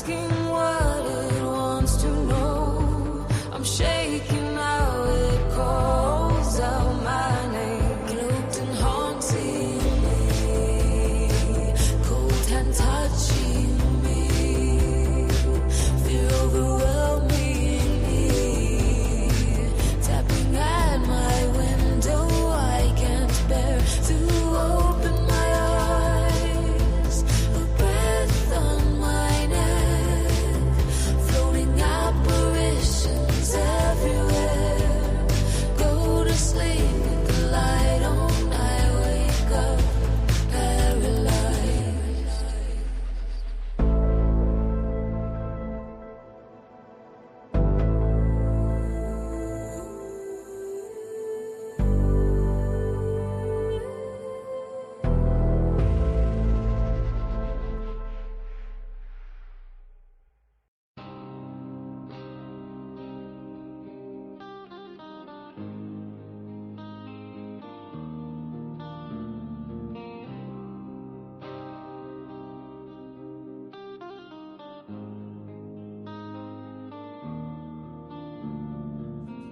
asking what it wants to know. I'm shaking now, it calls out my name. Cloaked and haunting me, cold hand touching me, fear overwhelming me, tapping at my window. I can't bear to open my eyes. A breath on my neck, floating apparitions everywhere. Go to sleep with the light on. I wake up paralyzed.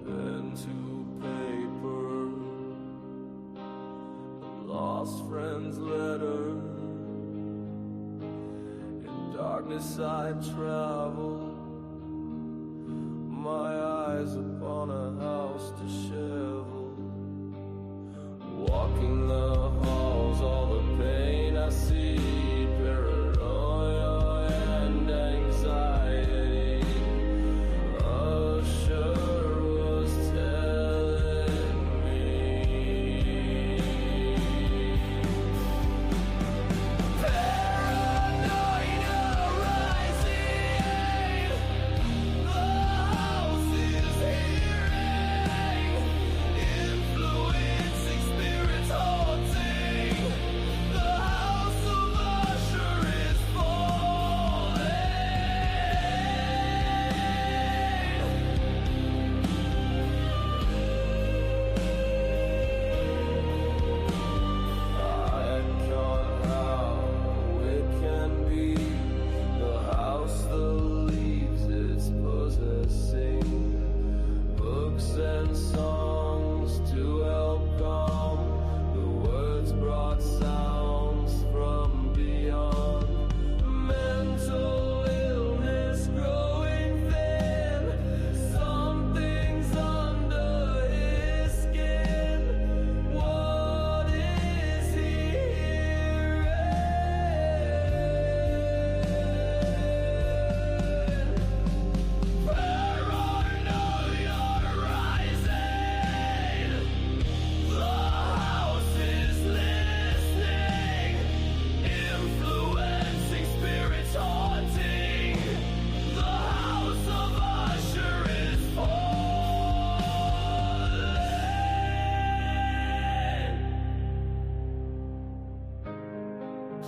Pen to paper, a lost friend's letter. In darkness I travel, my eyes upon a house disheveled. Walking the halls, all the pain I see, paranoia and anxiety. Usher was telling me, paranoia rising, the house is hearing, influencing spirits haunting, the house of Usher is falling. I can't how it can be, the house the leaves it's possessing, books and songs to help calm, the words brought sounds from beyond, mental illness growing thin, something's under his skin, what is he hearing? Paranoia rising, the house is listening, influencing spirits haunting, the house of Usher is falling.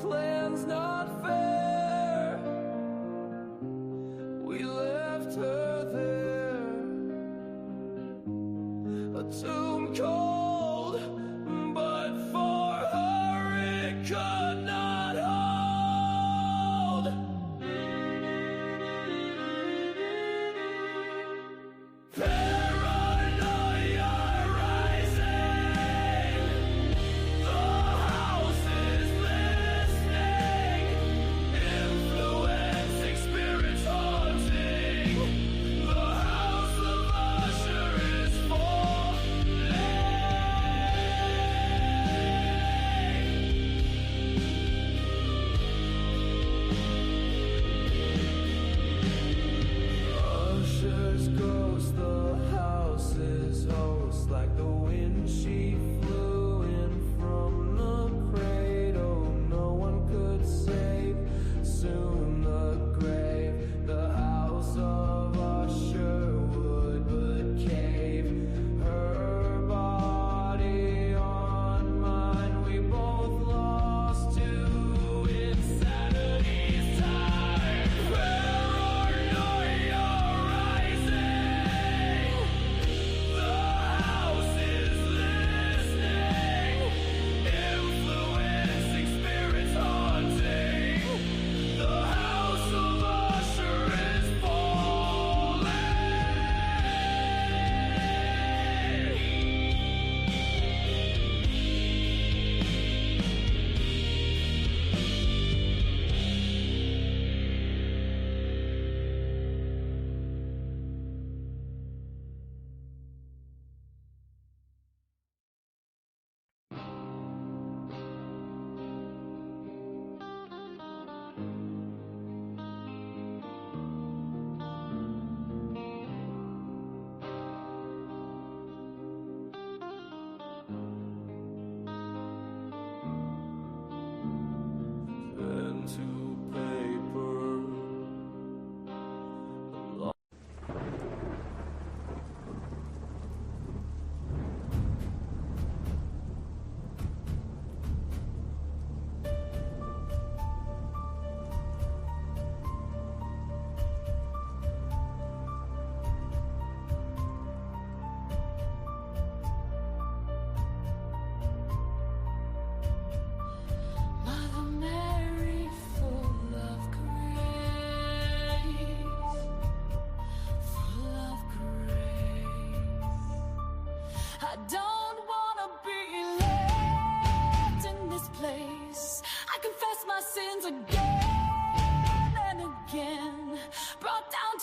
Plan's not fair, we left her there, a tomb cold, but for her it could not hold. Paranoia rising, the house is listening, influencing spirits haunting, the house of Usher is falling.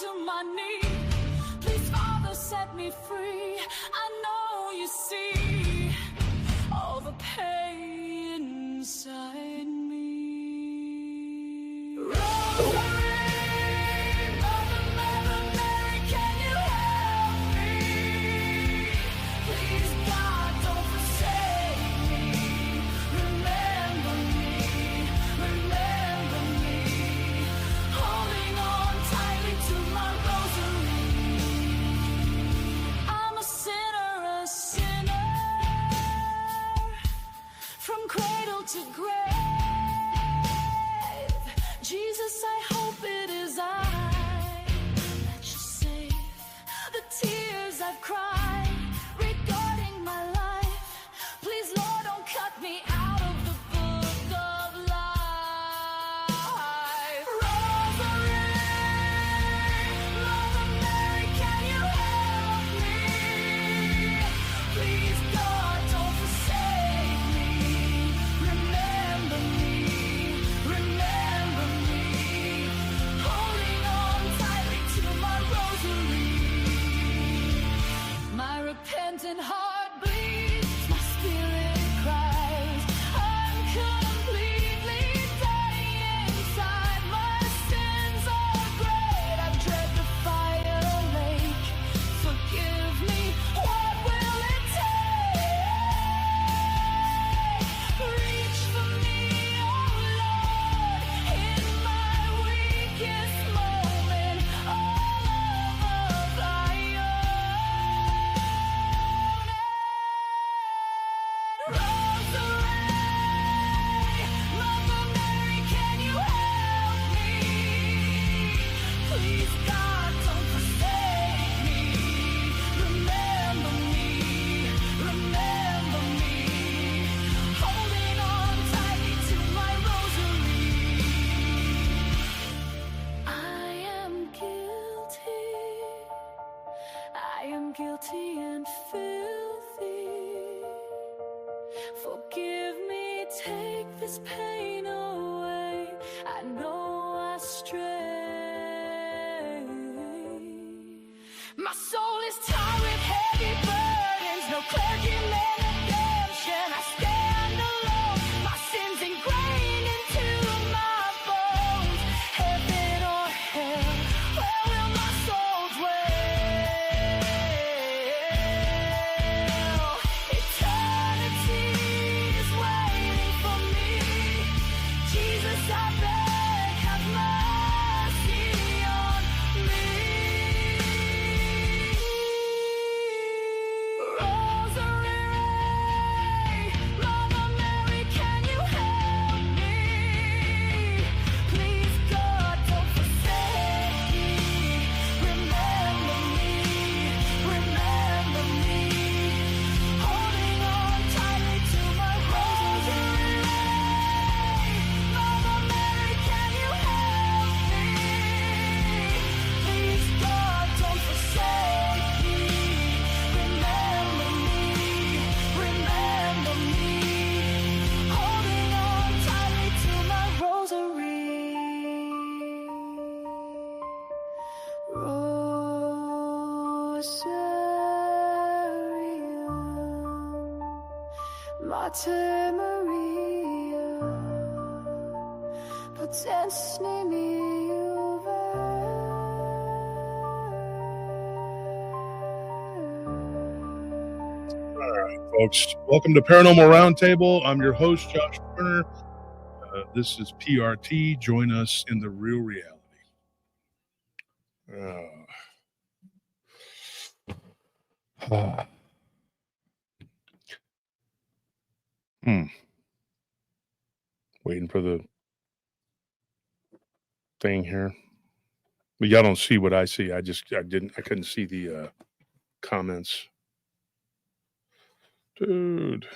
to my knees. Please, Father, set me free. I know you see all the pain inside me. Rosary, Mother, Mother Mary, can you help me? Please, God, don't forsake me. Remember me, remember me. Holding on tightly to my rosary. I'm a sinner, from cradle to grave. Jesus, I hope it is I that you save. The tears I've cried regarding my life, please, Lord, don't cut me out of the book of life. Rosary, Mother Mary, can you help me? Please, God, don't forsake me. Remember me, remember me. Holding on tightly to my rosary. My repentant heart bleeds, my spirit cries. I'm completely dying inside. My sins are great. I dread the fire lake. Forgive me. What will it take? Reach for me, oh Lord, in my weakest moment. All of thy own. Rosary, Mother Mary, can you help me? Please, God, don't forsake me. Remember me, remember me. Holding on tightly to my rosary. I am guilty and filthy. Forgive me, take this pain away. I know I stray. My soul is tired with heavy burdens, no clergyman redemption. I stand alone, my sins ingrained into my bones. Heaven or hell, where will my soul dwell? Eternity is waiting for me. Jesus, I beg, have mercy on me. Rosary, Mother Mary, can you help me? Please, God, don't forsake me. Remember me, remember me. Holding on tightly to my rosary. Mother Mary, can you help me? Please, God, don't forsake me. Remember me, remember me. Holding on tightly to my rosary. Rosarium, Mater Maria, potensne All right, folks. Welcome to Paranormal Roundtable. I'm your host, Josh Turner. This is PRT. Join us in the real reality. Waiting for the thing here. But y'all don't see what I see. I couldn't see the comments. Dude.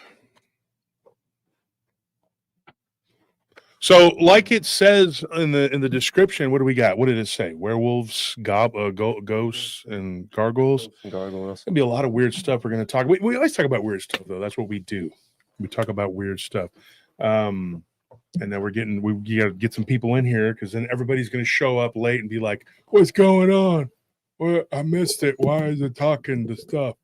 So, like it says in the description, what do we got? What did it say? Werewolves, ghosts, and gargoyles. Gargoyles. It's gonna be a lot of weird stuff. We're gonna talk. We always talk about weird stuff, though. That's what we do. We talk about weird stuff. And then we got to get some people in here because then everybody's going to show up late and be like, "What's going on? Well, I missed it. Why is it talking to stuff?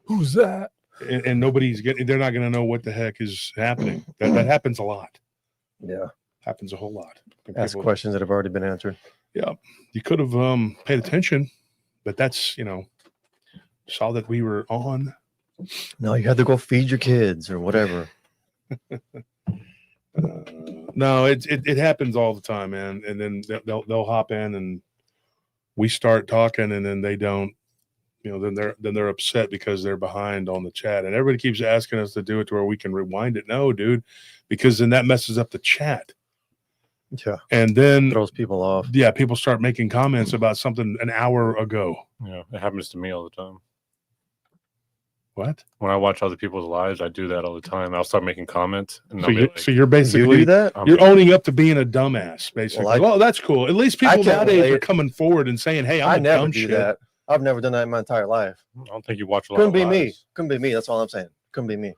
Who's that?" And they're not going to know what the heck is happening. That happens a lot. Yeah. Happens a whole lot. Ask questions that have already been answered. Yeah. You could have paid attention, but that's, saw that we were on. No, you had to go feed your kids or whatever. No, it happens all the time, man. And then they'll hop in and we start talking and then they don't, then they're upset because they're behind on the chat. And everybody keeps asking us to do it to where we can rewind it. No, dude, because then that messes up the chat. Yeah. And then throws people off. Yeah, people start making comments about something an hour ago. Yeah, it happens to me all the time. What? When I watch other people's lives, I do that all the time. I'll start making comments. And So you're basically you do that? You're owning up to being a dumbass, basically. Well, that's cool. At least people nowadays are coming forward and saying, "Hey, I I'm a never dumb do shit." that. I've never done that in my entire life. I don't think you watch a lot. Couldn't be me. Couldn't be me. That's all I'm saying. Couldn't be me.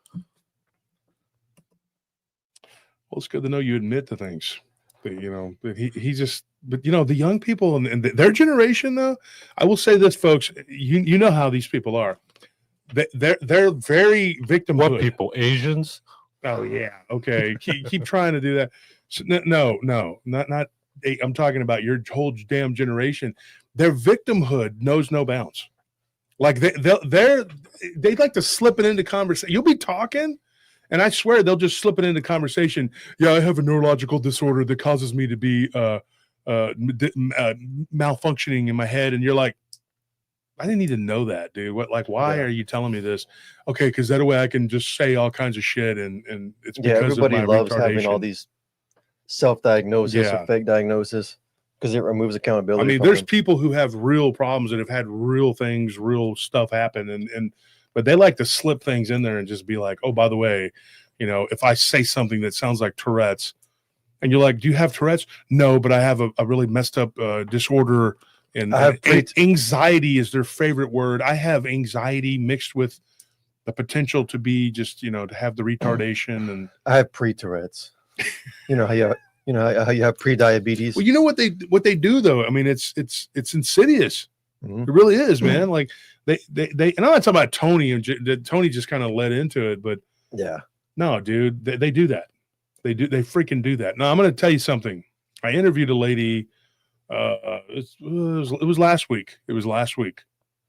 Well, it's good to know you admit to things. But he just. But the young people and their generation, though, I will say this, folks. You know how these people are. They're very victim. What people? Asians? Oh yeah. Okay. keep trying to do that. So, no, not. I'm talking about your whole damn generation. Their victimhood knows no bounds. Like they like to slip it into conversation. You'll be talking, and I swear they'll just slip it into conversation. Yeah, I have a neurological disorder that causes me to be malfunctioning in my head, and you're like, I didn't need to know that, dude. Why are you telling me this? Okay, because that way I can just say all kinds of shit, and it's because everybody of my loves having all these self-diagnosis or fake diagnosis because it removes accountability. I mean, there's people who have real problems that have had real things, real stuff happen, but they like to slip things in there and just be like, oh, by the way, if I say something that sounds like Tourette's, and you're like, do you have Tourette's? No, but I have a really messed up disorder. And anxiety is their favorite word. I have anxiety mixed with the potential to be just, to have the retardation. And I have pre-Tourette's. How you have pre-diabetes. Well, you know what they do though. I mean, it's insidious. Mm-hmm. It really is, man. Like they. And I'm not talking about Tony and Tony just kind of led into it, but yeah, no, dude, they do that. They freaking do that. Now I'm going to tell you something. I interviewed a lady. It was last week. It was last week.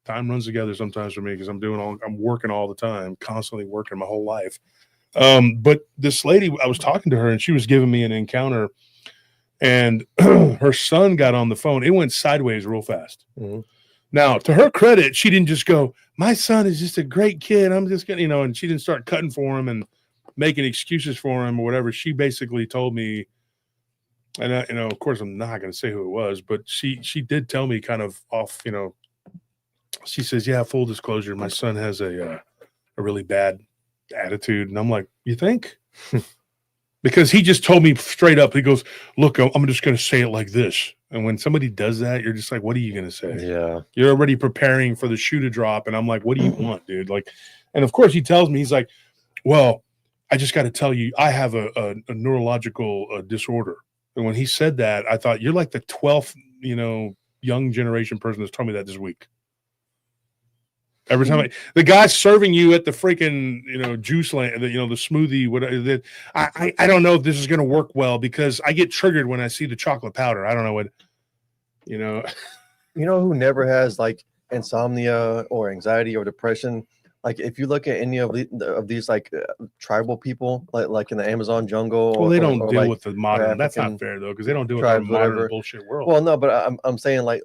Time runs together sometimes for me because I'm working all the time, constantly working my whole life. But this lady, I was talking to her and she was giving me an encounter, and her son got on the phone. It went sideways real fast. Mm-hmm. Now, to her credit, she didn't just go, "My son is just a great kid. I'm just gonna," and she didn't start cutting for him and making excuses for him or whatever. She basically told me. And of course, I'm not going to say who it was, but she did tell me kind of off. She says, "Yeah, full disclosure, my son has a really bad attitude," and I'm like, "You think?" Because he just told me straight up. He goes, "Look, I'm just going to say it like this." And when somebody does that, you're just like, "What are you going to say?" Yeah, you're already preparing for the shoe to drop, and I'm like, "What do you want, dude?" Like, and of course, he tells me, he's like, "Well, I just got to tell you, I have a neurological disorder." And when he said that, I thought, you're like the 12th, young generation person that's told me that this week. Every time the guy serving you at the freaking, juice land, the smoothie, whatever. I don't know if this is going to work well because I get triggered when I see the chocolate powder. I don't know what, You know who never has like insomnia or anxiety or depression? Like if you look at any of these like tribal people, like in the Amazon jungle, well, they don't deal with the modern. That's not fair though, because they don't deal with the modern bullshit world. Well, no, but I'm saying like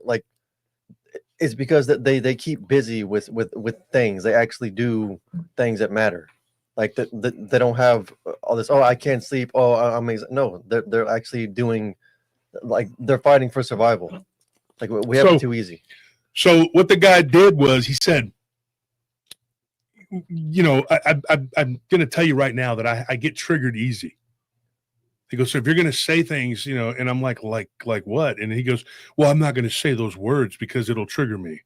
it's because that they keep busy with things. They actually do things that matter. Like that they don't have all this. Oh, I can't sleep. Oh, no, they're actually doing, like they're fighting for survival. Like we have it too easy. So what the guy did was he said, I'm going to tell you right now that I get triggered easy. He goes, so if you're going to say things, and I'm like what? And he goes, well, I'm not going to say those words because it'll trigger me.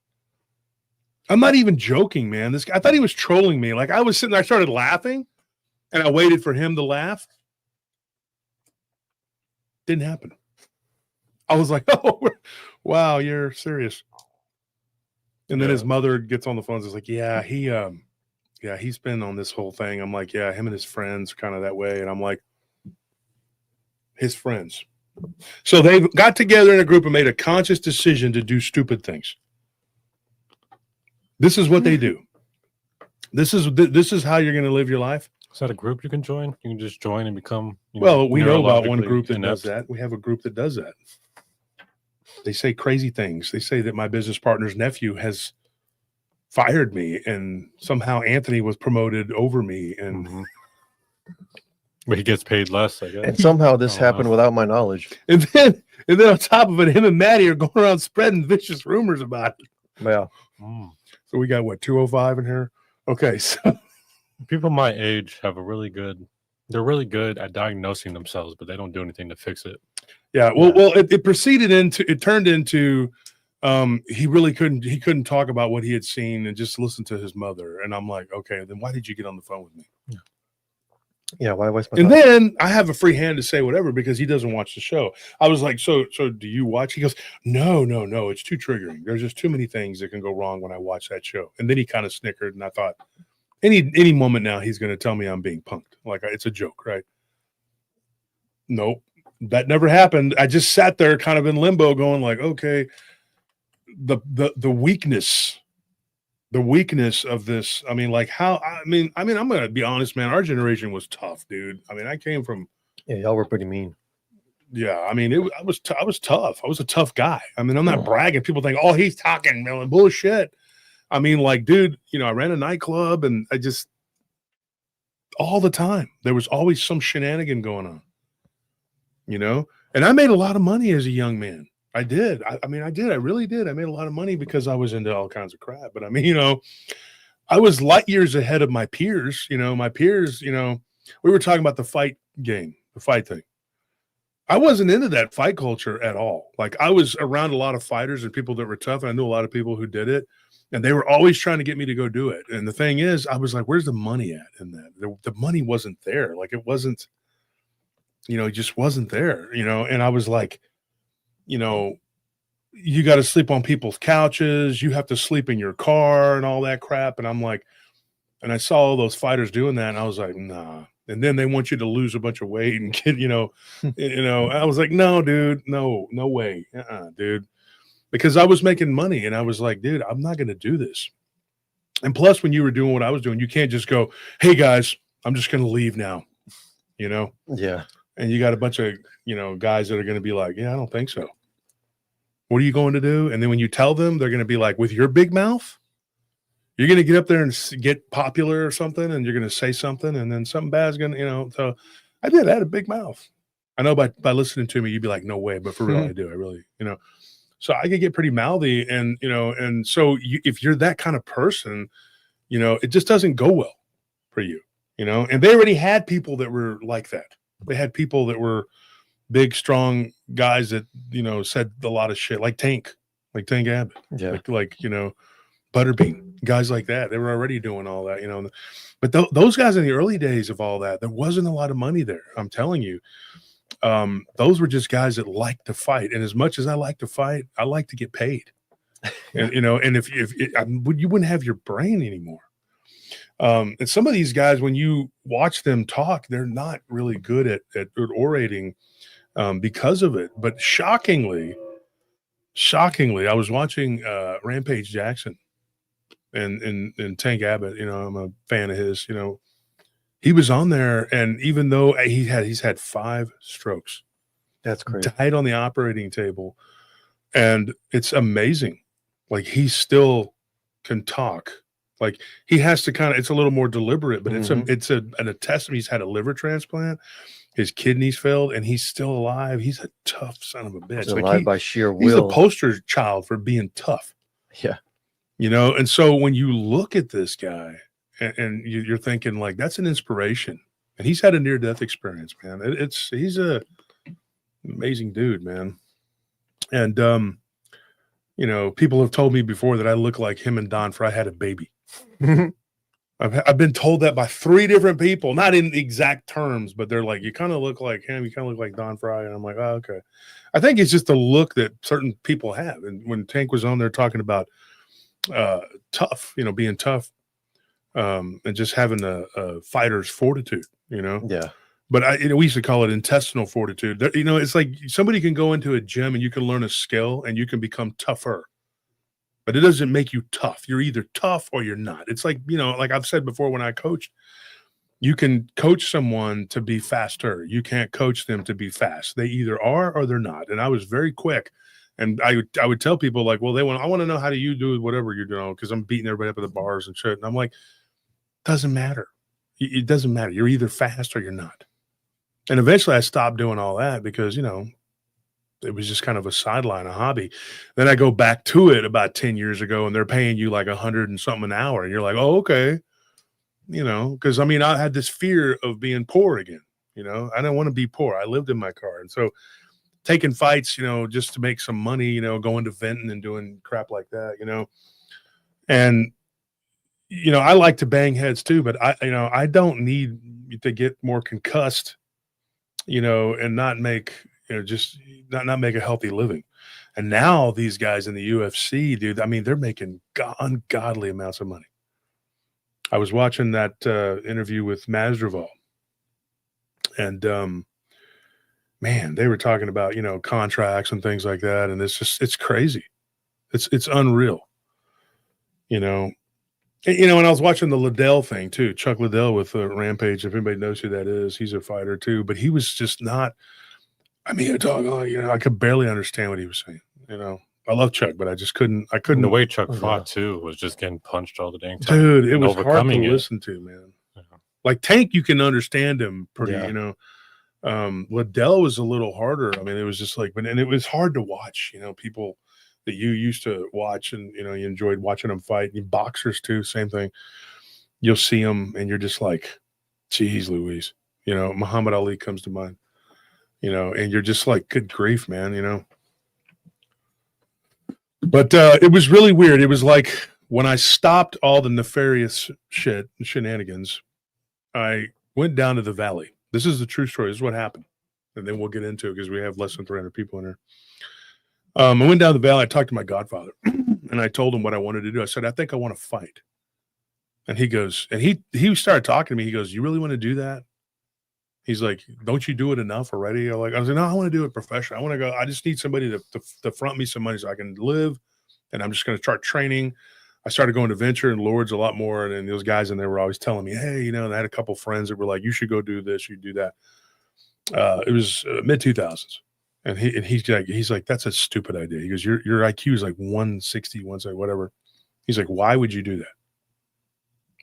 I'm not even joking, man. This guy, I thought he was trolling me. Like I was sitting there, I started laughing and I waited for him to laugh. Didn't happen. I was like, oh, wow, you're serious. And then his mother gets on the phone and is like, yeah, he's been on this whole thing. I'm like, yeah, him and his friends are kind of that way. And I'm like, his friends. So they got together in a group and made a conscious decision to do stupid things. This is what they do. This is how you're going to live your life. Is that a group you can join? You can just join and become. Well, we know about one neurologically group that does inept. that. We have a group that does that. They say crazy things. They say that my business partner's nephew has fired me, and somehow Anthony was promoted over me, and But he gets paid less, I guess. And somehow this happened without my knowledge. and then on top of it, him and Maddie are going around spreading vicious rumors about it. Yeah. So we got what, 205 in here? Okay, so People my age have they're really good at diagnosing themselves, but they don't do anything to fix it. yeah, well, it turned into he couldn't talk about what he had seen and just listen to his mother. And I'm like, okay, then why did you get on the phone with me? Yeah, why waste my And time? then I have a free hand to say whatever because he doesn't watch the show. I was like, so do you watch? He goes, no, it's too triggering. There's just too many things that can go wrong when I watch that show. And then he kind of snickered, and I thought, any moment now he's going to tell me I'm being punked. Like, it's a joke, right? Nope, that never happened. I just sat there kind of in limbo going like, okay, the weakness of this. I mean, like I'm going to be honest, man. Our generation was tough, dude. I mean, I came from. Yeah, y'all were pretty mean. Yeah, I mean, I was tough. I was a tough guy. I mean, I'm not bragging. People think, oh, he's talking, man, bullshit. I mean, like, dude, I ran a nightclub, and I just all the time there was always some shenanigan going on, And I made a lot of money as a young man. I did. I really did. I made a lot of money because I was into all kinds of crap. But I mean, I was light years ahead of my peers. My peers, we were talking about the fight game, the fight thing. I wasn't into that fight culture at all. Like, I was around a lot of fighters and people that were tough, and I knew a lot of people who did it, and they were always trying to get me to go do it. And the thing is, I was like, where's the money at in that? The money wasn't there. Like, it wasn't, it just wasn't there, and I was like, you got to sleep on people's couches. You have to sleep in your car and all that crap. And I'm like, and I saw all those fighters doing that, and I was like, nah. And then they want you to lose a bunch of weight and get, I was like, no, dude, no way, dude, because I was making money, and I was like, dude, I'm not going to do this. And plus, when you were doing what I was doing, you can't just go, hey guys, I'm just going to leave now, Yeah. And you got a bunch of, guys that are going to be like, yeah, I don't think so. What are you going to do? And then when you tell them, they're going to be like, with your big mouth, you're going to get up there and get popular or something, and you're going to say something, and then something bad's going to, so I had a big mouth. I know by listening to me, you'd be like, no way, but for real, I do. I really, so I could get pretty mouthy, and, and so if you're that kind of person, it just doesn't go well for you, and they already had people that were like that. They had people that were big, strong guys that, said a lot of shit, like Tank Abbott, Yeah. like Butterbean, guys like that. They were already doing all that, but those guys in the early days of all that, there wasn't a lot of money there. I'm telling you, those were just guys that liked to fight. And as much as I like to fight, I like to get paid, and, and if you wouldn't have your brain anymore. And some of these guys, when you watch them talk, they're not really good at orating, because of it. But shockingly, I was watching Rampage Jackson and Tank Abbott. I'm a fan of his. He was on there, and even though he's had 5 strokes, That's crazy. died on the operating table, and it's amazing. Like, he still can talk. Like, he has to kind of, it's a little more deliberate, but it's an attestament. He's had a liver transplant, his kidneys failed, and he's still alive. He's a tough son of a bitch. He's Like, alive by sheer will. he's a poster child for being tough. Yeah. And so when you look at this guy and you're thinking, like, that's an inspiration, and he's had a near-death experience, man. He's a amazing dude, man. And people have told me before that I look like him and Don Fry had a baby. I've been told that by 3 different people, not in exact terms, but they're like, you kind of look like him, you kind of look like Don Fry. And I'm like, oh, okay. I think it's just the look that certain people have. And when Tank was on there talking about tough, being tough, and just having a fighter's fortitude, Yeah. But we used to call it intestinal fortitude. It's like somebody can go into a gym and you can learn a skill and you can become tougher. But it doesn't make you tough. You're either tough or you're not. It's like, like I've said before when I coached, you can coach someone to be faster. You can't coach them to be fast. They either are or they're not. And I was very quick. And I would tell people like, well, I want to know how do you do whatever you're doing, because I'm beating everybody up at the bars and shit. And I'm like, doesn't matter. It doesn't matter. You're either fast or you're not. And eventually I stopped doing all that because, it was just kind of a sideline, a hobby. Then I go back to it about 10 years ago and they're paying you like 100 and something an hour. And you're like, oh, okay. Because I had this fear of being poor again. I didn't want to be poor. I lived in my car. And so taking fights, just to make some money, going to venting and doing crap like that, and, I like to bang heads too, but I don't need to get more concussed, and not make, just not make a healthy living. And now these guys in the UFC, dude, they're making ungodly amounts of money. I was watching that interview with Masvidal, and man, they were talking about contracts and things like that, and it's crazy, it's unreal, And I was watching the Liddell thing too, Chuck Liddell with Rampage. If anybody knows who that is, he's a fighter too, but he was just not. You're talking like, I could barely understand what he was saying. I love Chuck, but I just couldn't. The way Chuck fought too was just getting punched all the dang time. Dude, it was hard to listen to, man. Yeah. Like Tank, you can understand him pretty, Liddell was a little harder. It was just like, and it was hard to watch, people that you used to watch and, you enjoyed watching them fight. Boxers too, same thing. You'll see them and you're just like, geez, Louise, Muhammad Ali comes to mind. And you're just like, good grief, man, But it was really weird. It was like when I stopped all the nefarious shenanigans, I went down to the valley. This is the true story. This is what happened. And then we'll get into it because we have less than 300 people in here. I went down to the valley. I talked to my godfather and I told him what I wanted to do. I said, I think I want to fight. And he goes, and he started talking to me. He goes, you really want to do that? He's like, don't you do it enough already? I was like, no, I want to do it professionally. I want to go. I just need somebody to front me some money so I can live. And I'm just going to start training. I started going to Venture and Lords a lot more. And those guys in there were always telling me, hey, and I had a couple friends that were like, you should go do this, you do that. It was mid 2000s. And he's like, that's a stupid idea. He goes, your IQ is like 160, 170, whatever. He's like, why would you do that?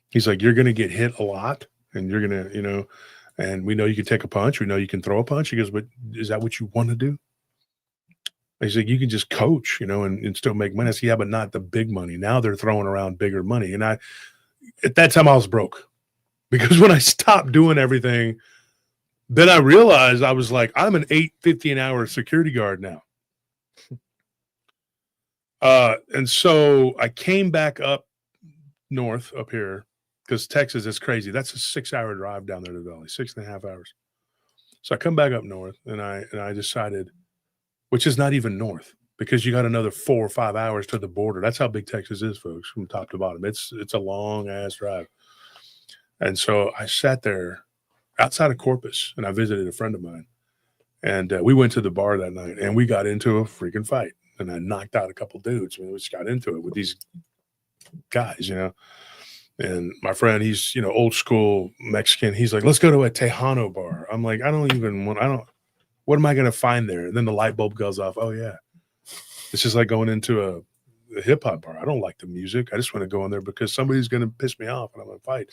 He's like, you're going to get hit a lot and you're going to, and we know you can take a punch. We know you can throw a punch. He goes, but is that what you want to do? He's like, you can just coach, and still make money. I said, yeah, but not the big money. Now they're throwing around bigger money. And at that time I was broke because when I stopped doing everything, then I realized I was like, I'm an $8.50 an hour security guard now. And so I came back up north up here because Texas is crazy. That's a 6-hour drive down there to the valley, 6.5 hours. So I come back up north and I decided, which is not even north because you got another 4 or 5 hours to the border. That's how big Texas is, folks, from top to bottom. It's a long ass drive. And so I sat there outside of Corpus and I visited a friend of mine and we went to the bar that night and we got into a freaking fight and I knocked out a couple dudes. We just got into it with these guys, and my friend, he's, old school Mexican. He's like, let's go to a Tejano bar. I'm like, what am I going to find there? And then the light bulb goes off. Oh yeah. It's just like going into a hip hop bar. I don't like the music. I just want to go in there because somebody's going to piss me off and I'm going to fight.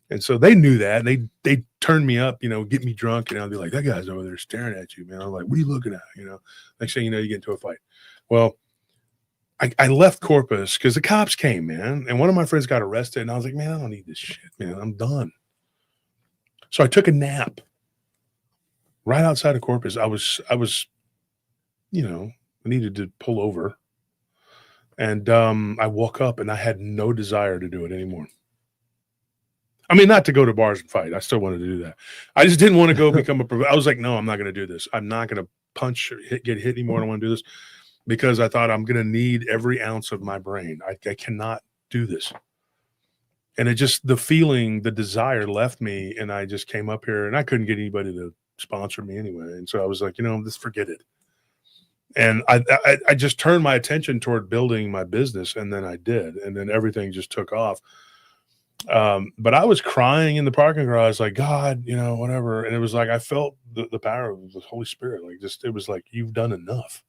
And so they knew that. They turned me up, get me drunk, and I'll be like, that guy's over there staring at you, man. I'm like, what are you looking at? Next thing you know, you get into a fight. Well, I left Corpus because the cops came, man. And one of my friends got arrested. And I was like, man, I don't need this shit, man. I'm done. So I took a nap right outside of Corpus. I was, I needed to pull over. And I woke up and I had no desire to do it anymore. I mean, not to go to bars and fight. I still wanted to do that. I just didn't want to go become I was like, no, I'm not going to do this. I'm not going to punch or get hit anymore. I don't want to do this because I thought I'm going to need every ounce of my brain. I cannot do this. And it just, the feeling, the desire left me, and I just came up here, and I couldn't get anybody to sponsor me anyway. And so I was like, just forget it. And I just turned my attention toward building my business, and then I did. And then everything just took off. But I was crying in the parking garage, like, God, whatever. And it was like, I felt the power of the Holy Spirit. Like, just, it was like, you've done enough.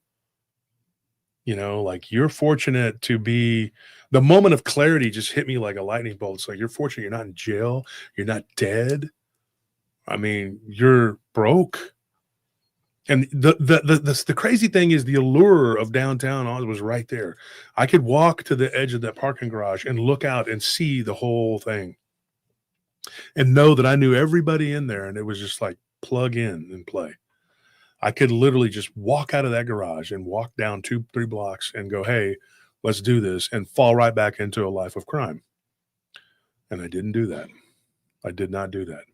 Like, you're fortunate to be, the moment of clarity just hit me like a lightning bolt. It's like, you're fortunate you're not in jail. You're not dead. I mean, you're broke. And the crazy thing is, the allure of downtown was right there. I could walk to the edge of that parking garage and look out and see the whole thing and know that I knew everybody in there, and it was just like plug in and play. I could literally just walk out of that garage and walk down 2-3 blocks and go, hey, let's do this, and fall right back into a life of crime. And I didn't do that. I did not do that.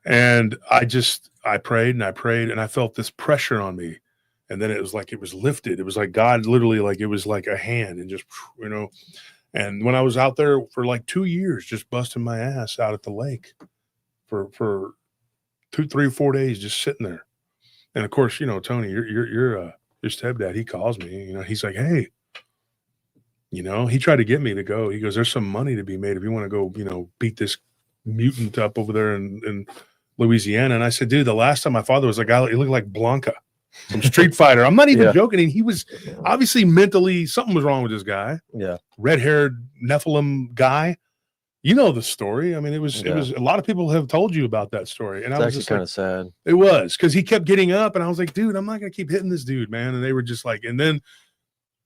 And I prayed and I prayed, and I felt this pressure on me. And then it was like, it was lifted. It was like God literally, like, it was like a hand, and just, and when I was out there for like 2 years, just busting my ass out at the lake for 2, 3, 4 days, just sitting there. And of course, Tony, your stepdad, he calls me, he's like, hey, he tried to get me to go. He goes, there's some money to be made if you want to go, beat this mutant up over there in Louisiana. And I said, dude, the last time my father was a guy, he looked like Blanca from Street Fighter. I'm not even joking. And he was obviously mentally, something was wrong with this guy. Yeah. Red-haired Nephilim guy. You know the story. I mean, it was a lot of people have told you about that story. And It's I was actually just kind like, of sad. it was, because he kept getting up, and I was like, dude, I'm not going to keep hitting this dude, man. And they were just like, and then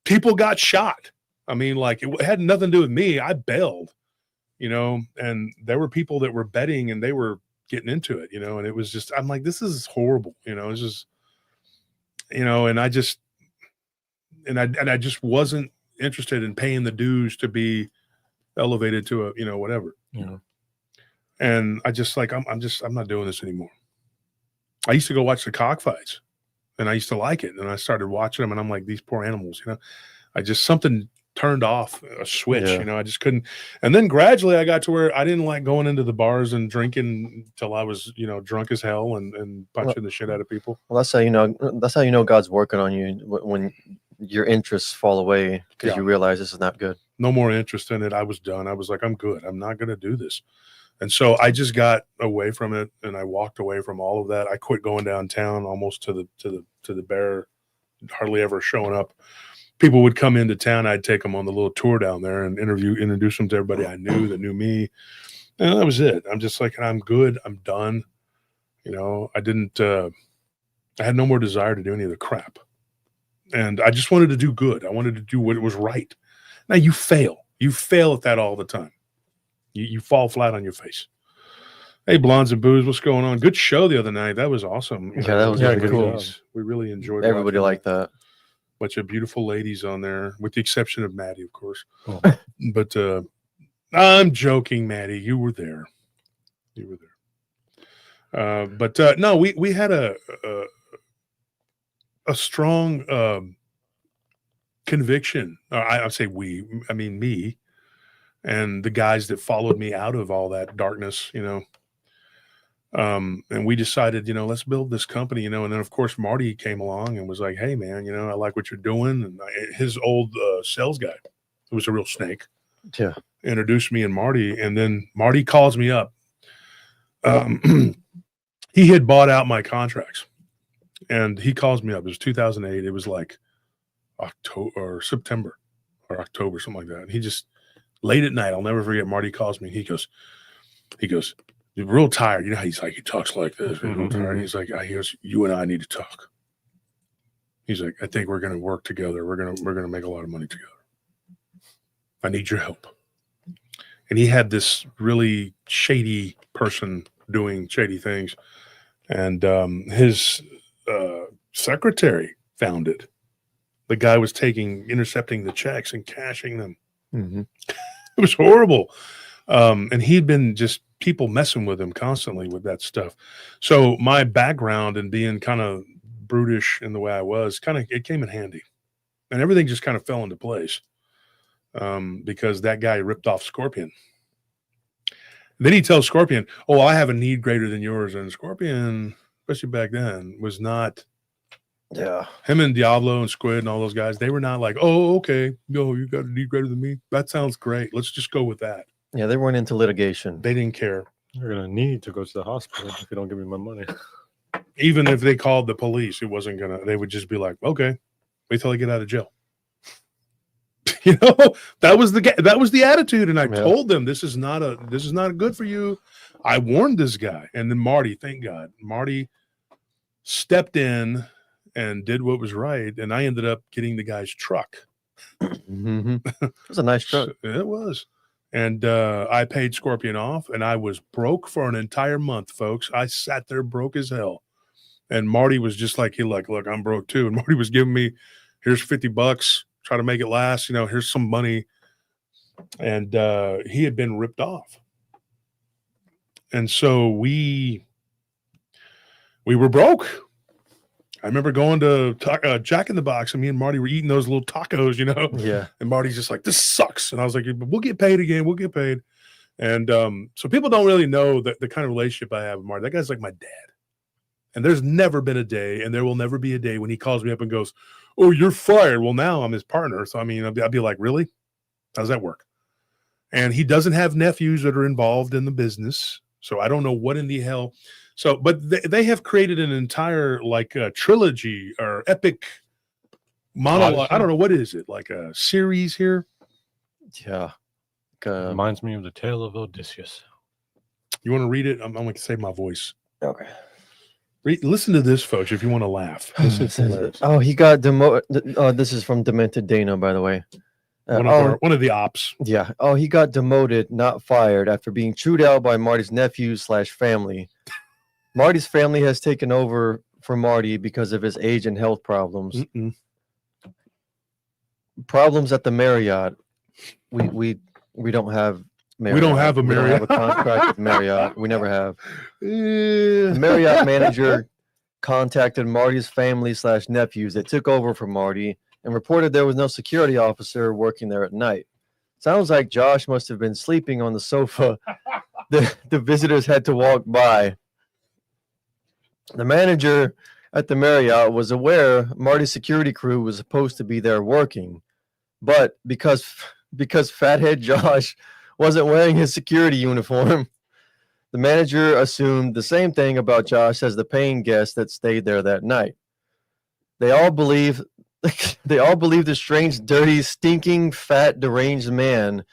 people got shot. I mean, like, it had nothing to do with me. I bailed, and there were people that were betting, and they were getting into it, and it was just, I'm like, this is horrible. It's just, and I just wasn't interested in paying the dues to be elevated to a, whatever, and I just like, I'm not doing this anymore. I used to go watch the cockfights, and I used to like it. And I started watching them, and I'm like, these poor animals, I just, something turned off a switch, I just couldn't. And then gradually I got to where I didn't like going into the bars and drinking till I was, drunk as hell and punching the shit out of people. Well, that's how you know God's working on you, when your interests fall away, because you realize this is not good. No more interest in it. I was done. I was like, I'm good. I'm not going to do this. And so I just got away from it, and I walked away from all of that. I quit going downtown almost to the bear, hardly ever showing up. People would come into town. I'd take them on the little tour down there and introduce them to everybody I knew that knew me. And that was it. I'm just like, I'm good. I'm done. I didn't, I had no more desire to do any of the crap. And I just wanted to do good. I wanted to do what was right. Now you fail. You fail at that all the time. You fall flat on your face. Hey, Blondes and Booze, what's going on? Good show the other night. That was awesome. Yeah, that was really cool. We really enjoyed it. Everybody liked that. Bunch of beautiful ladies on there, with the exception of Maddie, of course. Oh. But I'm joking, Maddie. You were there. But no, we had a strong conviction. I say we. I mean me, and the guys that followed me out of all that darkness. And we decided, let's build this company, and then of course Marty came along and was like, hey man, I like what you're doing. And his old sales guy, who was a real snake, introduced me and Marty. And then Marty calls me up. He had bought out my contracts, and he calls me up. It was 2008. It was like October or September or October, something like that. And he just, late at night, I'll never forget, Marty calls me. He goes, you're real tired. How he's like, he talks like this. Real tired. He's like, you and I need to talk. He's like, I think we're going to work together. We're going to make a lot of money together. I need your help. And he had this really shady person doing shady things. And his secretary found it. The guy was intercepting the checks and cashing them. It was horrible. And he'd been just people messing with him constantly with that stuff. So my background and being kind of brutish in the way I was, it came in handy, and everything just kind of fell into place because that guy ripped off Scorpion. Then he tells Scorpion, "Oh, I have a need greater than yours," and Scorpion, especially back then, was not. Yeah. Him and Diablo and Squid and all those guys, they were not like, "Oh, okay, no, you got a need greater than me. That sounds great. Let's just go with that." Yeah, they weren't into litigation. They didn't care. You're gonna need to go to the hospital if you don't give me my money. Even if they called the police, it wasn't gonna. They would just be like, "Okay, wait till I get out of jail." You know, that was the attitude, and I told them this is not good for you. I warned this guy, and then Marty, thank God, Marty stepped in and did what was right, and I ended up getting the guy's truck. Mm-hmm. It was a nice truck. It was. And I paid Scorpion off, and I was broke for an entire month, folks. I sat there broke as hell. And Marty was just like, look, I'm broke too. And Marty was giving me, here's $50, try to make it last. You know, here's some money. And he had been ripped off. And so we were broke. I remember going to Jack in the Box, and me and Marty were eating those little tacos, you know? Yeah. And Marty's just like, this sucks. And I was like, we'll get paid again. We'll get paid. And so people don't really know the kind of relationship I have with Marty. That guy's like my dad. And there's never been a day, and there will never be a day when he calls me up and goes, "Oh, you're fired." Well, now I'm his partner. So, I mean, I'll be like, really? How does that work? And he doesn't have nephews that are involved in the business. So I don't know what in the hell. So, but they have created an entire like trilogy or epic monologue. I don't know, what is it, like a series here? Yeah. Reminds me of the tale of Odysseus. You want to read it? I'm going to save my voice. Okay. Listen to this, folks, if you want to laugh. Oh, he got demoted. Oh, this is from Demented Dano, by the way. One of the ops. Yeah. Oh, he got demoted, not fired, after being chewed out by Marty's nephew/family. Marty's family has taken over for Marty because of his age and health problems. Mm-mm. Problems at the Marriott. We don't have Marriott. We don't have a Marriott. We don't have a contract with Marriott. We never have. Yeah. The Marriott manager contacted Marty's family/nephews that took over for Marty and reported there was no security officer working there at night. Sounds like Josh must have been sleeping on the sofa the visitors had to walk by. The manager at the Marriott was aware Marty's security crew was supposed to be there working, but because Fathead Josh wasn't wearing his security uniform, the manager assumed the same thing about Josh as the paying guests that stayed there that night. They all believe the strange, dirty, stinking, fat, deranged man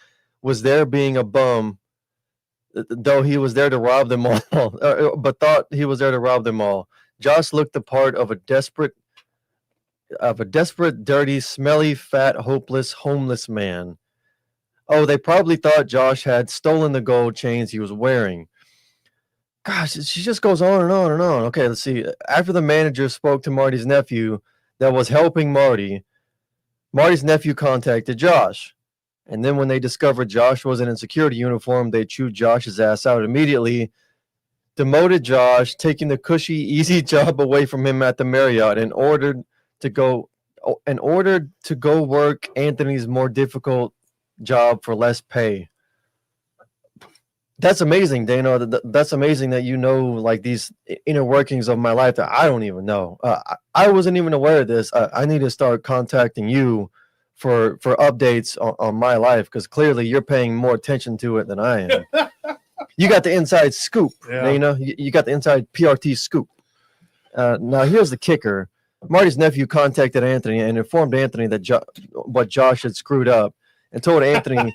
was there being a bum, though he was there to rob them all, but thought he was there to rob them all. Josh looked the part of a desperate, dirty, smelly, fat, hopeless, homeless man. Oh, they probably thought Josh had stolen the gold chains he was wearing. Gosh, she just goes on and on and on. Okay, let's see. After the manager spoke to Marty's nephew that was helping Marty's nephew contacted Josh. And then when they discovered Josh wasn't in security uniform, they chewed Josh's ass out immediately, demoted Josh, taking the cushy, easy job away from him at the Marriott in order to go work Anthony's more difficult job for less pay. That's amazing, Dano. That's amazing that you know like these inner workings of my life that I don't even know. I wasn't even aware of this. I need to start contacting you for updates on my life, because clearly you're paying more attention to it than I am. You got the inside scoop. Yeah. You know, you got the inside PRT scoop. Now here's the kicker. Marty's nephew contacted Anthony and informed Anthony that what Josh had screwed up, and told Anthony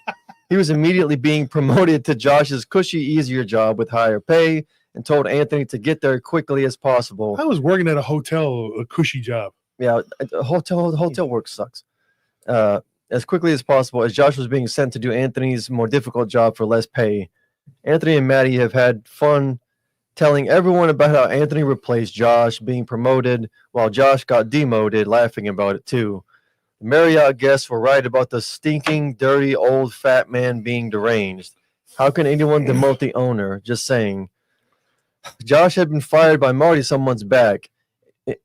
he was immediately being promoted to Josh's cushy, easier job with higher pay, and told Anthony to get there quickly as possible. I was working at a hotel, a cushy job. Yeah, hotel work sucks. As quickly as possible, as Josh was being sent to do Anthony's more difficult job for less pay. Anthony and Maddie have had fun telling everyone about how Anthony replaced Josh, being promoted, while Josh got demoted, laughing about it too. The Marriott guests were right about the stinking, dirty, old, fat man being deranged. How can anyone demote the owner? Just saying. Josh had been fired by Marty someone's back.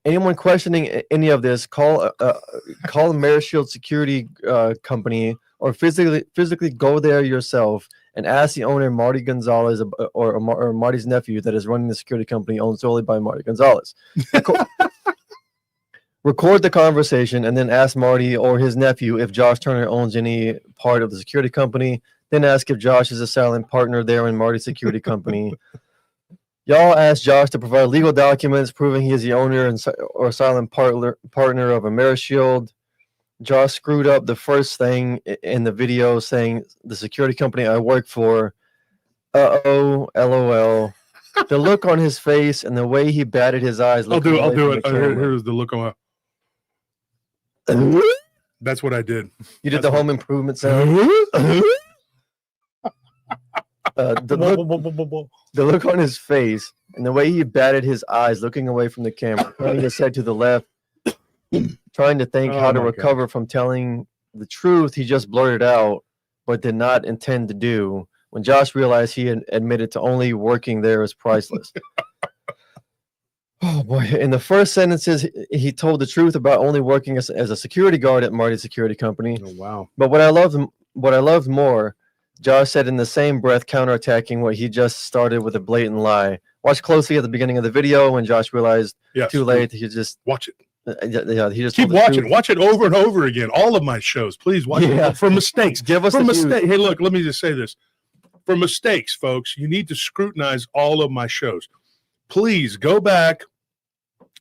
Anyone questioning any of this, call the Mayor Shield Security Company or physically go there yourself and ask the owner, Marty Gonzalez, or Marty's nephew that is running the security company owned solely by Marty Gonzalez. Record the conversation and then ask Marty or his nephew if Josh Turner owns any part of the security company. Then ask if Josh is a silent partner there in Marty's security company. Y'all asked Josh to provide legal documents proving he is the owner or silent partner of AmeriShield. Josh screwed up the first thing in the video saying the security company I work for. Uh-oh, LOL. The look on his face and the way he batted his eyes. I'll do it. Here's the look on my... That's what I did. You did the home improvement sound. The look on his face and the way he batted his eyes, looking away from the camera, turning his head to the left, trying to think how to recover from telling the truth he just blurted out, but did not intend to do. When Josh realized he had admitted to only working there is priceless. Oh boy! In the first sentences, he told the truth about only working as a security guard at Marty's security company. Oh wow! But what I loved more, Josh said in the same breath, counterattacking what he just started with a blatant lie. Watch closely at the beginning of the video when Josh realized too late. He just watch it. Yeah, he just keep watching. Watch it over and over again. All of my shows, please watch it for mistakes. Give us for mistakes. Hey, look, let me just say this: for mistakes, folks, you need to scrutinize all of my shows. Please go back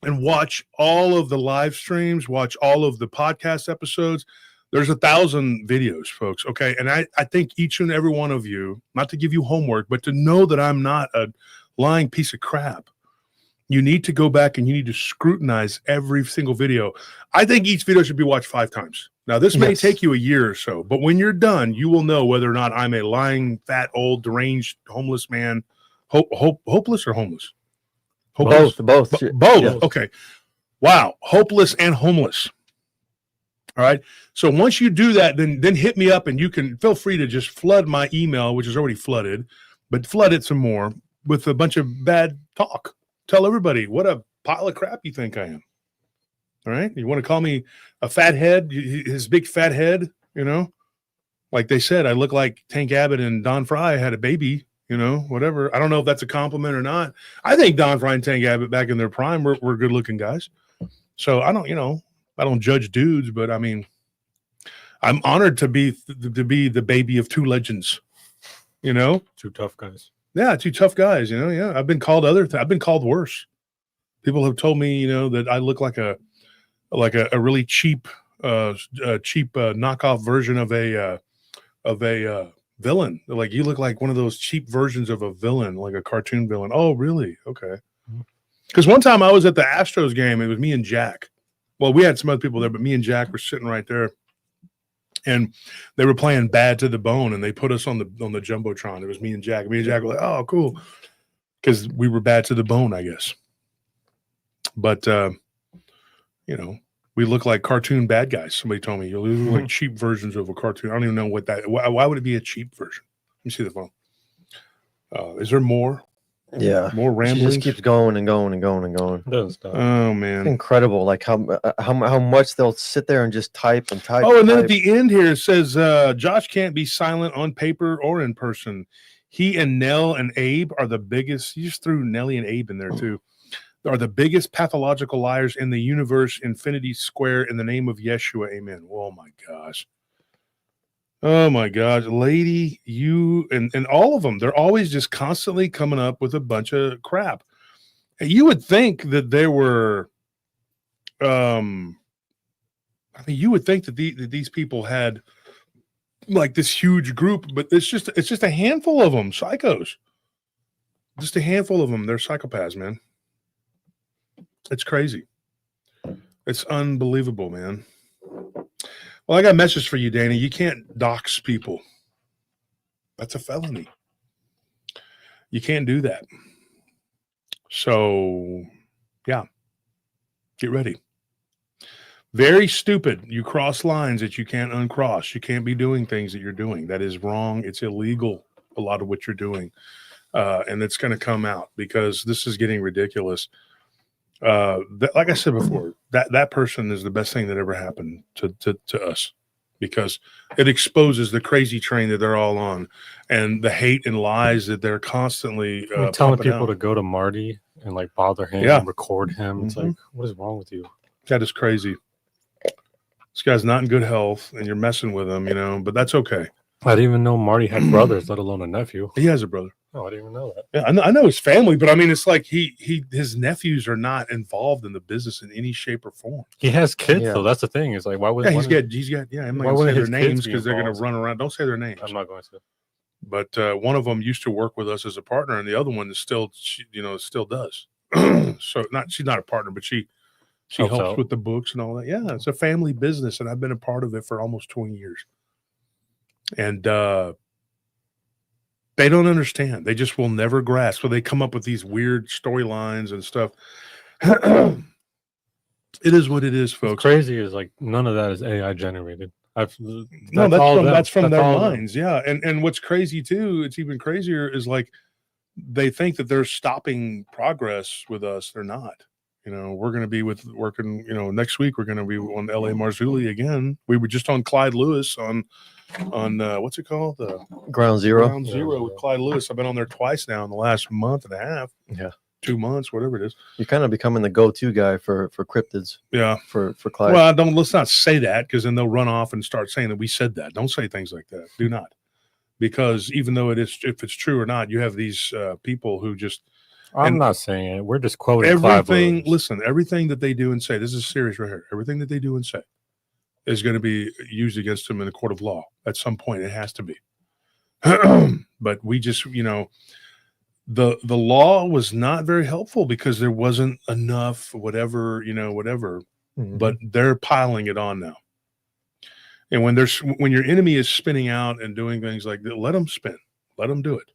and watch all of the live streams. Watch all of the podcast episodes. There's 1,000 videos, folks. Okay. And I think each and every one of you, not to give you homework, but to know that I'm not a lying piece of crap. You need to go back and you need to scrutinize every single video. I think each video should be watched 5 times. Now, this may take you a year or so, but when you're done, you will know whether or not I'm a lying, fat, old, deranged, homeless man. Hopeless or homeless? Hopeless? Both. Both. Yes. Okay. Wow. Hopeless and homeless. All right. So once you do that, then hit me up and you can feel free to just flood my email, which is already flooded, but flood it some more with a bunch of bad talk. Tell everybody what a pile of crap you think I am. All right. You want to call me a fat head, his big fat head, you know, like they said, I look like Tank Abbott and Don Fry had a baby, you know, whatever. I don't know if that's a compliment or not. I think Don Fry and Tank Abbott back in their prime were good looking guys. So I don't judge dudes, but I mean, I'm honored to be the baby of 2 legends, you know, 2 tough guys. Yeah. 2 tough guys, you know. Yeah. I've been called I've been called worse. People have told me, you know, that I look like a really cheap knockoff version of a villain. Like you look like one of those cheap versions of a villain, like a cartoon villain. Oh, really? Okay. Because one time I was at the Astros game. It was me and Jack. Well, we had some other people there, but me and Jack were sitting right there, and they were playing Bad to the Bone, and they put us on the Jumbotron. It was me and Jack. Me and Jack were like, "Oh, cool," because we were bad to the bone, I guess. But you know, we look like cartoon bad guys. Somebody told me you look like cheap versions of a cartoon. I don't even know what that. Why would it be a cheap version? Let me see the phone. Is there more? Yeah, more rambling. It just keeps going and going and going and going. It doesn't stop. Oh man, it's incredible! Like how much they'll sit there and just type and type. Oh, and then at the end here it says Josh can't be silent on paper or in person. He and Nell and Abe are the biggest. You just threw Nelly and Abe in there too. Are the biggest pathological liars in the universe. Infinity Square in the name of Yeshua. Amen. Oh my gosh. Oh my gosh, lady, you and all of them, they're always just constantly coming up with a bunch of crap. You would think that they were, I mean, you would think that these people had like this huge group, but it's just a handful of them, psychos. Just a handful of them. They're psychopaths, man. It's crazy. It's unbelievable, man. Well, I got a message for you, Danny. You can't dox people. That's a felony. You can't do that. So, yeah. Get ready. Very stupid. You cross lines that you can't uncross. You can't be doing things that you're doing. That is wrong. It's illegal. a lot of what you're doing. And it's going to come out because this is getting ridiculous. Like I said before, that person is the best thing that ever happened to us, because it exposes the crazy train that they're all on, and the hate and lies that they're constantly telling pumping people out. to go to Marty and like bother him, Yeah. and record him. It's like, what is wrong with you? That is crazy. This guy's not in good health, and you're messing with him, but that's okay. I didn't even know Marty had brothers, let alone a nephew. He has a brother. Oh, I didn't even know that. Yeah, I know his family, but I mean, it's like his nephews are not involved in the business in any shape or form. He has kids, Yeah. though. That's the thing. It's like, why would Yeah, I'm not why going to say wouldn't their his kids names be because they're going to involved? run around. Don't say their names. I'm not going to. But one of them used to work with us as a partner, and the other one is still does. So she's not a partner, but she Helps helps out. with the books and all that. Yeah, it's a family business, and I've been a part of it for almost 20 years. And they don't understand. They just will never grasp. So they come up with these weird storylines and stuff. It is what it is, What's folks. crazy is like none of that is AI generated. That's from their all them. minds. Yeah. And what's crazy too, it's even crazier, is like they think that they're stopping progress with us. They're not. We're going to be working, next week we're going to be on LA Marzulli again. We were just on Clyde Lewis on what's it called? Ground Zero. Ground Zero with Clyde Lewis. I've been on there twice now in the last month and a half. Yeah. 2 months, whatever it is. You're kind of becoming the go-to guy for cryptids. Yeah. For Clyde. Well, let's not say that, because then they'll run off and start saying that we said that. Don't say things like that. Do not. Because even though if it's true or not, you have these people who just. I'm not saying it. We're just quoting everything. Clive Listen, everything that they do and say, this is serious right here. Everything that they do and say is going to be used against them in a court of law at some point. It has to be. But we just, the law was not very helpful because there wasn't enough, whatever. Mhm. But they're piling it on now. And when your enemy is spinning out and doing things like that, let them spin. Let them do it.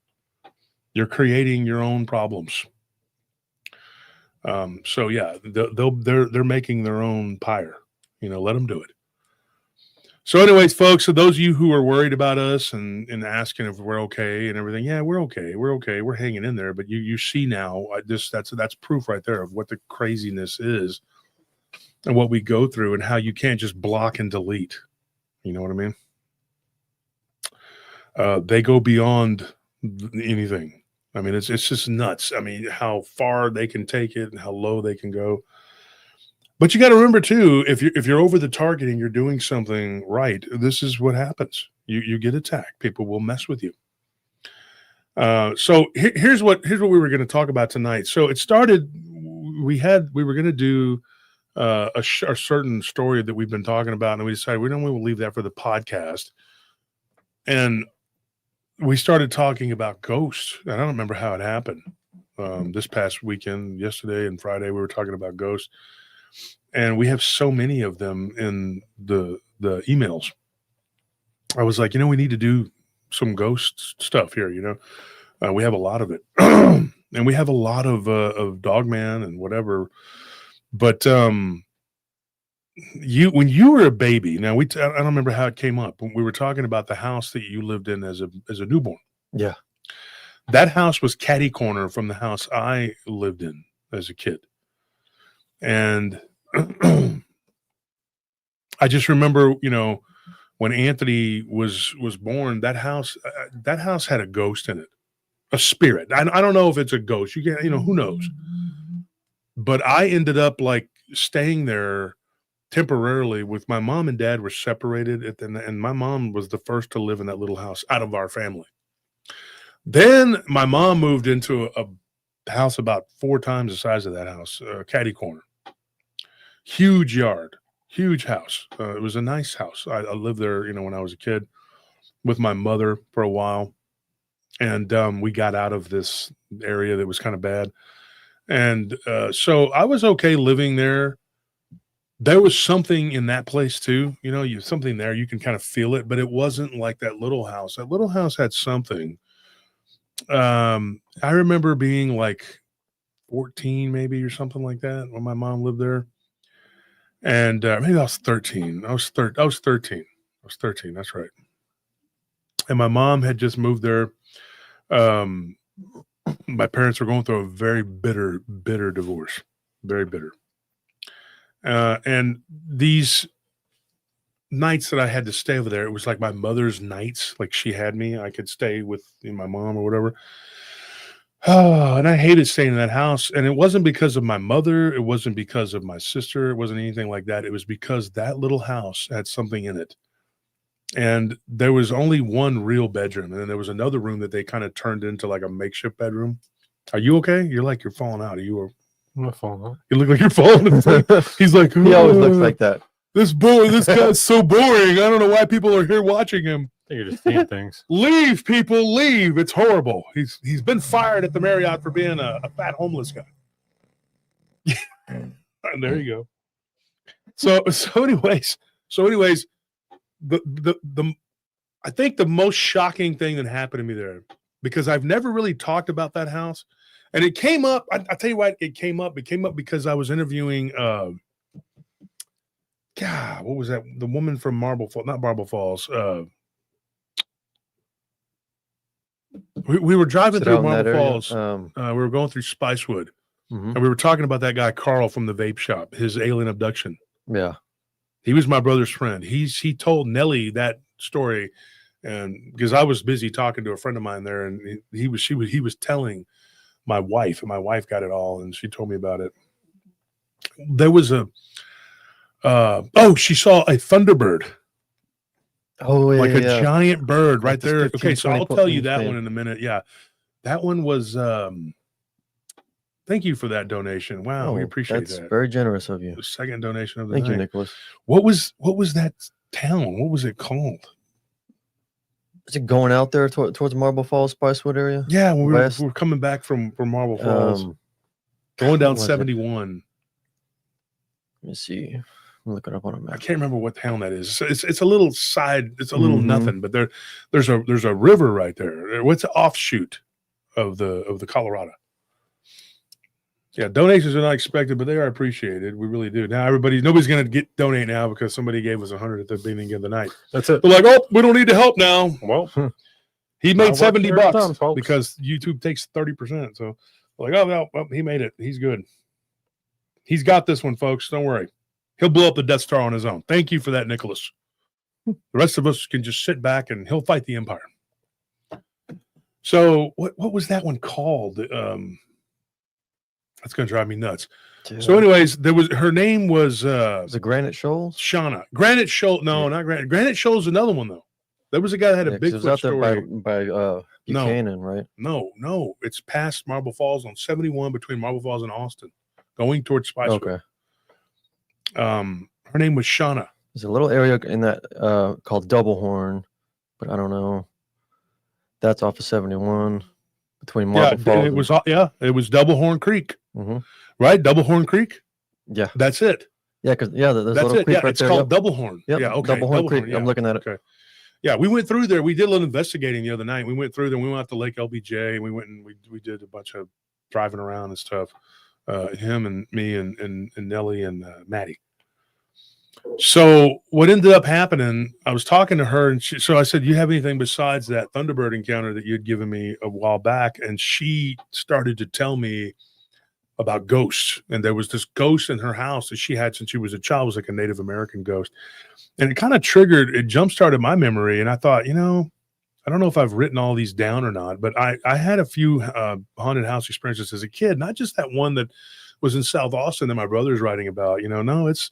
You're creating your own problems. So yeah, they're making their own pyre. Let them do it. So, anyways, folks, so those of you who are worried about us and asking if we're okay and everything, yeah, we're okay. We're okay. We're hanging in there. But you see now, that's proof right there of what the craziness is and what we go through and how you can't just block and delete. You know what I mean? They go beyond anything. I mean, it's just nuts. I mean, how far they can take it and how low they can go. But you got to remember too, if you're over the target and you're doing something right, this is what happens. You get attacked. People will mess with you. So here's what we were going to talk about tonight. So it started. We were going to do a certain story that we've been talking about, and we decided we will leave that for the podcast. And we started talking about ghosts, and I don't remember how it happened. This past weekend, yesterday and Friday, we were talking about ghosts, and we have so many of them in the emails. I was like, we need to do some ghost stuff here. We have a lot of it, and we have a lot of Dogman and whatever. But when you were a baby, now I don't remember how it came up. When we were talking about the house that you lived in as a newborn. Yeah. That house was catty corner from the house I lived in as a kid. And I just remember, when Anthony was born, that house had a ghost in it, a spirit. I don't know if it's a ghost. You can, who knows? But I ended up like staying there temporarily with my mom and dad were separated and my mom was the first to live in that little house out of our family. Then my mom moved into a house about 4 times the size of that house, catty corner, huge yard, huge house. It was a nice house. I lived there, when I was a kid with my mother for a while. And we got out of this area that was kind of bad. And so I was okay living there. There was something in that place too. Something there, you can kind of feel it, but it wasn't like that little house. That little house had something. I remember being like 14 maybe or something like that when my mom lived there. And maybe I was 13. I was 13. That's right. And my mom had just moved there. My parents were going through a very bitter divorce, very bitter. And these nights that I had to stay over there, it was like my mother's nights. Like she had me, I could stay with my mom or whatever. Oh, and I hated staying in that house. And it wasn't because of my mother. It wasn't because of my sister. It wasn't anything like that. It was because that little house had something in it. And there was only one real bedroom. And then there was another room that they kind of turned into like a makeshift bedroom. Are you okay? You're falling out. You look like you're falling asleep. He's like, He always looks like that. This guy's so boring. I don't know why people are here watching him. I think you're just seeing things. Leave, people, leave. It's horrible. He's been fired at the Marriott for being a fat homeless guy. And there you go. So anyways, the I think the most shocking thing that happened to me there, because I've never really talked about that house, and it came up. I tell you why it came up. It came up because I was interviewing. God, what was that? The woman from not Marble Falls. We were driving through Marble Falls. We were going through Spicewood, and we were talking about that guy Carl from the vape shop, his alien abduction. Yeah, he was my brother's friend. He told Nellie that story, and because I was busy talking to a friend of mine there, and he was telling my wife, and my wife got it all, and she told me about it. There was she saw a Thunderbird. Oh, yeah, like a yeah. giant bird Like right this there. 15, Okay, so 20 I'll foot tell you wingspan. that one in a minute. Yeah, that one was. Thank you for that donation. Wow, we appreciate that's that. very generous of you. The second donation of the Thank night. you, Nicholas. What was that town? What was it called? Is it going out there towards Marble Falls, Spicewood area? Yeah, when we West? were coming back from Marble Falls, what going down was it? 71. Let me see. I'm looking up on a I map. can't remember what town that is. It's a little side. It's a little Mhm. nothing, but there's a river right there. What's an offshoot of the Colorado? Yeah, donations are not expected, but they are appreciated. We really do. Now nobody's going to donate now because somebody gave us 100 at the beginning of the night. That's it. They're like, oh, we don't need the help now. Well, He My made work $70 here is done, folks. because YouTube takes 30%. So like, oh no, well, he made it. He's good. He's got this one, folks. Don't worry. He'll blow up the Death Star on his own. Thank you for that, Nicholas. The rest of us can just sit back and he'll fight the Empire. So what was that one called? That's gonna drive me nuts. Dude. So, anyways, her name was Is it Granite Shoals? Shauna. Granite Shoal. No, not Granite. Granite Shoal is another one though. There was a guy that had a 'Cause it was Bigfoot out there story. by Buchanan, right? No, it's past Marble Falls on 71 between Marble Falls and Austin, going towards Spicewood. Okay. Her name was Shauna. There's a little area in that called Double Horn, but I don't know. That's off of 71 between Marble Falls. It was Double Horn Creek, Mm-hmm. right? Double Horn Creek. Yeah, That's it. yeah, because there's a That's little it. creek Yeah, right it's there. called Yep. Double Horn. Yep. Yeah, okay. Double Horn Creek. yeah. I'm looking at it. Okay. Yeah, we went through there. We did a little investigating the other night. We went through there. We went out to Lake LBJ. We went and we did a bunch of driving around and stuff. Him and me and Nellie and Maddie. So what ended up happening, I was talking to her, and so I said, you have anything besides that Thunderbird encounter that you'd given me a while back? And she started to tell me about ghosts. And there was this ghost in her house that she had since she was a child. It was like a Native American ghost. And it kind of jump-started my memory. And I thought, I don't know if I've written all these down or not, but I had a few haunted house experiences as a kid, not just that one that was in South Austin that my brother's writing about. No, it's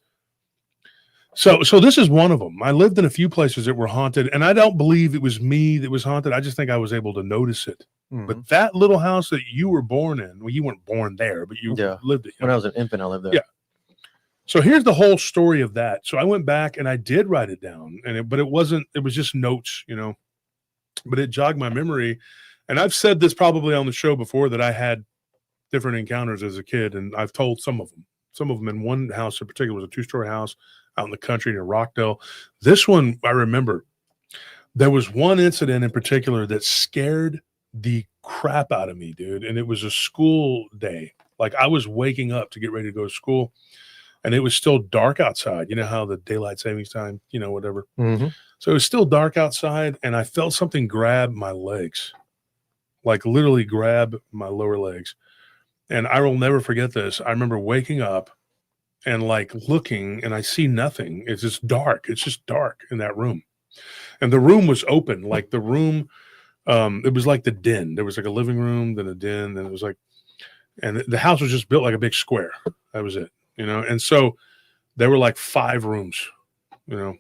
so this is one of them. I lived in a few places that were haunted, and I don't believe it was me that was haunted. I just think I was able to notice it. Mhm. But that little house that you were born in, well, you weren't born there, but you lived it. When I was an infant, I lived there. Yeah. So here's the whole story of that. So I went back and I did write it down, but it was just notes, but it jogged my memory. And I've said this probably on the show before that I had different encounters as a kid, and I've told some of them in one house in particular was a 2-story house out in the country near Rockdale. This one, I remember there was one incident in particular that scared the crap out of me, dude. And it was a school day. Like I was waking up to get ready to go to school, and it was still dark outside. You know how the daylight savings time, whatever. Mm-hmm. So it was still dark outside, and I felt something grab my legs. like literally grab my lower legs. And I will never forget this. I remember waking up and like looking, and I see nothing. It's just dark. It's just dark in that room. And the room was open. Like the room, it was like the den. There was like a living room, then a den, then it was like, and the house was just built like a big square. That was it, you know? And so there were like 5 rooms, you know,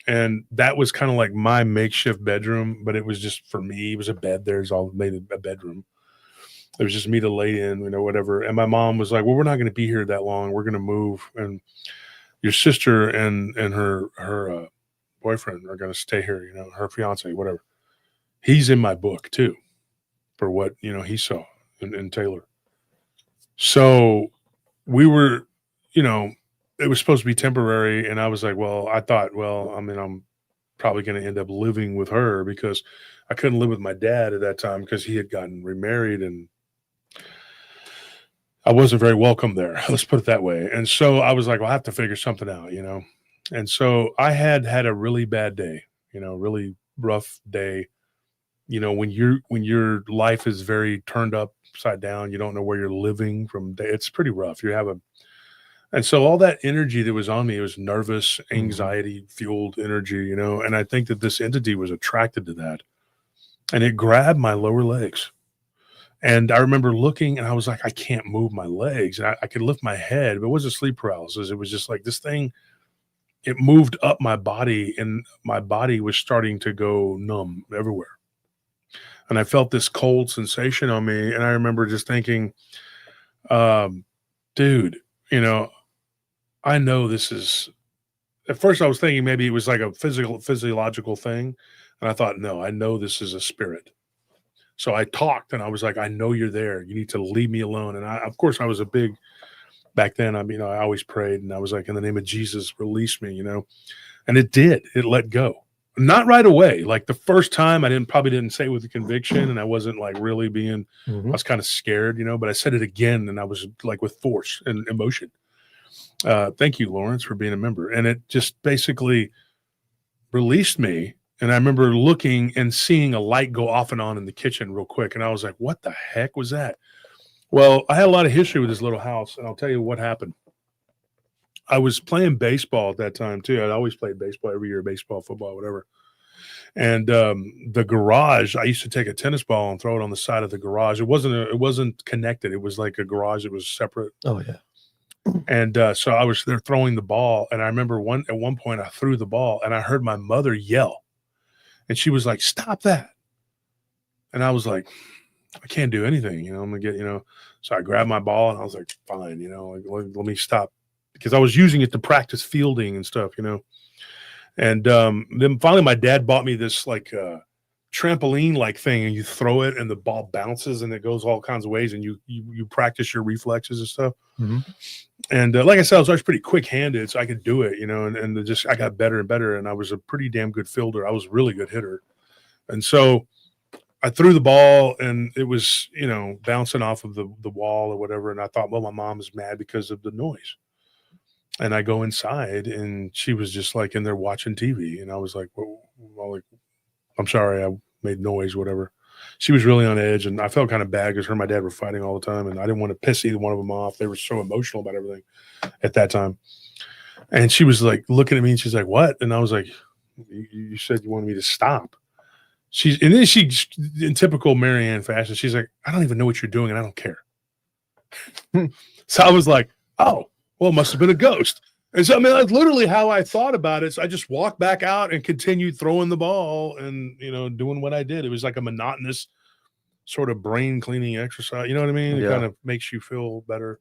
and that was kind of like my makeshift bedroom, but it was just for me. It was a bed. There's all made a bedroom. It was just me to lay in, you know, whatever. And my mom was like, well, we're not going to be here that long. We're going to move. And your sister and her boyfriend are going to stay here, you know, her fiance, whatever. He's in my book too, for what, you know, he saw in Taylor. So we were, you know, it was supposed to be temporary. And I was like, well, I thought, well, I mean, I'm probably going to end up living with her because I couldn't live with my dad at that time because he had gotten remarried and I wasn't very welcome there. Let's put it that way. And so I was like, well, I have to figure something out, you know? And so I had a really bad day, you know, really rough day. You know, when your life is very turned upside down, you don't know where you're living from day. It's pretty rough. And so all that energy that was on me, it was nervous, anxiety fueled energy, you know, and I think that this entity was attracted to that and it grabbed my lower legs. And I remember looking and I was like, I can't move my legs. And I could lift my head, but it wasn't sleep paralysis. It was just like this thing, it moved up my body and my body was starting to go numb everywhere. And I felt this cold sensation on me. And I remember just thinking, dude, you know, I know this is, at first I was thinking maybe it was like a physiological thing. And I thought, no, I know this is a spirit. So I talked and I was like, I know you're there. You need to leave me alone. And of course I was a big, back then, I always prayed and I was like, in the name of Jesus, release me, you know? And it did, it let go. Not right away. Like the first time I probably didn't say it with a conviction and I wasn't like really being, I was kind of scared, you know, but I said it again and I was like with force and emotion. Thank you, Lawrence, for being a member. And it just basically released me. And I remember looking and seeing a light go off and on in the kitchen real quick. And I was like, what the heck was that? Well, I had a lot of history with this little house. And I'll tell you what happened. I was playing baseball at that time too. I'd always played baseball every year, baseball, football, whatever. And the garage, I used to take a tennis ball and throw it on the side of the garage. It wasn't connected. It was like a garage. It was separate. Oh yeah. And so I was there throwing the ball. And I remember at one point I threw the ball and I heard my mother yell. And she was like, stop that. And I was like, I can't do anything, you know, I'm going to get, you know, so I grabbed my ball and I was like, fine, you know, like, let me stop because I was using it to practice fielding and stuff, you know. And then finally my dad bought me this like trampoline like thing and you throw it and the ball bounces and it goes all kinds of ways and you practice your reflexes and stuff. And like I said, I was always pretty quick handed, so I could do it, you know, and just I got better and better. And I was a pretty damn good fielder. I was a really good hitter. And so I threw the ball and it was, you know, bouncing off of the wall or whatever. And I thought, well, my mom is mad because of the noise. And I go inside and she was just like in there watching TV. And I was like, well, I'm sorry, I made noise, whatever. She was really on edge and I felt kind of bad because her and my dad were fighting all the time and I didn't want to piss either one of them off. They were so emotional about everything at that time. And she was like looking at me and she's like, what? And I was like, you said you wanted me to stop. And then she, in typical Marianne fashion, she's like, I don't even know what you're doing and I don't care. So I was like, oh, well, it must have been a ghost. And so, I mean, that's literally how I thought about it. So I just walked back out and continued throwing the ball and, you know, doing what I did. It was like a monotonous sort of brain cleaning exercise. You know what I mean? It kind of makes you feel better.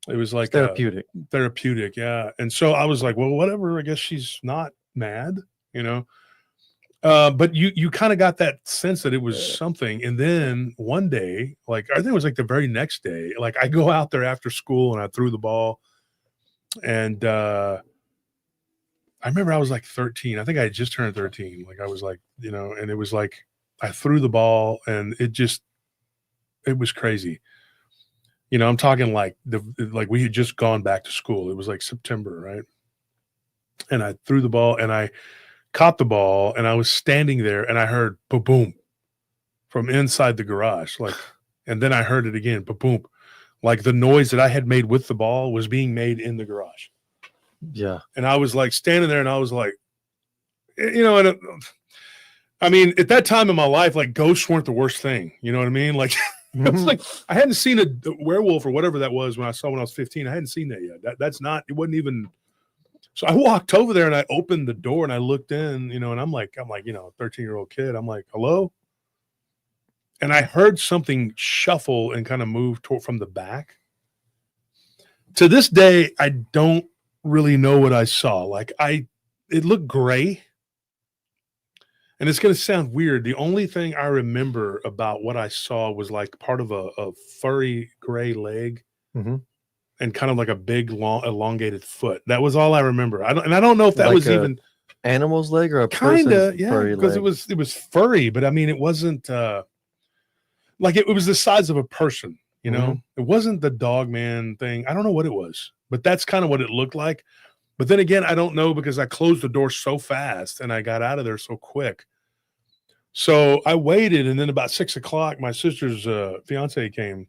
It was like therapeutic. Therapeutic. Yeah. And so I was like, well, whatever. I guess she's not mad, you know? But you kind of got that sense that it was something. And then one day, like, I think it was like the very next day, like I go out there after school and I threw the ball. And I remember I was like 13. I think I had just turned 13. Like I was like, you know, and it was like I threw the ball and it was crazy. You know, I'm talking like we had just gone back to school. It was like September, right? And I threw the ball and I caught the ball and I was standing there and I heard boom, boom. from inside the garage. Like, and then I heard it again, boom. Like the noise that I had made with the ball was being made in the garage. Yeah. And I was like standing there and I was like, you know, and I mean, at that time in my life, like ghosts weren't the worst thing. You know what I mean? Like, it was like I hadn't seen a werewolf or whatever that was when I was 15. I hadn't seen that yet. That's not, it wasn't even. So I walked over there and I opened the door and I looked in, you know, and I'm like, you know, a 13-year-old kid. I'm like, hello? And I heard something shuffle and kind of move from the back. To this day, I don't really know what I saw. Like it looked gray. And it's going to sound weird. The only thing I remember about what I saw was like part of a furry gray leg and kind of like a big, long, elongated foot. That was all I remember. I don't know if that Like was even animal's leg or a kind of, person's yeah, furry because leg. it was furry, but I mean, it wasn't like it was the size of a person. You know, it wasn't the dog man thing. I don't know what it was, but that's kind of what it looked like. But then again, I don't know because I closed the door so fast and I got out of there so quick. So I waited, and then about 6 o'clock, my sister's fiance came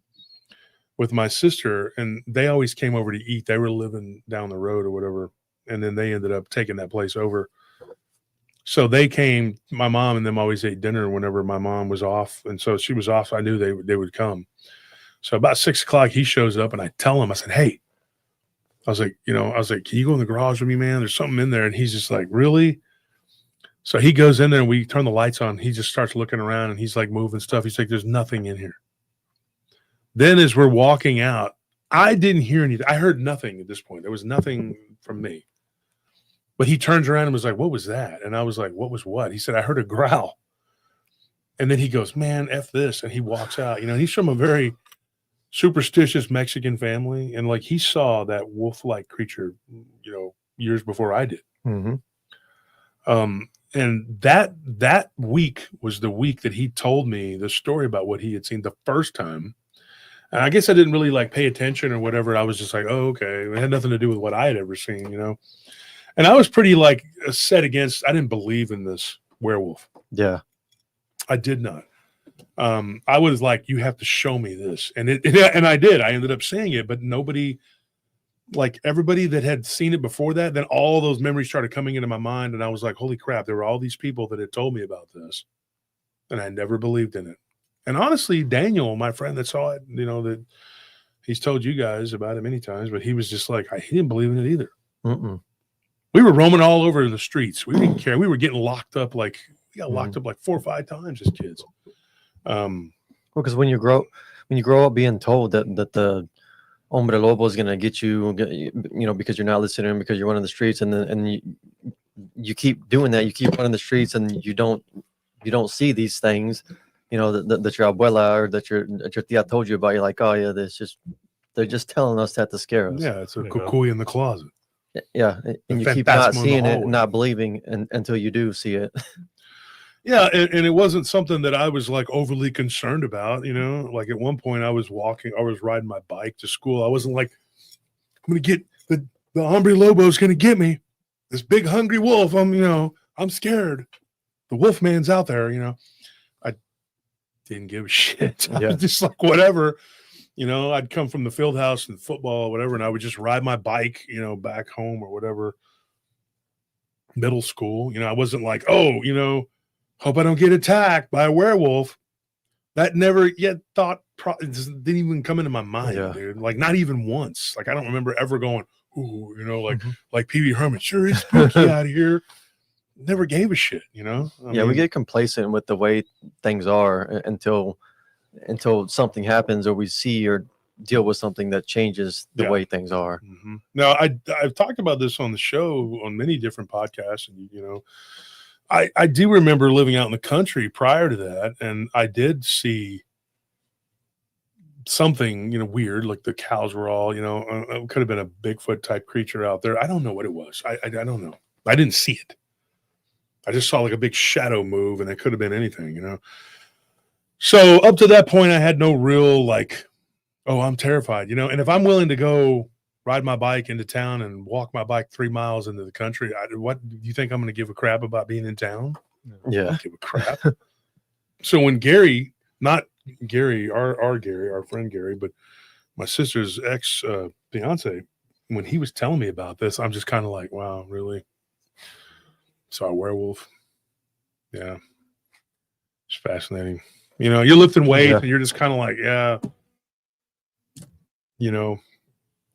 with my sister, and they always came over to eat. They were living down the road or whatever, and then they ended up taking that place over. So they came. My mom and them always ate dinner whenever my mom was off, and so she was off. So I knew they would come. So about 6 o'clock, he shows up, and I tell him, I said, "Hey," I was like, "Can you go in the garage with me, man? There's something in there." And he's just like, "Really?" So he goes in there and we turn the lights on. He just starts looking around and he's like moving stuff. He's like, there's nothing in here. Then as we're walking out, I didn't hear anything. I heard nothing at this point. There was nothing from me. But he turns around and was like, what was that? And I was like, what was what? He said, I heard a growl. And then he goes, man, F this. And he walks out. You know, he's from a very superstitious Mexican family. And like he saw that wolf-like creature, you know, years before I did. And that week was the week that he told me the story about what he had seen the first time. And I guess I didn't really like pay attention or whatever. I was just like, oh, okay. It had nothing to do with what I had ever seen, you know? And I was pretty like set against, I didn't believe in this werewolf. Yeah. I did not. I was like, you have to show me this. And and I did. I ended up seeing it, but nobody, like everybody that had seen it before that, then all those memories started coming into my mind. And I was like, holy crap, there were all these people that had told me about this. And I never believed in it. And honestly, Daniel, my friend that saw it, you know, that he's told you guys about it many times, but he was just like, he didn't believe in it either. We were roaming all over the streets. We didn't care. We were getting locked up. We got locked up like 4 or 5 times as kids. Well, because when you grow up being told that the hombre lobo is gonna get you, you know, because you're not listening, because you're running the streets, and you keep doing that, you keep running the streets, and you don't see these things, you know, that your abuela or that your tia told you about. You're like, oh yeah, they're just telling us that to scare us. Yeah, it's a cuckoo in the closet. Yeah, and you keep not seeing it, not believing until you do see it. Yeah, and it wasn't something that I was like overly concerned about, you know. Like at one point I was riding my bike to school. I wasn't like, I'm gonna get the hombre lobo's gonna get me. This big hungry wolf. I'm scared. The wolf man's out there, you know. I didn't give a shit. I was just like, whatever. You know, I'd come from the field house and football or whatever, and I would just ride my bike, you know, back home or whatever. Middle school, you know, I wasn't like, oh, you know, hope I don't get attacked by a werewolf. That never yet didn't even come into my mind, dude. Like not even once. Like I don't remember ever going, ooh, you know, like Pee-wee Herman, sure is spooky out here. Never gave a shit, you know. I mean, we get complacent with the way things are until something happens or we see or deal with something that changes the way things are. Now, I've talked about this on the show on many different podcasts, and you know, I do remember living out in the country prior to that, and I did see something, you know, weird, like the cows were all, you know, it could have been a Bigfoot type creature out there. I don't know what it was. I don't know. I didn't see it. I just saw like a big shadow move, and it could have been anything, you know. So up to that point, I had no real like, oh, I'm terrified, you know. And if I'm willing to go ride my bike into town and walk my bike 3 miles into the country, what do you think I'm going to give a crap about being in town? Yeah, I don't give a crap. So when Gary, not Gary, our Gary, our friend Gary, but my sister's ex fiance, when he was telling me about this, I'm just kind of like, wow, really? Saw a werewolf. Yeah. It's fascinating. You know, you're lifting weights and you're just kind of like, yeah, you know,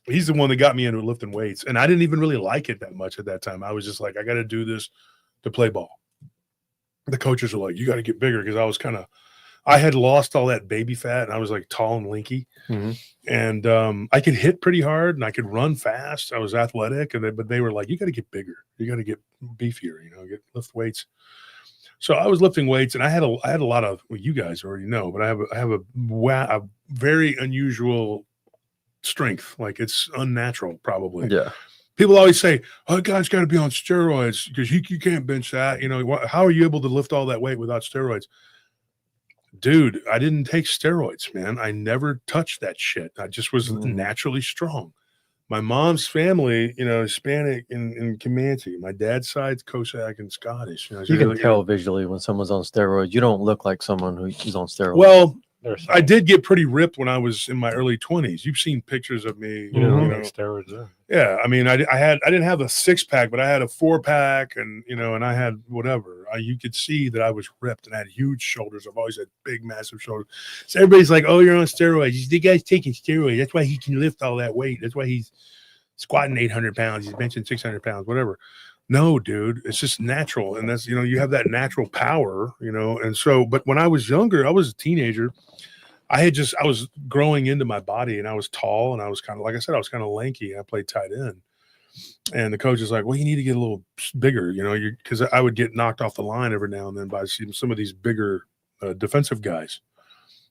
he's the one that got me into lifting weights. And I didn't even really like it that much at that time. I was just like, I got to do this to play ball. The coaches were like, you got to get bigger, because I had lost all that baby fat and I was like tall and lanky. Mm-hmm. And I could hit pretty hard and I could run fast. I was athletic, but they were like, you got to get bigger. You got to get beefier, you know, lift weights. So I was lifting weights, and I had a lot of, well, you guys already know, but I have a very unusual strength. Like, it's unnatural, probably. Yeah. People always say, "Oh, guy's got to be on steroids because you can't bench that." You know, how are you able to lift all that weight without steroids? Dude, I didn't take steroids, man. I never touched that shit. I just was naturally strong. My mom's family, you know, Hispanic and Comanche. My dad's side's Cossack and Scottish. You know, You can tell visually when someone's on steroids. You don't look like someone who's on steroids. Well, I did get pretty ripped when I was in my early 20s. You've seen pictures of me. You know, steroids. Yeah, I mean, I didn't have a 6-pack, but I had a 4-pack, and you know, and I had whatever. You could see that I was ripped and I had huge shoulders. I've always had big, massive shoulders. So everybody's like, "Oh, you're on steroids. The guy's taking steroids. That's why he can lift all that weight. That's why he's squatting 800 pounds. He's benching 600 pounds, whatever." No, dude, it's just natural. And that's, you know, you have that natural power, you know. And so, but when I was younger, I was a teenager. I was growing into my body, and I was tall, and I was kind of, like I said, I was kind of lanky, and I played tight end. And the coach is like, "Well, you need to get a little bigger, you know, because I would get knocked off the line every now and then by some of these bigger defensive guys.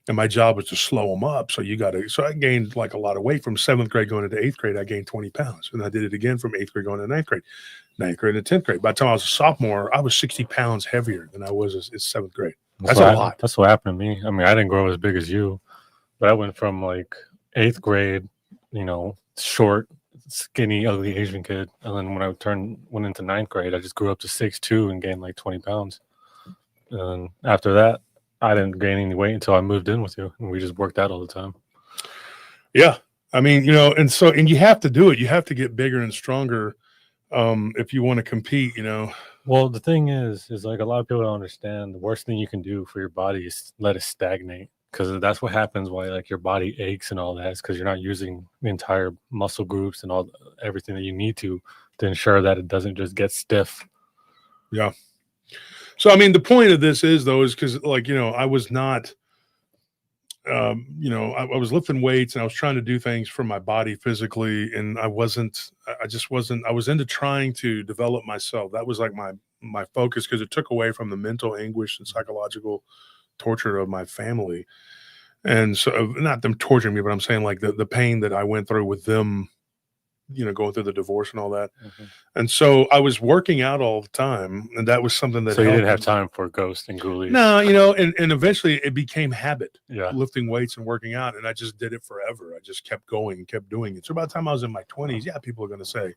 And my job was to slow them up. So I gained like a lot of weight from 7th grade going into 8th grade. I gained 20 pounds. And I did it again from 8th grade going to 9th grade, 9th grade to 10th grade. By the time I was a sophomore, I was 60 pounds heavier than I was in 7th grade. That's a lot. That's what happened to me. I mean, I didn't grow as big as you, but I went from like 8th grade, you know, short, skinny, ugly Asian kid. And then when I went into 9th grade, I just grew up to 6'2" and gained like 20 pounds. And after that, I didn't gain any weight until I moved in with you, and we just worked out all the time. Yeah. I mean, you know, and you have to do it. You have to get bigger and stronger if you want to compete, you know. Well, the thing is like a lot of people don't understand the worst thing you can do for your body is let it stagnate, because that's what happens why like your body aches and all that, is because you're not using the entire muscle groups and everything that you need to ensure that it doesn't just get stiff. Yeah. So, I mean, the point of this is because, like, you know, I was not, you know, I was lifting weights and I was trying to do things for my body physically. And I was into trying to develop myself. That was like my focus, because it took away from the mental anguish and psychological torture of my family. And so, not them torturing me, but I'm saying like the pain that I went through with them, you know, going through the divorce and all that. Mm-hmm. And so I was working out all the time, and that was something that. So you didn't have time for ghosts and ghoulies. No, you know, and eventually it became habit. Yeah, lifting weights and working out, and I just did it forever. I just kept going and kept doing it. So by the time I was in my 20s, yeah, people are going to say,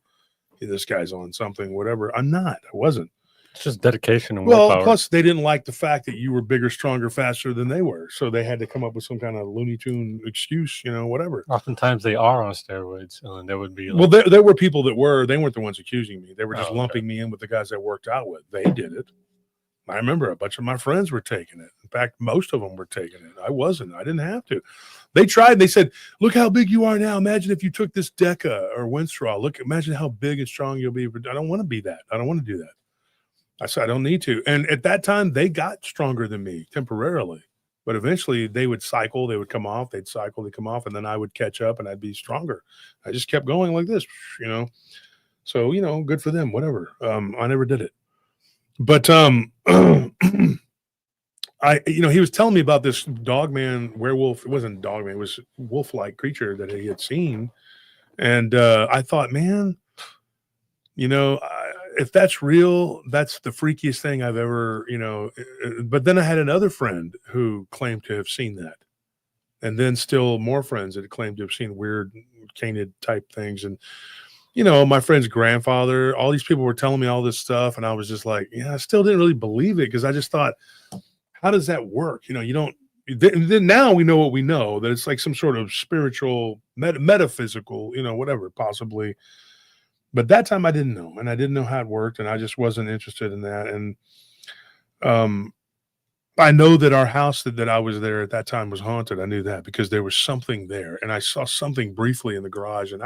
"Hey, this guy's on something," whatever. I'm not. I wasn't. It's just dedication and willpower. Plus they didn't like the fact that you were bigger, stronger, faster than they were. So they had to come up with some kind of Looney Tune excuse, you know, whatever. Oftentimes they are on steroids, and there would be like, well, there were people that they weren't the ones accusing me. They were just lumping me in with the guys I worked out with. They did it. I remember a bunch of my friends were taking it. In fact, most of them were taking it. I wasn't. I didn't have to. They tried. They said, "Look how big you are now. Imagine if you took this Deca or Winstraw. Imagine how big and strong you'll be." I don't want to be that. I don't want to do that. I said, I don't need to. And at that time, they got stronger than me temporarily. But eventually, they would cycle. They would come off. They'd cycle. They'd come off. And then I would catch up, and I'd be stronger. I just kept going like this, you know. So, you know, good for them, whatever. I never did it. But you know, he was telling me about this dogman werewolf. It wasn't dogman. It was wolf-like creature that he had seen. And I thought, man, you know, if that's real, that's the freakiest thing I've ever, you know. But then I had another friend who claimed to have seen that. And then still more friends that claimed to have seen weird canid type things. And, you know, my friend's grandfather, all these people were telling me all this stuff. And I was just like, yeah, I still didn't really believe it, because I just thought, how does that work? You don't. Then now we know what we know, that it's like some sort of spiritual, metaphysical, whatever, possibly. But that time I didn't know, and I didn't know how it worked, and I just wasn't interested in that. And I know that our house that I was there at that time was haunted. I knew that because there was something there, and I saw something briefly in the garage, and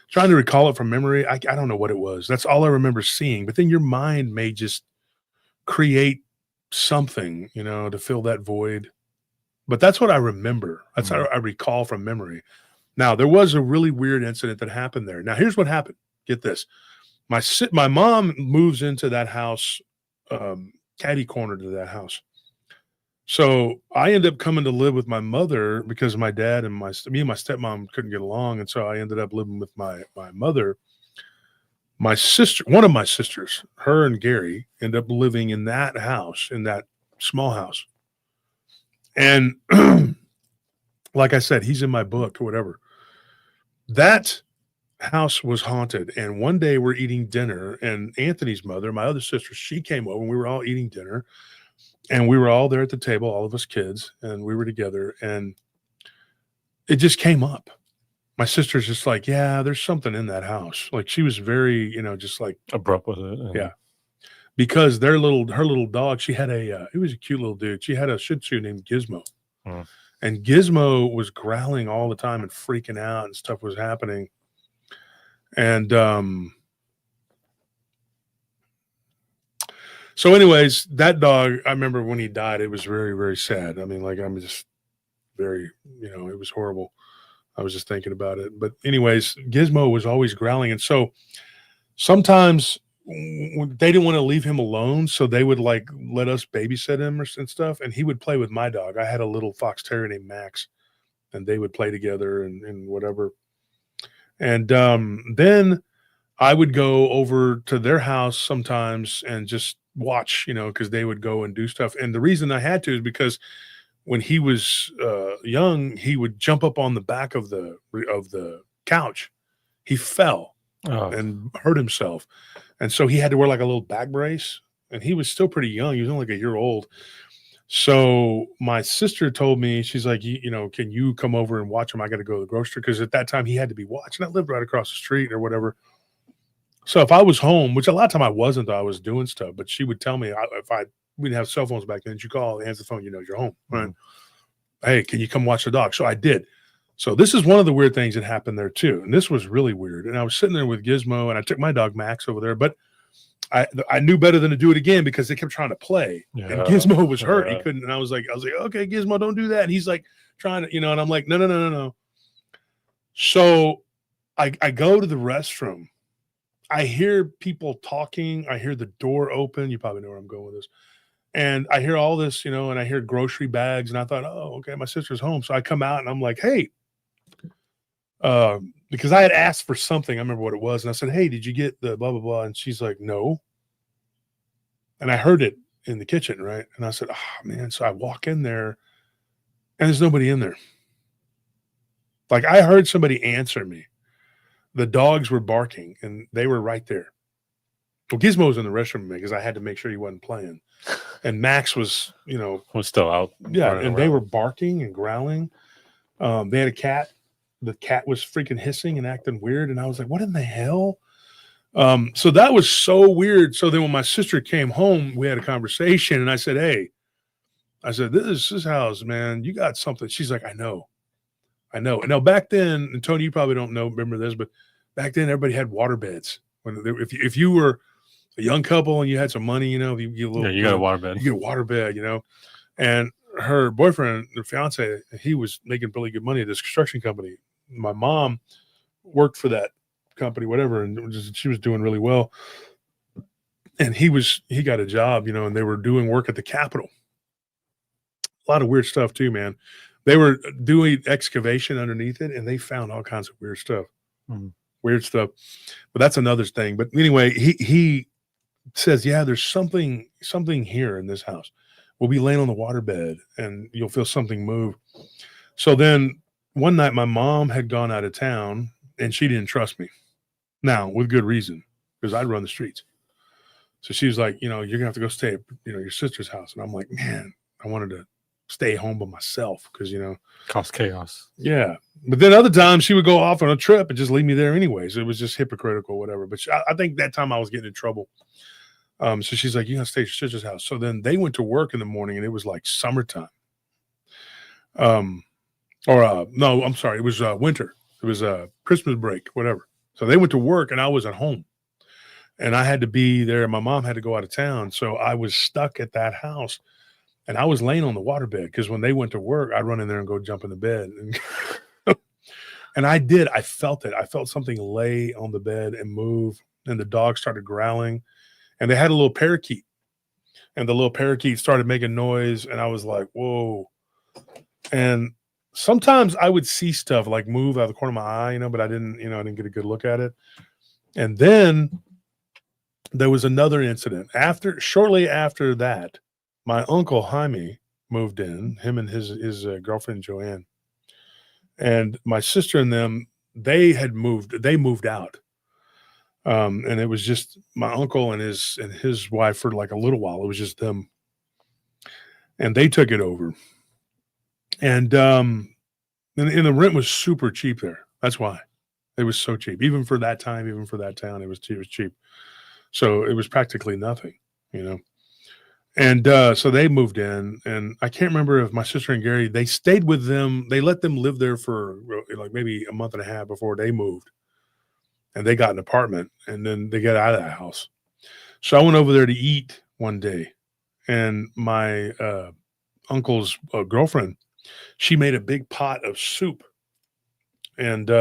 trying to recall it from memory. I don't know what it was. That's all I remember seeing. But then your mind may just create something, to fill that void. But that's what I remember. That's how I recall from memory. Now, there was a really weird incident that happened there. Now, here's what happened. Get this. My mom moves into that house, catty corner to that house. So I ended up coming to live with my mother because my dad and me and my stepmom couldn't get along. And so I ended up living with my mother. My sister, one of my sisters, her and Gary, end up living in that house, in that small house. And like I said, he's in my book or whatever. That house was haunted. And one day we're eating dinner, and Anthony's mother, my other sister, she came over, and we were all eating dinner. And we were all there at the table, all of us kids, and we were together. And it just came up. My sister's just like, yeah, there's something in that house. Like, she was very, just like abrupt with it. Yeah. Because her little dog, she had it was a cute little dude. She had a Shih Tzu named Gizmo. And Gizmo was growling all the time and freaking out, and stuff was happening. And so anyways, that dog, I remember when he died, it was very, very sad. I mean, like, I'm just very, it was horrible. I was just thinking about it. But anyways, Gizmo was always growling. And so sometimes they didn't want to leave him alone. So they would like let us babysit him and stuff. And he would play with my dog. I had a little fox terrier named Max, and they would play together and whatever. And then I would go over to their house sometimes and just watch, because they would go and do stuff. And the reason I had to is because when he was young, he would jump up on the back of the couch. He fell and hurt himself. And so he had to wear like a little back brace, and he was still pretty young. He was only like a year old. So my sister told me, she's like, can you come over and watch him? I got to go to the grocery. Because at that time he had to be watched. And I lived right across the street or whatever. So if I was home, which a lot of time I wasn't, I was doing stuff, but she would tell me we didn't have cell phones back then. You call, answer the phone, you're home. Right? Hey, can you come watch the dog? So I did. So this is one of the weird things that happened there too. And this was really weird. And I was sitting there with Gizmo, and I took my dog Max over there, but I knew better than to do it again because they kept trying to play. Yeah. And Gizmo was hurt. He couldn't. And I was like, okay, Gizmo, don't do that. And he's like trying to, and I'm like, no. So I go to the restroom. I hear people talking. I hear the door open. You probably know where I'm going with this. And I hear all this, and I hear grocery bags. And I thought, oh, okay, my sister's home. So I come out and I'm like, hey, because I had asked for something. I remember what it was. And I said, hey, did you get the blah, blah, blah? And she's like, no. And I heard it in the kitchen, right? And I said, oh, man. So I walk in there, and there's nobody in there. Like, I heard somebody answer me. The dogs were barking, and they were right there. Well, Gizmo was in the restroom because I had to make sure he wasn't playing. And Max was, was still out. Yeah, and they were barking and growling. They had a cat. The cat was freaking hissing and acting weird. And I was like, what in the hell? So that was so weird. So then when my sister came home, we had a conversation, and I said, hey, this is house, man. You got something. She's like, I know. And now back then, and Tony, you probably don't remember this, but back then everybody had water beds. If you were a young couple and you had some money, you got a water bed. You get a water bed, And her boyfriend, her fiance, he was making really good money at this construction company. My mom worked for that company, whatever, and she was doing really well. And he got a job, and they were doing work at the Capitol. A lot of weird stuff too, man. They were doing excavation underneath it, and they found all kinds of weird stuff. Weird stuff. But that's another thing. But anyway, he says, yeah, there's something here in this house. We'll be laying on the waterbed, and you'll feel something move. So then one night my mom had gone out of town, and she didn't trust me. Now, with good reason, because I'd run the streets. So she was like, you're gonna have to go stay at your sister's house. And I'm like, man, I wanted to stay home by myself because Cause chaos. yeah. But then other times she would go off on a trip and just leave me there anyways. It was just hypocritical, whatever. But I think that time I was getting in trouble. So she's like, you gotta stay at your sister's house. So then they went to work in the morning and it was like summertime. No, I'm sorry, it was winter. It was Christmas break, whatever. So they went to work and I was at home. And I had to be there. My mom had to go out of town. So I was stuck at that house. And I was laying on the waterbed because when they went to work, I'd run in there and go jump in the bed. And I did. I felt it. I felt something lay on the bed and move. And the dog started growling. And they had a little parakeet. And the little parakeet started making noise. And I was like, whoa. And sometimes I would see stuff like move out of the corner of my eye, but I didn't get a good look at it. And then there was another incident. Shortly after that, my uncle Jaime moved in, him and his girlfriend Joanne, and my sister and them. They moved out, and it was just my uncle and his wife for like a little while. It was just them, and they took it over. And the rent was super cheap there. That's why it was so cheap, even for that time, even for that town. It was cheap. So it was practically nothing, And so they moved in, and I can't remember if my sister and Gary, they stayed with them. They let them live there for like maybe a month and a half before they moved, and they got an apartment, and then they got out of that house. So I went over there to eat one day, and my uncle's girlfriend, she made a big pot of soup. And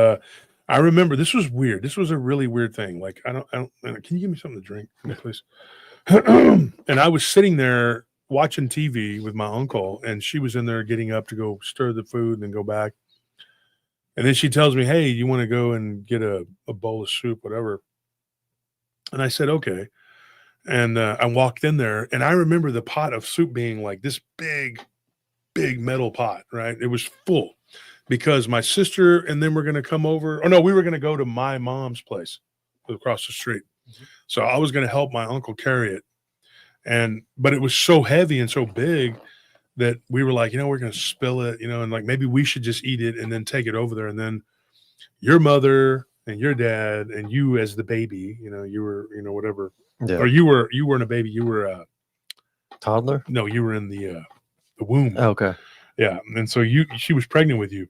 I remember this was weird. This was a really weird thing. Like, I don't, can you give me something to drink, please? And I was sitting there watching TV with my uncle, and she was in there getting up to go stir the food and then go back. And then she tells me, hey, you want to go and get a bowl of soup, whatever. And I said, okay. And I walked in there, and I remember the pot of soup being like this big metal pot, right? It was full because my sister and them were going to come over. Oh, no, we were going to go to my mom's place across the street. Mm-hmm. So I was going to help my uncle carry it. But it was so heavy and so big that we were like, we're going to spill it, and like maybe we should just eat it and then take it over there. And then your mother and your dad and you as the baby, you were, whatever. Yeah. Or you weren't a baby. You were a toddler. No, you were in the womb. Oh, okay. Yeah. And so she was pregnant with you.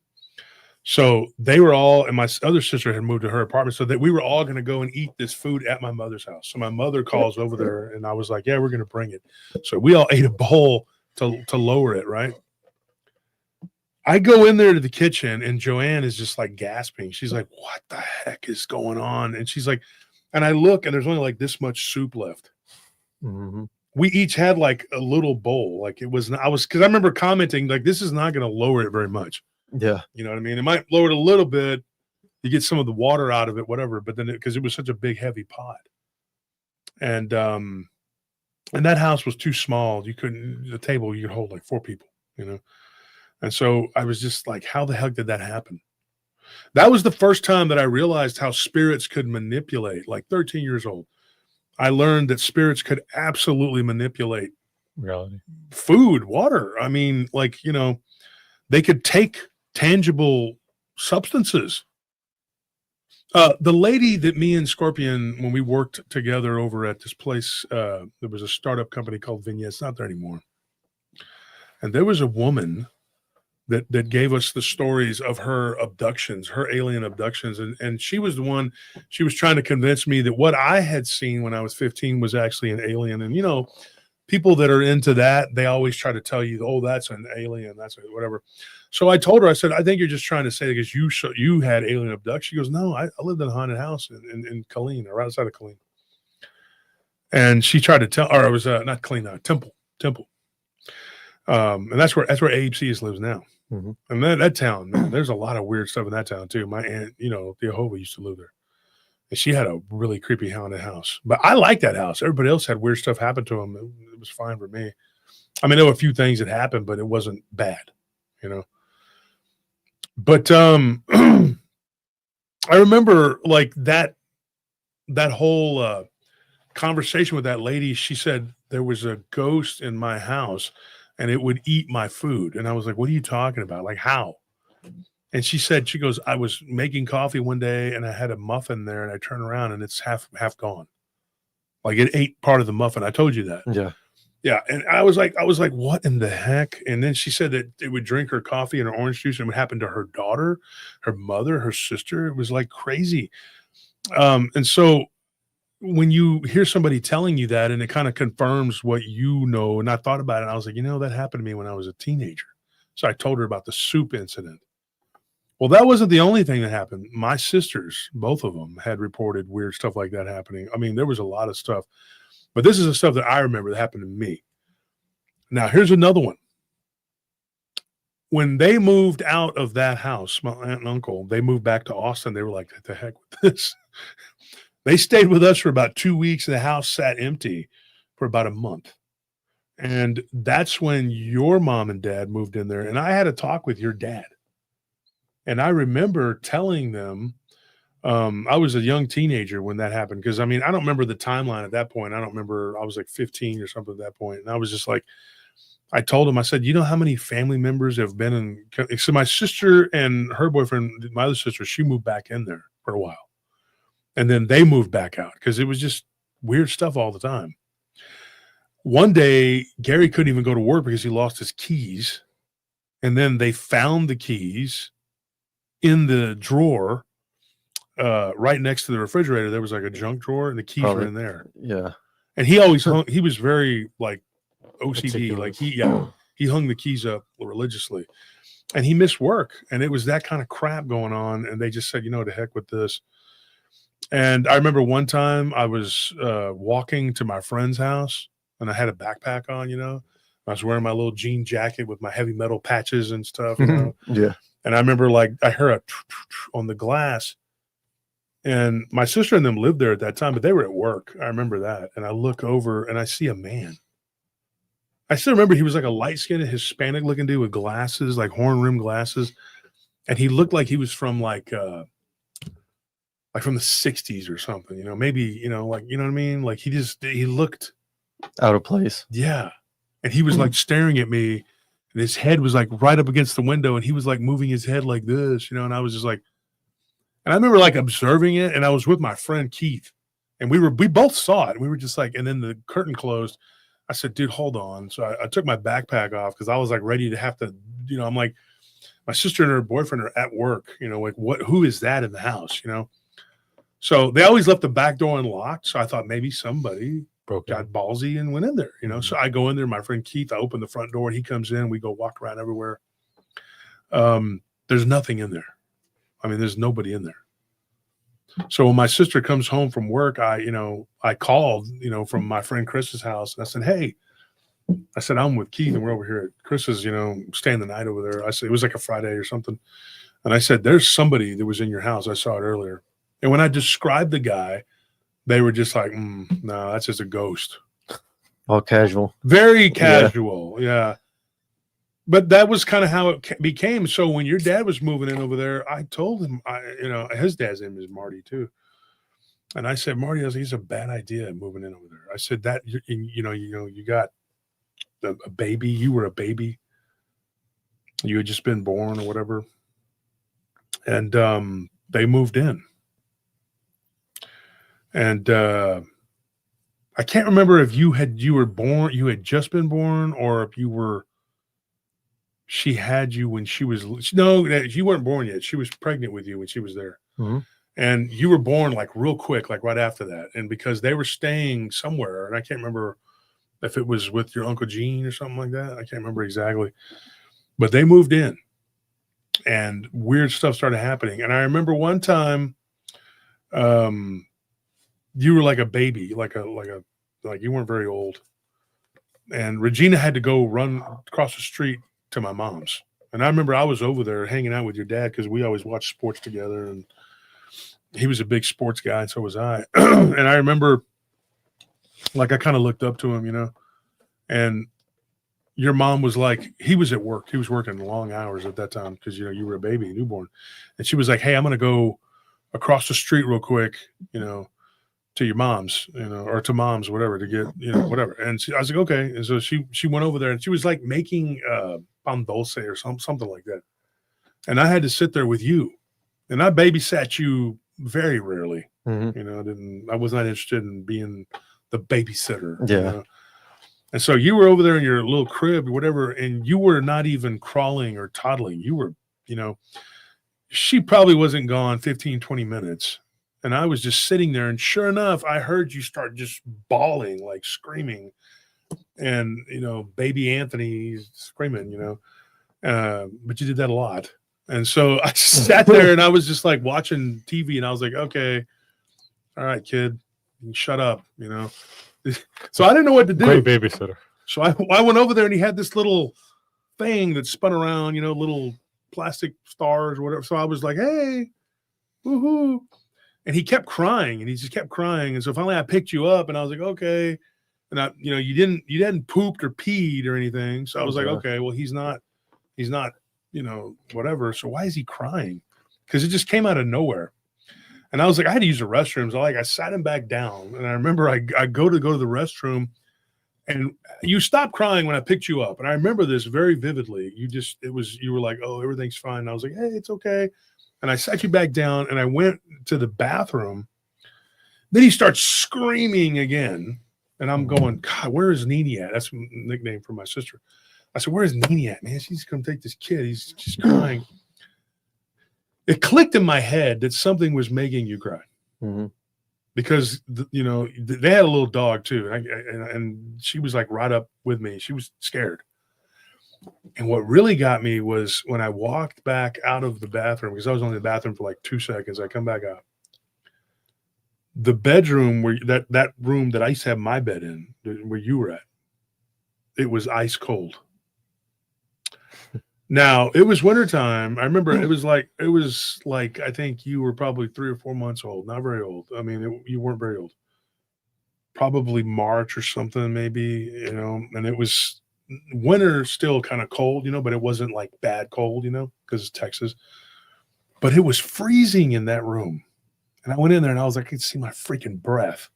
So they were all, and my other sister had moved to her apartment, so that we were all going to go and eat this food at my mother's house. So my mother calls over there, and I was like, yeah, we're going to bring it. So we all ate a bowl to lower it, right? I go in there to the kitchen, and Joanne is just like gasping. She's like, what the heck is going on? And she's like, and I look, and there's only like this much soup left. Mm-hmm. We each had like a little bowl. Like it was, because I remember commenting, like, this is not going to lower it very much. Yeah. You know what I mean? It might lower it a little bit. You get some of the water out of it, whatever. But then because it was such a big, heavy pot. And that house was too small. The table, you could hold like 4 people, And so I was just like, how the heck did that happen? That was the first time that I realized how spirits could manipulate, like 13 years old. I learned that spirits could absolutely manipulate reality, food, water. I mean, like, they could take tangible substances. The lady that me and Scorpion, when we worked together over at this place, there was a startup company called Vignette. It's not there anymore. And there was a woman that gave us the stories of her abductions, her alien abductions. And she was the one, she was trying to convince me that what I had seen when I was 15 was actually an alien. And, people that are into that, they always try to tell you, oh, that's an alien, that's whatever. So I told her, I said, I think you're just trying to say because you had alien abduction. She goes, no, I lived in a haunted house in Killeen, or outside of Killeen. And she tried to tell, or it was not Killeen, Temple. And that's where Abe Seas lives now. Mm-hmm. And that town, man, there's a lot of weird stuff in that town too. My aunt, Jehovah used to live there. And she had a really creepy haunted house. But I liked that house. Everybody else had weird stuff happen to them. It was fine for me. I mean, there were a few things that happened, but it wasn't bad, But I remember like that whole conversation with that lady, she said there was a ghost in my house and it would eat my food. And I was like, what are you talking about? Like, how? And she goes, I was making coffee one day and I had a muffin there and I turn around and it's half gone. Like it ate part of the muffin. I told you that. Yeah. Yeah. And I was like, what in the heck? And then she said that it would drink her coffee and her orange juice and it would happen to her daughter, her mother, her sister. It was like crazy. And so when you hear somebody telling you that and it kind of confirms what you know, and I thought about it, and I was like, that happened to me when I was a teenager. So I told her about the soup incident. Well, that wasn't the only thing that happened. My sisters, both of them, had reported weird stuff like that happening. I mean, there was a lot of stuff, but this is the stuff that I remember that happened to me. Now, here's another one. When they moved out of that house, my aunt and uncle, they moved back to Austin. They were like, what the heck with this? They stayed with us for about 2 weeks. And the house sat empty for about a month. And that's when your mom and dad moved in there. And I had a talk with your dad. And I remember telling them, I was a young teenager when that happened. Because, I mean, I don't remember the timeline at that point. I don't remember. I was like 15 or something at that point. And I was just like, I told him, I said, you know how many family members have been in? So my sister and her boyfriend, my other sister, she moved back in there for a while. And then they moved back out because it was just weird stuff all the time. One day, Gary couldn't even go to work because he lost his keys. And then they found the keys in the drawer right next to the refrigerator. There was like a junk drawer and the keys were in there. Yeah. And he always hung, he was very like OCD. Meticulous. Like he hung the keys up religiously and he missed work. And it was that kind of crap going on. And they just said, to heck with this. And I remember one time I was walking to my friend's house and I had a backpack on, I was wearing my little jean jacket with my heavy metal patches and stuff, Yeah. And I remember like I heard a on the glass and my sister and them lived there at that time, but they were at work. I remember that. And I look over and I see a man. I still remember he was like a light-skinned Hispanic looking dude with glasses, like horn-rimmed glasses. And he looked like he was from like from the 60s or something, maybe, like, you know what I mean? Like he looked Out of place. Yeah. And he was like staring at me and his head was like right up against the window and he was like moving his head like this, and I was just like, and I remember like observing it and I was with my friend Keith and we both saw it. And we were just like, and then the curtain closed. I said, dude, hold on. So I took my backpack off because I was like ready to have to, I'm like, my sister and her boyfriend are at work, like who is that in the house, So they always left the back door unlocked. So I thought maybe somebody got ballsy and went in there, So I go in there, my friend Keith, I open the front door and he comes in, we go walk around everywhere. There's nothing in there. I mean, there's nobody in there. So when my sister comes home from work, I called, from my friend Chris's house and I said, hey, I'm with Keith and we're over here at Chris's, staying the night over there. I said, it was like a Friday or something. And I said, there's somebody that was in your house. I saw it earlier. And when I described the guy, they were just like, no, that's just a ghost. All casual. Very casual. Yeah. But that was kind of how it became. So when your dad was moving in over there, I told him, his dad's name is Marty too. And I said, Marty, it's a bad idea moving in over there. I said that, you got a baby. You were a baby. You had just been born or whatever. And they moved in. And I can't remember if you had just been born or if she had you when she was, no, you weren't born yet. She was pregnant with you when she was there. Mm-hmm. And you were born like real quick, like right after that. And because they were staying somewhere, and I can't remember if it was with your Uncle Gene or something like that. I can't remember exactly. But they moved in and weird stuff started happening. And I remember one time, you were like a baby, like you weren't very old. And Regina had to go run across the street to my mom's. And I remember I was over there hanging out with your dad because we always watched sports together. And he was a big sports guy, and so was I. And I remember, like, I kind of looked up to him, and your mom was like, he was at work. He was working long hours at that time because, you were a newborn. And she was like, hey, I'm going to go across the street real quick, to your mom's, or to mom's, whatever, to get, whatever. And I was like, okay. And so she went over there and she was like making pan dulce or something like that. And I had to sit there with you, and I babysat you very rarely. I was not interested in being the babysitter. Yeah. And so you were over there in your little crib or whatever, and you were not even crawling or toddling. You were, she probably wasn't gone 15, 20 minutes. And I was just sitting there, and sure enough, I heard you start just bawling, like screaming. And, baby Anthony screaming, but you did that a lot. And so I just sat there and I was just like watching TV, and I was like, okay, all right, kid, shut up, So I didn't know what to do. Great babysitter. So I went over there, and he had this little thing that spun around, little plastic stars or whatever. So I was like, hey, woohoo. And he kept crying, and he just kept crying. And so finally I picked you up, and I was like, okay. And you hadn't pooped or peed or anything. So I was like, okay, well, he's not, whatever. So why is he crying? Because it just came out of nowhere. And I was like, I had to use the restrooms. I sat him back down, and I remember I go to the restroom, and you stopped crying when I picked you up. And I remember this very vividly. You were like, oh, everything's fine. And I was like, hey, it's okay. And I sat you back down, and I went to the bathroom. Then he starts screaming again. And I'm going, God, where is Nene at? That's a nickname for my sister. I said, where is Nene at, man? She's going to take this kid. He's just crying. It clicked in my head that something was making you cry. Because, they had a little dog too. And she was like right up with me. She was scared. And what really got me was when I walked back out of the bathroom, because I was only in the bathroom for like 2 seconds. I come back out. The bedroom where that room that I used to have my bed in, where you were at, it was ice cold. Now it was wintertime. I remember it was like I think you were probably 3 or 4 months old, not very old. I mean, you weren't very old. Probably March or something, maybe, and it was winter, still kind of cold, but it wasn't like bad cold, because it's Texas. But it was freezing in that room. And I went in there, and I was like, I could see my freaking breath.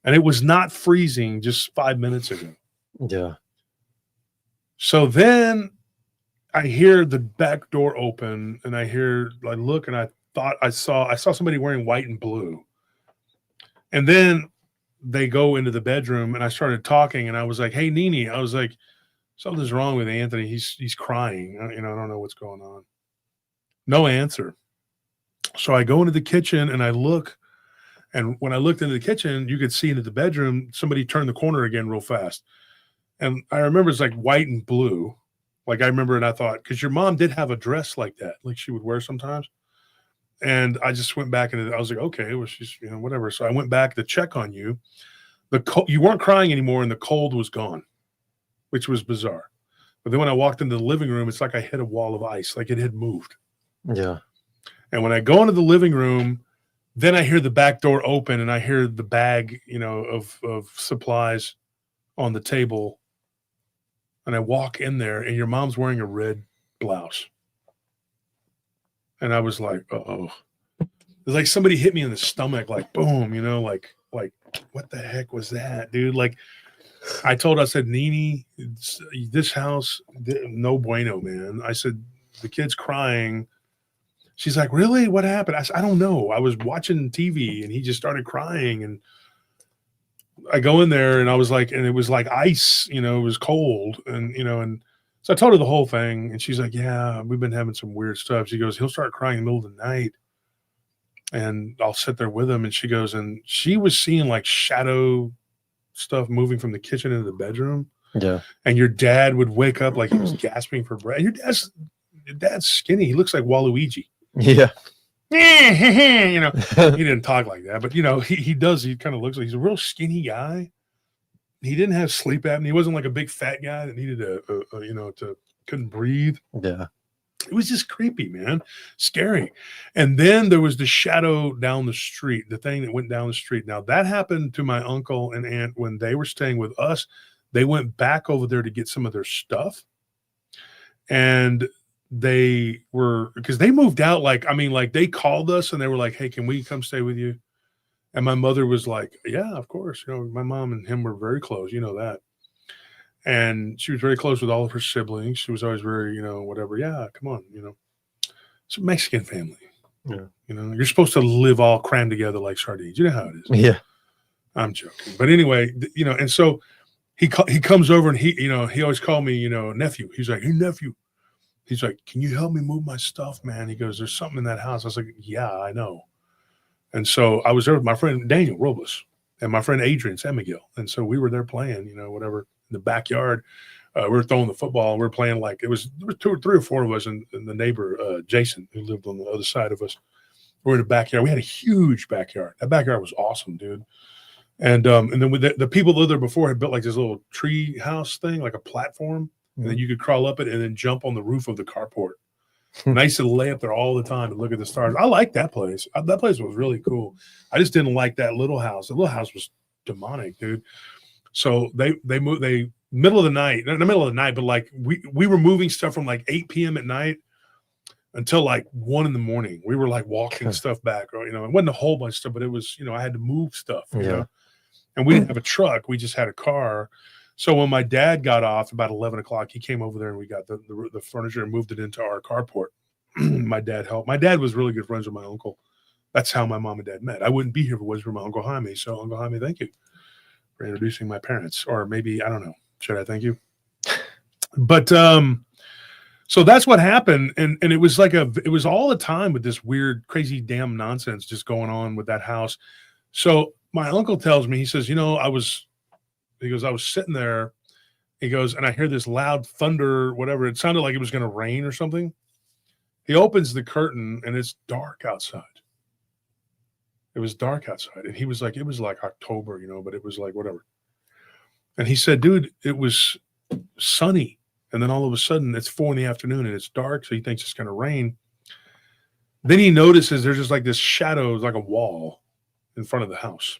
And it was not freezing just 5 minutes ago. Yeah. So then I hear the back door open, and I look, and I thought I saw somebody wearing white and blue. And then they go into the bedroom, and I started talking, and I was like, hey, Nene, I was like, something's wrong with Anthony. He's crying. I don't know what's going on. No answer. So I go into the kitchen, and I look, and when I looked into the kitchen, you could see into the bedroom, somebody turned the corner again real fast. And I remember it's like white and blue. Like I remember, and I thought, because your mom did have a dress like that, like she would wear sometimes. And I just went back, and I was like, okay, well, she's, whatever. So I went back to check on you. You weren't crying anymore, and the cold was gone, which was bizarre. But then when I walked into the living room, it's like I hit a wall of ice, like it had moved. Yeah. And when I go into the living room, then I hear the back door open, and I hear the bag, of supplies on the table. And I walk in there, and your mom's wearing a red blouse. And I was like, uh-oh. It's like somebody hit me in the stomach, like boom, like what the heck was that, dude? Like I said, Nene, this house, no bueno, man. I said, the kid's crying. She's like, really? What happened? I said, I don't know. I was watching TV, and he just started crying. And I go in there, and I was like, and it was like ice, it was cold. And, and so I told her the whole thing. And she's like, yeah, we've been having some weird stuff. She goes, he'll start crying in the middle of the night, and I'll sit there with him. And she goes, and she was seeing like shadow stuff moving from the kitchen into the bedroom. Yeah. And your dad would wake up like he was gasping for breath. Your dad's skinny. He looks like Waluigi. Yeah. He didn't talk like that, but he does. He kind of looks like he's a real skinny guy. He didn't have sleep apnea. He wasn't like a big fat guy that needed to couldn't breathe. Yeah. It was just creepy, man. Scary. And then there was the shadow down the street, the thing that went down the street. Now that happened to my uncle and aunt when they were staying with us. They went back over there to get some of their stuff. And they were, because they moved out, like they called us, and they were like, hey, can we come stay with you? And my mother was like, yeah, of course. You know, my mom and him were very close. You know that. And she was very close with all of her siblings. She was always very, you know, whatever. Yeah, come on, you know. It's a Mexican family. Yeah. You know, you're supposed to live all crammed together like sardines. You know how it is. Yeah. I'm joking. But anyway, you know, and so he comes over and he always called me, you know, nephew. He's like, hey, nephew. He's like, can you help me move my stuff, man? He goes, there's something in that house. I was like, yeah, I know. And so I was there with my friend Daniel Robles and my friend Adrian San Miguel. And so we were there playing, you know, whatever, in the backyard. We were throwing the football. We were playing like there was 2 or 3 or 4 of us, and the neighbor, Jason, who lived on the other side of us. We were in the backyard. We had a huge backyard. That backyard was awesome, dude. And then with the people that lived there before had built like this little tree house thing, like a platform. And then you could crawl up it and then jump on the roof of the carport. And I used to lay up there all the time to look at the stars. I liked that place. That place was really cool. I just didn't like that little house. The little house was demonic, dude. So they moved. They middle of the night, not the middle of the night, but like we were moving stuff from like 8 p.m. at night until like 1 in the morning. We were like walking stuff back, or, you know, it wasn't a whole bunch of stuff, but it was, you know, I had to move stuff, you know, and we didn't have a truck. We just had a car. So when my dad got off about 11 o'clock, he came over there and we got the furniture and moved it into our carport. My dad helped. My dad was really good friends with my uncle. That's how my mom and dad met. I wouldn't be here if it was for my Uncle Jaime. So Uncle Jaime, thank you for introducing my parents. Or maybe, I don't know. Should I thank you? But so that's what happened. And it was like it was all the time with this weird, crazy damn nonsense just going on with that house. So my uncle tells me, he says, you know, I was sitting there, he goes, and I hear this loud thunder, whatever. It sounded like it was going to rain or something. He opens the curtain and it's dark outside. It was dark outside. And he was like, it was like October, you know, but it was like whatever. And he said, dude, it was sunny. And then all of a sudden it's 4 PM and it's dark. So he thinks it's going to rain. Then he notices there's just like this shadow, like a wall in front of the house.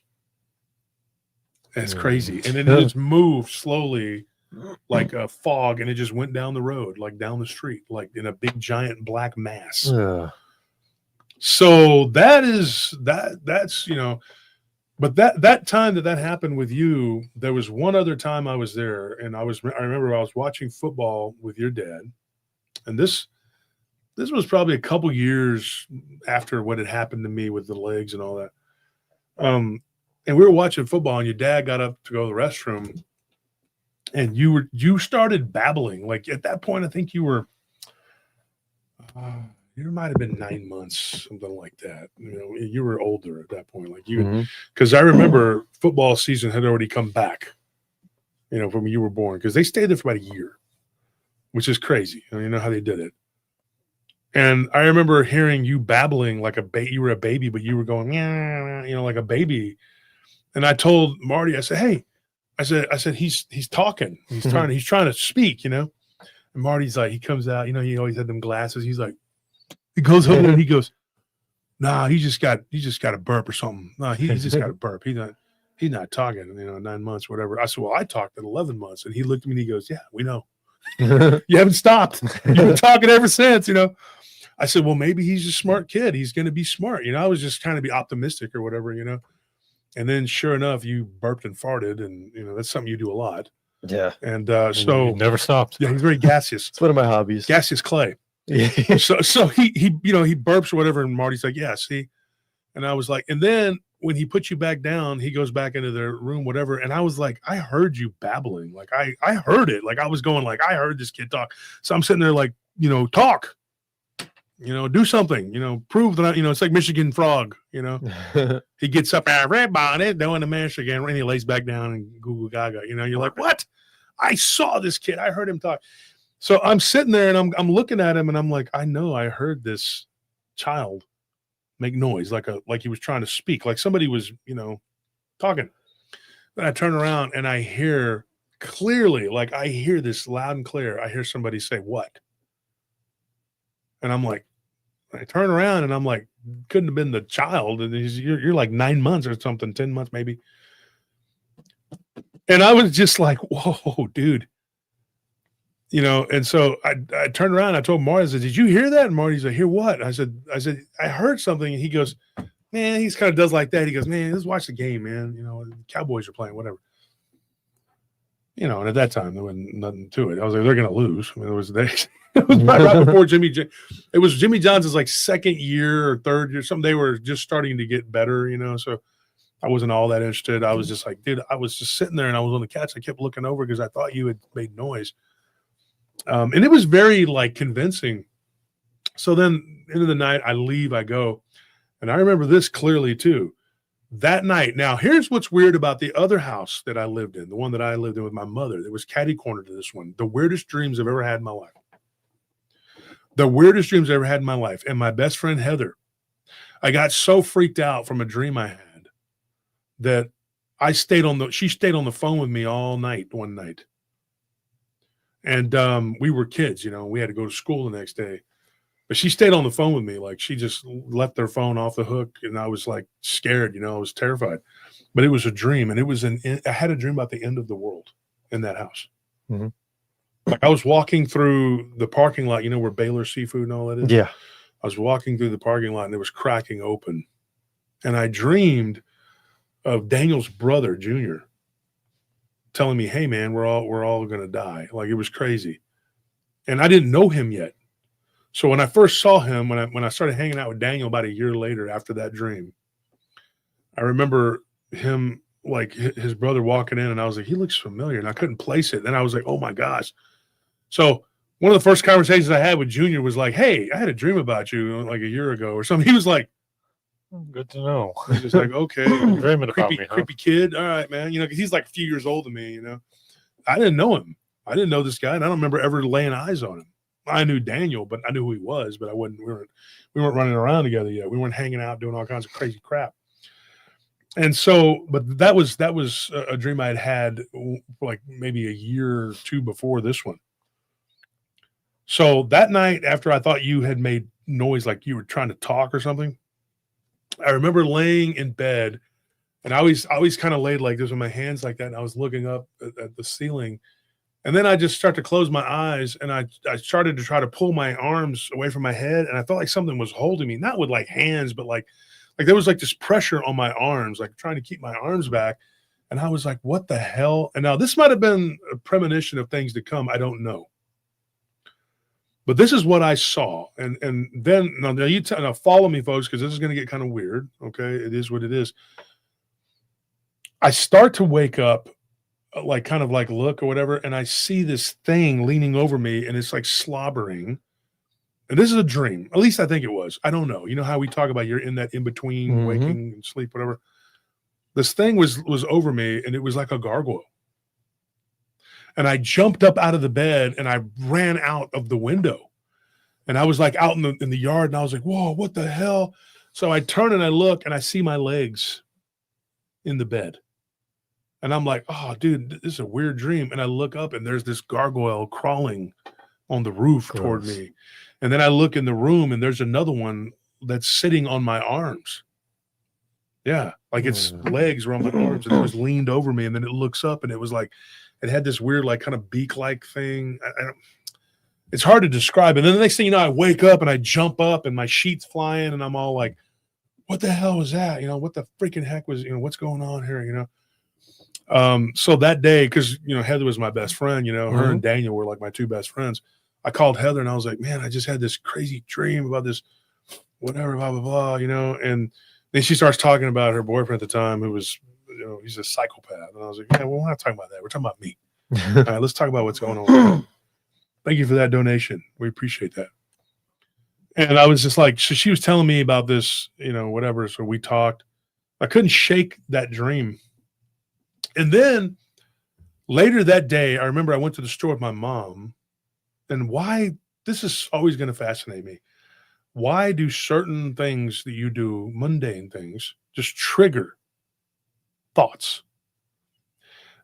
And it's crazy. And then it just moved slowly like a fog, and it just went down the road, like down the street, like in a big giant black mass. So that's, you know, but that time that happened with you, there was one other time I was there, and I remember I was watching football with your dad, and this was probably a couple years after what had happened to me with the legs and all that. And we were watching football, and your dad got up to go to the restroom, and you started babbling. Like at that point, I think you were, you might have been 9 months, something like that. You know, you were older at that point, like you, because I remember football season had already come back, you know, from when you were born, because they stayed there for about a year, which is crazy. You know how they did it. And I remember hearing you babbling like you were a baby, but you were going, yeah, you know, like a baby. And I told Marty, I said, hey, I said, he's talking. He's trying to speak, you know? And Marty's like, he comes out, you know, he always had them glasses. He's like, he goes over there and he goes, nah, he just got a burp or something. No, he's just got a burp. He's not talking, you know, 9 months, whatever. I said, well, I talked at 11 months. And he looked at me and he goes, yeah, we know. You haven't stopped. You've been talking ever since, you know? I said, well, maybe he's a smart kid. He's going to be smart. You know, I was just trying to be optimistic or whatever, you know? And then sure enough, you burped and farted, and, you know, that's something you do a lot. Yeah. And so you never stopped. Yeah, he's very gaseous. It's one of my hobbies. Gaseous clay. So he you know, he burps or whatever, and Marty's like, yeah, see? And I was like, and then when he puts you back down, he goes back into the room, whatever. And I was like, I heard you babbling. Like I heard it. Like I was going like, I heard this kid talk. So I'm sitting there like, you know, talk. You know, do something, you know, prove that, you know, it's like Michigan Frog, you know. He gets up, everybody doing the Michigan, and he lays back down and goo gaga, you know. You're like, what? I saw this kid. I heard him talk. So I'm sitting there and I'm looking at him and I'm like, I know I heard this child make noise, like he was trying to speak, like somebody was, you know, talking. Then I turn around and I hear clearly, like I hear this loud and clear. I hear somebody say, what? And I'm like, I turn around and I'm like, couldn't have been the child. And you're like 9 months or something, 10 months maybe. And I was just like, whoa, dude. You know, and so I turned around. I told Marty, I said, did you hear that? And Marty's like, hear what? I said, I heard something. And he goes, man, he's kind of does like that. He goes, man, let's watch the game, man. You know, the Cowboys are playing, whatever. You know, and at that time there wasn't nothing to it. I was like, they're gonna lose. I mean, it was right before it was Jimmy Johnson's like second year or third year, something. They were just starting to get better, you know. So I wasn't all that interested. I was just like, dude, I was just sitting there and I was on the couch. I kept looking over because I thought you had made noise. And it was very like convincing. So then into the night, I leave, I go. And I remember this clearly too. That night, now here's what's weird about the other house that I lived in, the one that I lived in with my mother. It was catty corner to this one. The weirdest dreams I've ever had in my life. The weirdest dreams I ever had in my life. And my best friend, Heather, I got so freaked out from a dream I had that she stayed on the phone with me all night, one night. And we were kids, you know, we had to go to school the next day. But she stayed on the phone with me. Like she just left their phone off the hook. And I was like scared, you know, I was terrified. But it was a dream. And it was I had a dream about the end of the world in that house. Mhm. Like I was walking through the parking lot, you know, where Baylor Seafood and all that is? Yeah. I was walking through the parking lot and it was cracking open. And I dreamed of Daniel's brother, Junior, telling me, hey, man, we're all going to die. Like it was crazy. And I didn't know him yet. So when I first saw him, when I started hanging out with Daniel about a year later after that dream, I remember him, like his brother walking in and I was like, he looks familiar. And I couldn't place it. Then I was like, oh my gosh. So one of the first conversations I had with Junior was like, hey, I had a dream about you like a year ago or something. He was like, good to know. He's just like, okay, Dreaming about me, huh? creepy kid. All right, man. You know, because he's like a few years older than me, you know. I didn't know him. I didn't know this guy. And I don't remember ever laying eyes on him. I knew Daniel, but I knew who he was, but we weren't running around together yet. We weren't hanging out doing all kinds of crazy crap. And so, but that was a dream I had like maybe a year or two before this one. So that night after I thought you had made noise, like you were trying to talk or something, I remember laying in bed and I always kind of laid like this with my hands like that. And I was looking up at the ceiling. And then I just start to close my eyes and I started to try to pull my arms away from my head. And I felt like something was holding me, not with like hands, but like there was like this pressure on my arms, like trying to keep my arms back. And I was like, what the hell? And now this might've been a premonition of things to come. I don't know. But this is what I saw. And then now follow me, folks, because this is going to get kind of weird. Okay. It is what it is. I start to wake up, like kind of like look or whatever, and I see this thing leaning over me and it's like slobbering. And this is a dream. At least I think it was. I don't know. You know how we talk about you're in that in between waking and sleep, whatever. This thing was over me and it was like a gargoyle. And I jumped up out of the bed and I ran out of the window. And I was like out in the yard and I was like, whoa, what the hell? So I turn and I look and I see my legs in the bed. And I'm like, oh, dude, this is a weird dream. And I look up and there's this gargoyle crawling on the roof toward me. And then I look in the room and there's another one that's sitting on my arms. Yeah, like its legs were on my arms and it was leaned over me. And then it looks up and it was like, it had this weird, like kind of beak-like thing. It's hard to describe. And then the next thing you know, I wake up and I jump up and my sheet's flying and I'm all like, what the hell was that? You know, what the freaking heck was, you know, what's going on here? You know? So that day, because, you know, Heather was my best friend, you know, her and Daniel were like my two best friends. I called Heather and I was like, man, I just had this crazy dream about this, whatever, blah, blah, blah, you know. And then she starts talking about her boyfriend at the time who was, you know, he's a psychopath. And I was like, yeah, well, we're not talking about that. We're talking about me. All right, let's talk about what's going on. Thank you for that donation. We appreciate that. And I was just like, so she was telling me about this, you know, whatever. So we talked. I couldn't shake that dream. And then later that day, I remember I went to the store with my mom. And why, this is always going to fascinate me. Why do certain things that you do, mundane things, just trigger thoughts?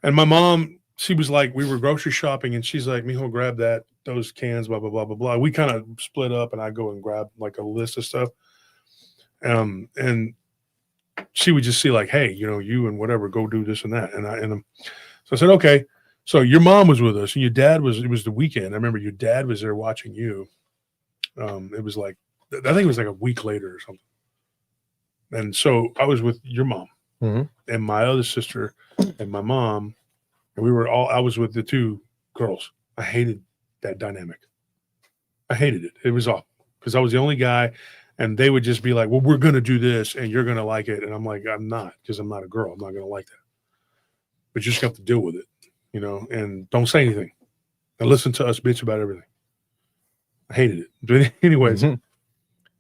And my mom, she was like, we were grocery shopping and she's like, mijo, grab those cans, blah, blah, blah, blah, blah. We kind of split up and I go and grab like a list of stuff. And she would just see like, hey, you know, you and whatever, go do this and that. So I said, okay. So your mom was with us and your dad it was the weekend. I remember your dad was there watching you. It was like, I think it was like a week later or something. And so I was with your mom Mhm. and my other sister and my mom, and I was with the two girls. I hated that dynamic. I hated it. It was awful because I was the only guy, and they would just be like, well, we're going to do this and you're going to like it. And I'm like, I'm not, because I'm not a girl. I'm not going to like that. But you just have to deal with it, and don't say anything and listen to us bitch about everything. I hated it. But anyways,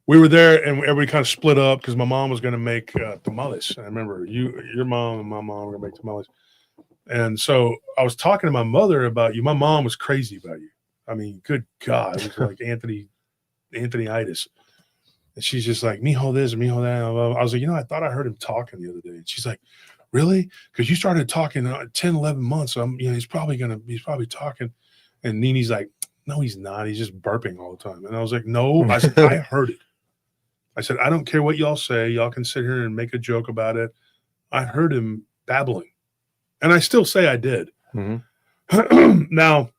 we were there and everybody kind of split up because my mom was going to make tamales. I remember your mom and my mom were going to make tamales. And so I was talking to my mother about you. My mom was crazy about you. I mean, good God, it was like Anthony-itis. And she's just like, mijo this, mijo that. I was like, I thought I heard him talking the other day. And she's like, really? Because you started talking 10, 11 months. So he's probably talking. And Nini's like, no, he's not. He's just burping all the time. And I was like, no, I said, I heard it. I said, I don't care what y'all say. Y'all can sit here and make a joke about it. I heard him babbling. And I still say I did. Mhm. Now,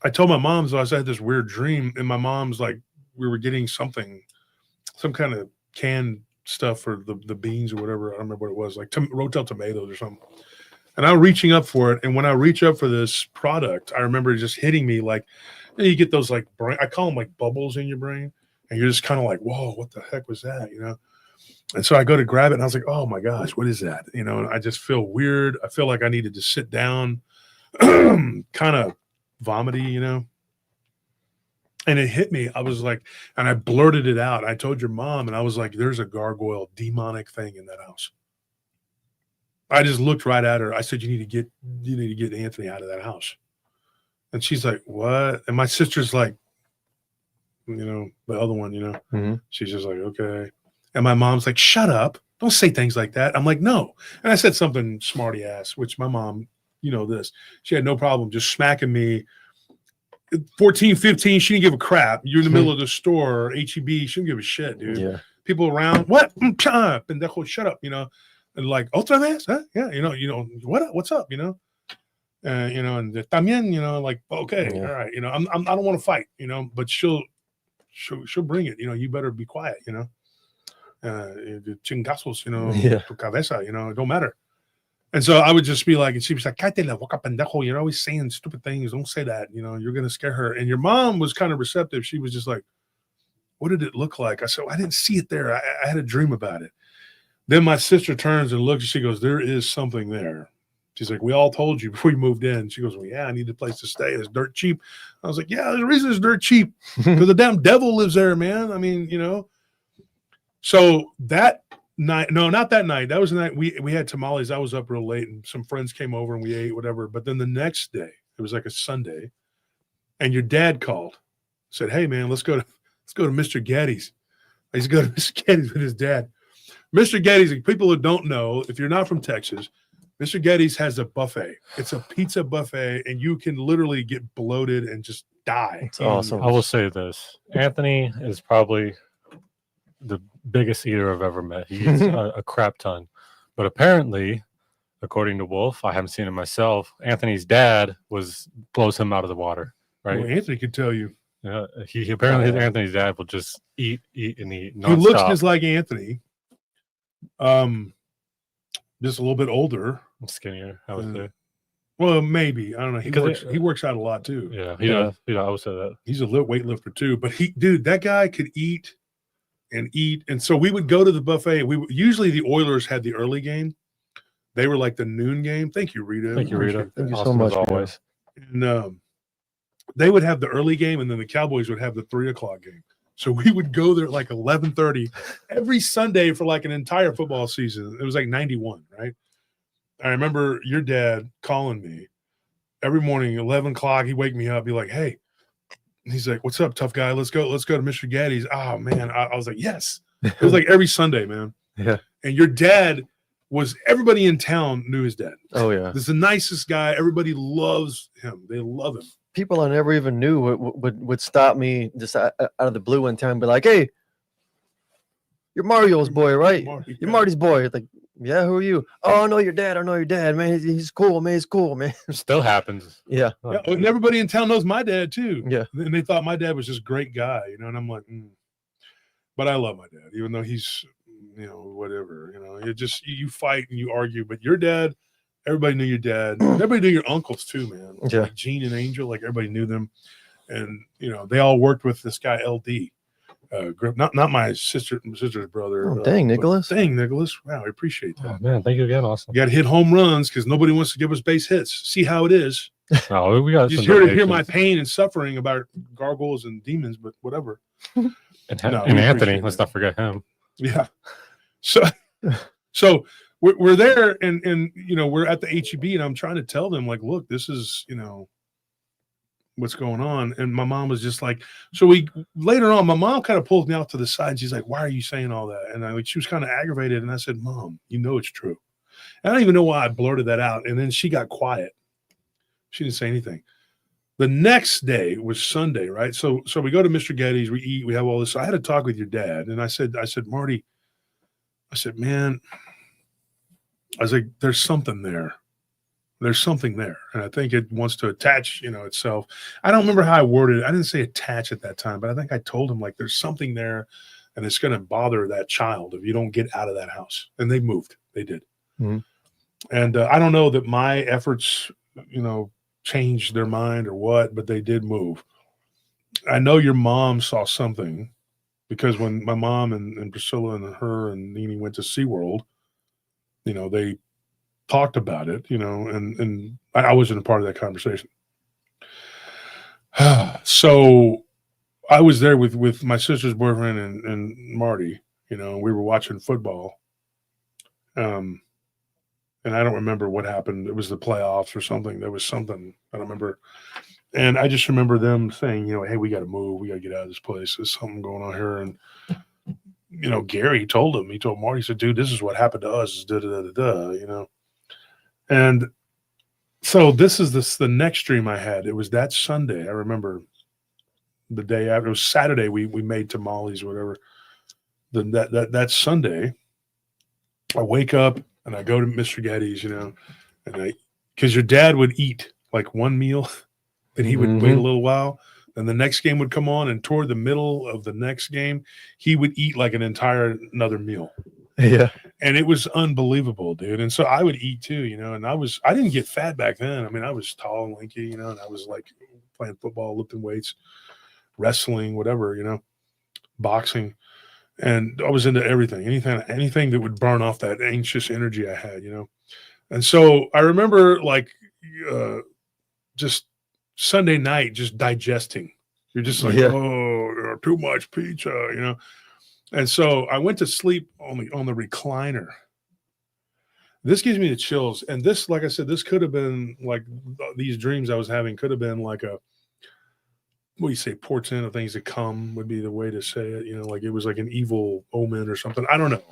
I told my mom, so I had this weird dream, and my mom's like, we were getting some kind of canned stuff for the beans or whatever. I don't remember what it was, like Rotel tomatoes or something. And I'm reaching up for it. And when I reach up for this product, I remember it just hitting me like, you get those like brain, I call them like bubbles in your brain. And you're just kind of like, whoa, what the heck was that? And so I go to grab it and I was like, oh my gosh, what is that? And I just feel weird. I feel like I needed to sit down, kind of vomity, and it hit me. I was like, and I blurted it out. I told your mom and I was like, there's a gargoyle demonic thing in that house. I just looked right at her. I said, you need to get Anthony out of that house. And she's like, what? And my sister's like, the other one, Mhm. she's just like, okay. And my mom's like, shut up. Don't say things like that. I'm like, no. And I said something smarty ass, which my mom, this. She had no problem just smacking me. 14, 15, she didn't give a crap. You're in the middle of the store, HEB, she didn't give a shit, dude. Yeah. People around, what? Pendejo, shut up, And like, otra vez? Huh? Yeah, what's up, and también, like, okay, Yeah. all right, I don't want to fight, but she'll bring it, you better be quiet, chingazos, Yeah. tu cabeza, it don't matter. And so I would just be like, and she was like, cállate la boca, pendejo, you're always saying stupid things, don't say that, you're going to scare her. And your mom was kind of receptive. She was just like, what did it look like? I said, I didn't see it there. I had a dream about it. Then my sister turns and looks, and she goes, there is something there. She's like, we all told you before you moved in. She goes, well, yeah, I need a place to stay. It's dirt cheap. I was like, yeah, there's a reason it's dirt cheap, because the damn devil lives there, man. I mean, So that night, no, not that night. That was the night we had tamales. I was up real late, and some friends came over and we ate whatever. But then the next day, it was like a Sunday, and your dad called, said, hey man, let's go to Mr. Getty's. I used to go to Mr. Getty's with his dad. Mr. Getty's, people who don't know, if you're not from Texas, Mr. Getty's has a buffet. It's a pizza buffet, and you can literally get bloated and just die. It's awesome. I will say this: Anthony is probably the biggest eater I've ever met. He eats a crap ton. But apparently, according to Wolf, I haven't seen it myself, Anthony's dad blows him out of the water. Right? Well, Anthony could tell you. Yeah, he apparently Anthony's dad will just eat and eat. He looks just like Anthony. Just a little bit older. Skinnier, I would say. Well, maybe. I don't know. He works out a lot too. Yeah, he does. I would say that. He's a weightlifter too. But that guy could eat and eat. And so we would go to the buffet. Usually the Oilers had the early game. They were like the noon game. Thank you, Rita. Thank you, Rita. Thank you so Awesome much, as always. And they would have the early game, and then the Cowboys would have the 3:00 game. So we would go there at like 11:30 every Sunday for like an entire football season. It was like 91, right? I remember your dad calling me every morning, 11 o'clock. He'd wake me up, be like, hey. He's like, what's up, tough guy? Let's go to Mr. Getty's. Oh, man. I was like, yes. It was like every Sunday, man. Yeah. And your dad everybody in town knew his dad. Oh, yeah. He's the nicest guy. Everybody loves him. They love him. People I never even knew would stop me just out of the blue one time and be like, hey, you're Mario's boy, right? You're Marty's boy. Like, yeah, who are you? Oh, I know your dad. Man. He's cool, man. He's cool, man. Still happens. Yeah. Yeah, and everybody in town knows my dad too. Yeah. And they thought my dad was just a great guy, and I'm like, And I love my dad, even though he's whatever, you fight and you argue, but your dad, everybody knew your dad. Everybody knew your uncles too, man. Yeah. Like Gene and Angel, like everybody knew them. And, they all worked with this guy, LD. Not my sister's brother. Oh, dang, Nicholas. Dang, Nicholas. Wow, I appreciate that. Oh, man, thank you again, Austin. You got to hit home runs because nobody wants to give us base hits. See how it is. No, we got Just some here to hear donations. my pain and suffering about gargoyles and demons, but whatever. And No, we Anthony, appreciate let's that. not forget him. Yeah. So we're there and we're at the HEB and I'm trying to tell them like, look, this is, what's going on. And my mom was just like, later on, my mom kind of pulled me out to the side and she's like, why are you saying all that? And she was kind of aggravated. And I said, Mom, it's true. And I don't even know why I blurted that out. And then she got quiet. She didn't say anything. The next day was Sunday, right? So we go to Mr. Getty's, we eat, we have all this. So I had to talk with your dad. And I said, Marty, man, I was like, there's something there. There's something there. And I think it wants to attach, itself. I don't remember how I worded it. I didn't say attach at that time, but I think I told him like, there's something there and it's going to bother that child if you don't get out of that house. And they moved. They did. Mm-hmm. And I don't know that my efforts, changed their mind or what, but they did move. I know your mom saw something because when my mom and Priscilla and her and Nene went to SeaWorld, they talked about it, and I wasn't a part of that conversation. So I was there with my sister's boyfriend and Marty, we were watching football. And I don't remember what happened. It was the playoffs or something. There was something I don't remember. And I just remember them saying, hey, we got to move. We got to get out of this place. There's something going on here. And, Gary told Marty, he said, dude, this is what happened to us. And so this is the next dream I had. It was that Sunday. I remember the day after. It was Saturday. We made tamales or whatever. Then that Sunday, I wake up and I go to Mr. Getty's, and because your dad would eat like one meal, then he would wait a little while. Then the next game would come on, and toward the middle of the next game, he would eat like another meal. Yeah. And it was unbelievable, dude. And so I would eat too, and I didn't get fat back then. I mean, I was tall and lanky, and I was like playing football, lifting weights, wrestling, whatever, boxing. And I was into everything, anything that would burn off that anxious energy I had, And so I remember like just Sunday night, just digesting. You're just like, oh, too much pizza, And so I went to sleep on the recliner. This gives me the chills. And this, like I said, this could have been like these dreams I was having could have been like what do you say, portent of things to come would be the way to say it. Like it was like an evil omen or something. I don't know.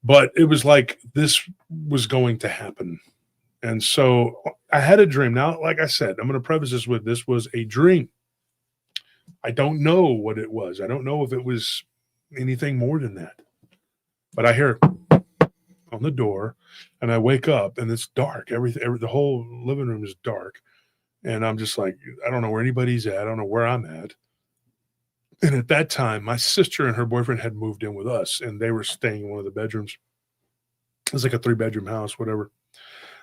But it was like this was going to happen. And so I had a dream. Now, like I said, I'm going to preface this with this was a dream. I don't know what it was. I don't know if it was anything more than that. But I hear on the door and I wake up and it's dark. The whole living room is dark. And I'm just like, I don't know where anybody's at. I don't know where I'm at. And at that time, my sister and her boyfriend had moved in with us, and they were staying in one of the bedrooms. It was like a 3-bedroom house, whatever.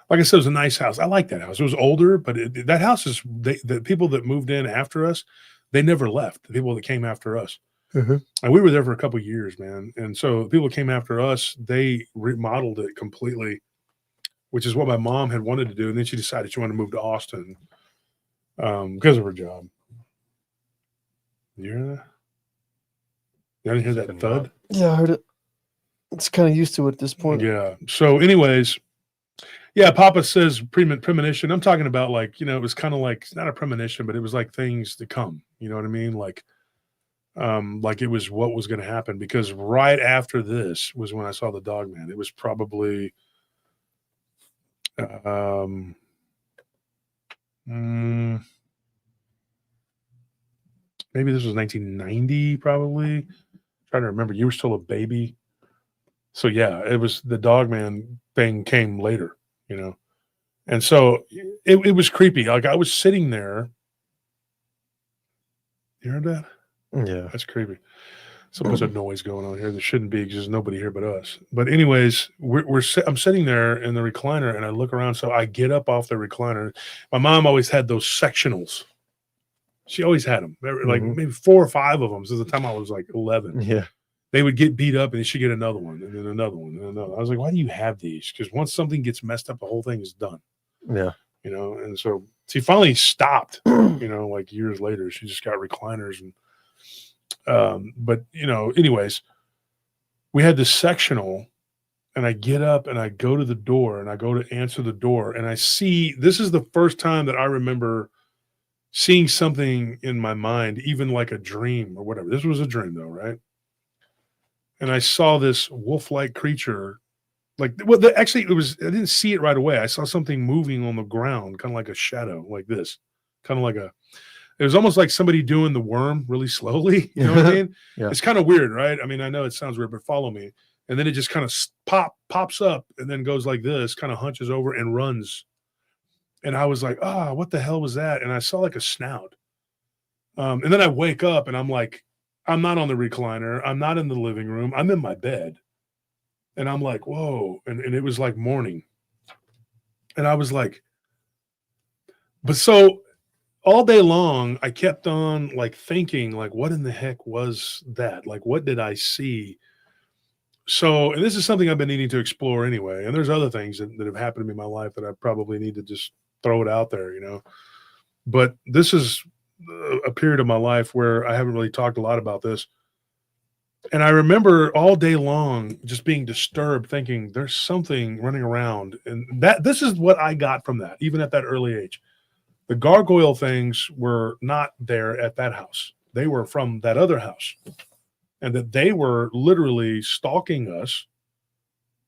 Like I said, it was a nice house. I like that house. It was older, but that house is the people that moved in after us, they never left. The people that came after us. And we were there for a couple of years, man. And so the people that came after us, they remodeled it completely, which is what my mom had wanted to do. And then she decided she wanted to move to Austin. Because of her job. You hear that? You didn't hear that thud? Yeah, I heard it. It's kind of used to it at this point. Yeah. So anyways, yeah, Papa says premonition. I'm talking about like, it was kind of like, not a premonition, but it was like things to come. You know what I mean? Like it was what was going to happen. Because right after this was when I saw the dog man. It was probably maybe this was 1990, probably. I'm trying to remember. You were still a baby. So yeah, it was the dogman thing came later, And so it was creepy. Like I was sitting there. You heard that? Yeah. That's creepy. Some bunch of noise going on here that shouldn't be because there's nobody here but us. But anyways, I'm sitting there in the recliner and I look around. So I get up off the recliner. My mom always had those sectionals. She always had them, like maybe 4 or 5 of them since the time I was like 11. Yeah. They would get beat up and she'd get another one and then another one and another. I was like, why do you have these? Because once something gets messed up, the whole thing is done. Yeah. You know, and so she finally stopped, you know, like years later. She just got recliners and but you know, anyways, we had this sectional and I get up and I go to the door and I go to answer the door and I see, this is the first time that I remember seeing something in my mind, even like a dream or whatever. This was a dream though, right? And I saw this wolf-like creature, like, well, actually it was, I didn't see it right away. I saw something moving on the ground, kind of like a shadow, like this, kind of like it was almost like somebody doing the worm really slowly. You know what I mean? Yeah. It's kind of weird, right? I mean, I know it sounds weird, but follow me. And then it just kind of pops up and then goes like this, kind of hunches over and runs. And I was like, what the hell was that? And I saw like a snout. And then I wake up and I'm like, I'm not on the recliner. I'm not in the living room. I'm in my bed. And I'm like, whoa. And it was like morning. And I was like, but so all day long, I kept on like thinking, like, what in the heck was that? Like, what did I see? So, and this is something I've been needing to explore anyway. And there's other things that have happened to me in my life that I probably need to just throw it out there, you know. But this is a period of my life where I haven't really talked a lot about this. And I remember all day long just being disturbed, thinking there's something running around. And this is what I got from that, even at that early age. The gargoyle things were not there at that house. They were from that other house. And that they were literally stalking us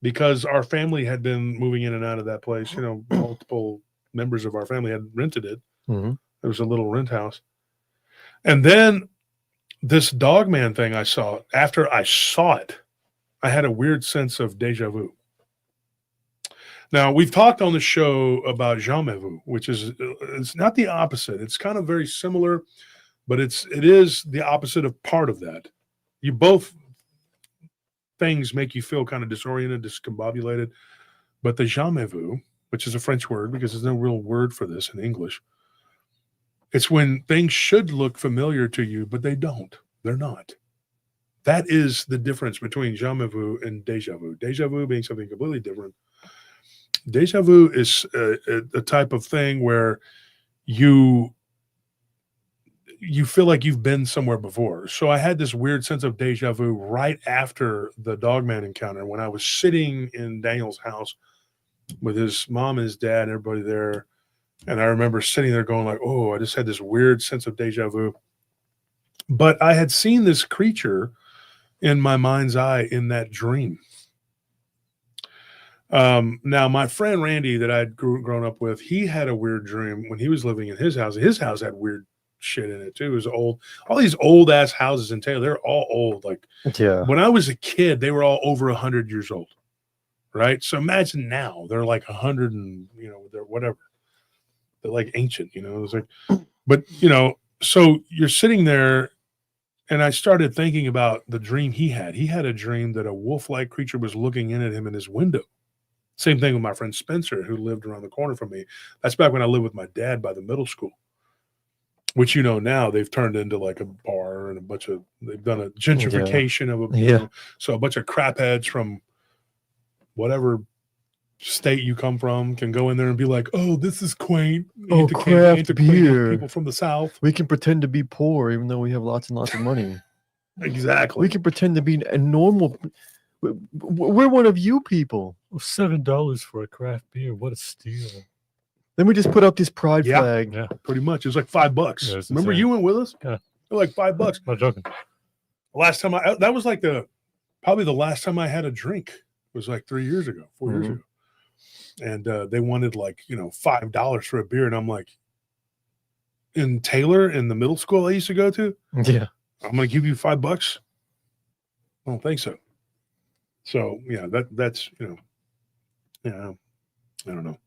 because our family had been moving in and out of that place. You know, multiple members of our family had rented it. Mm-hmm. There was a little rent house. And then this dogman thing I saw, after I saw it, I had a weird sense of deja vu. Now, we've talked on the show about jamais vu, which is, it's not the opposite. It's kind of very similar, but it is the opposite of part of that. You both things make you feel kind of disoriented, discombobulated. But the jamais vu, which is a French word because there's no real word for this in English, it's when things should look familiar to you, but they don't. They're not. That is the difference between jamais vu and deja vu. Deja vu being something completely different. Deja vu is a type of thing where you feel like you've been somewhere before. So I had this weird sense of deja vu right after the dogman encounter when I was sitting in Daniel's house with his mom and his dad and everybody there. And I remember sitting there going like, oh, I just had this weird sense of deja vu. But I had seen this creature in my mind's eye in that dream. Now, my friend Randy that I'd grown up with, he had a weird dream when he was living in his house. His house had weird shit in it too. It was old. All these old ass houses in Taylor, they're all old. Like, yeah, when I was a kid, they were all over 100 years old, right? So imagine now they're like 100 and, you know, they're whatever. They're like ancient, you know. It's like, but you know, so you're sitting there, and I started thinking about the dream he had. He had a dream that a wolf-like creature was looking in at him in his window. Same thing with my friend Spencer, who lived around the corner from me. That's back when I lived with my dad by the middle school, which, you know, now they've turned into like a bar and they've done a gentrification of you know, so a bunch of crap heads from whatever state you come from can go in there and be like, oh, this is quaint. Oh, craft beer. People from the South. We can pretend to be poor even though we have lots and lots of money. Exactly. We can pretend to be a normal. We're one of you people. Well, $7 for a craft beer. What a steal. Then we just put up this pride flag. Yeah. Pretty much. It was like $5. Yeah, Remember insane. you went with us? Yeah. It was like $5. Not joking. Last time that was like probably the last time I had a drink. It was like 4 years ago. And they wanted like, you know, $5 for a beer. And I'm like, in Taylor, in the middle school I used to go to, Yeah. I'm going to give you $5. I don't think so. So yeah, that's, you know, yeah, I don't know.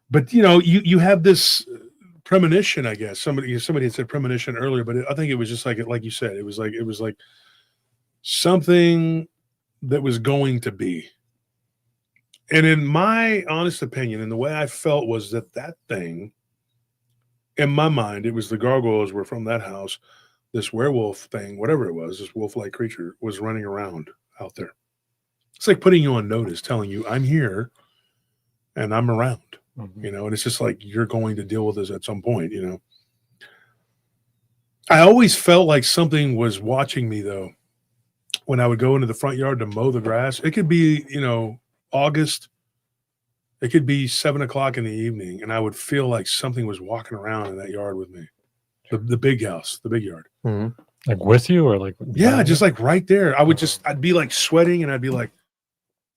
But, you know, you have this premonition, I guess. Somebody had said premonition earlier, but I think it was just like you said, it was like something that was going to be. And in my honest opinion, and the way I felt was that thing, in my mind, it was the gargoyles were from that house. This werewolf thing, whatever it was, this wolf-like creature was running around out there. It's like putting you on notice, telling you, I'm here and I'm around, you know, and it's just like, you're going to deal with this at some point, you know. I always felt like something was watching me, though, when I would go into the front yard to mow the grass. It could be, you know, August. It could be 7 o'clock in the evening, and I would feel like something was walking around in that yard with me. The big house, the big yard. Like with you, or like? Yeah, just like right there. I'd be like sweating, and I'd be like,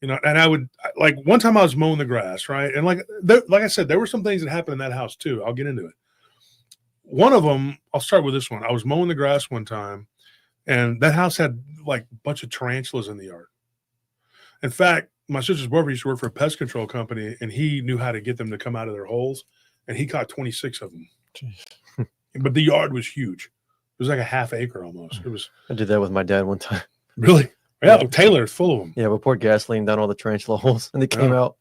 you know, and I would, like, one time I was mowing the grass, right? And like I said, there were some things that happened in that house too. I'll get into it. One of them, I'll start with this one. I was mowing the grass one time, and that house had like a bunch of tarantulas in the yard. In fact, my sister's boyfriend used to work for a pest control company, and he knew how to get them to come out of their holes, and he caught 26 of them. Jeez. But the yard was huge. It was like a half acre almost. It was I did that with my dad one time. really, yeah. Taylor's full of them. Yeah, we poured gasoline down all the tarantula holes, and they came out.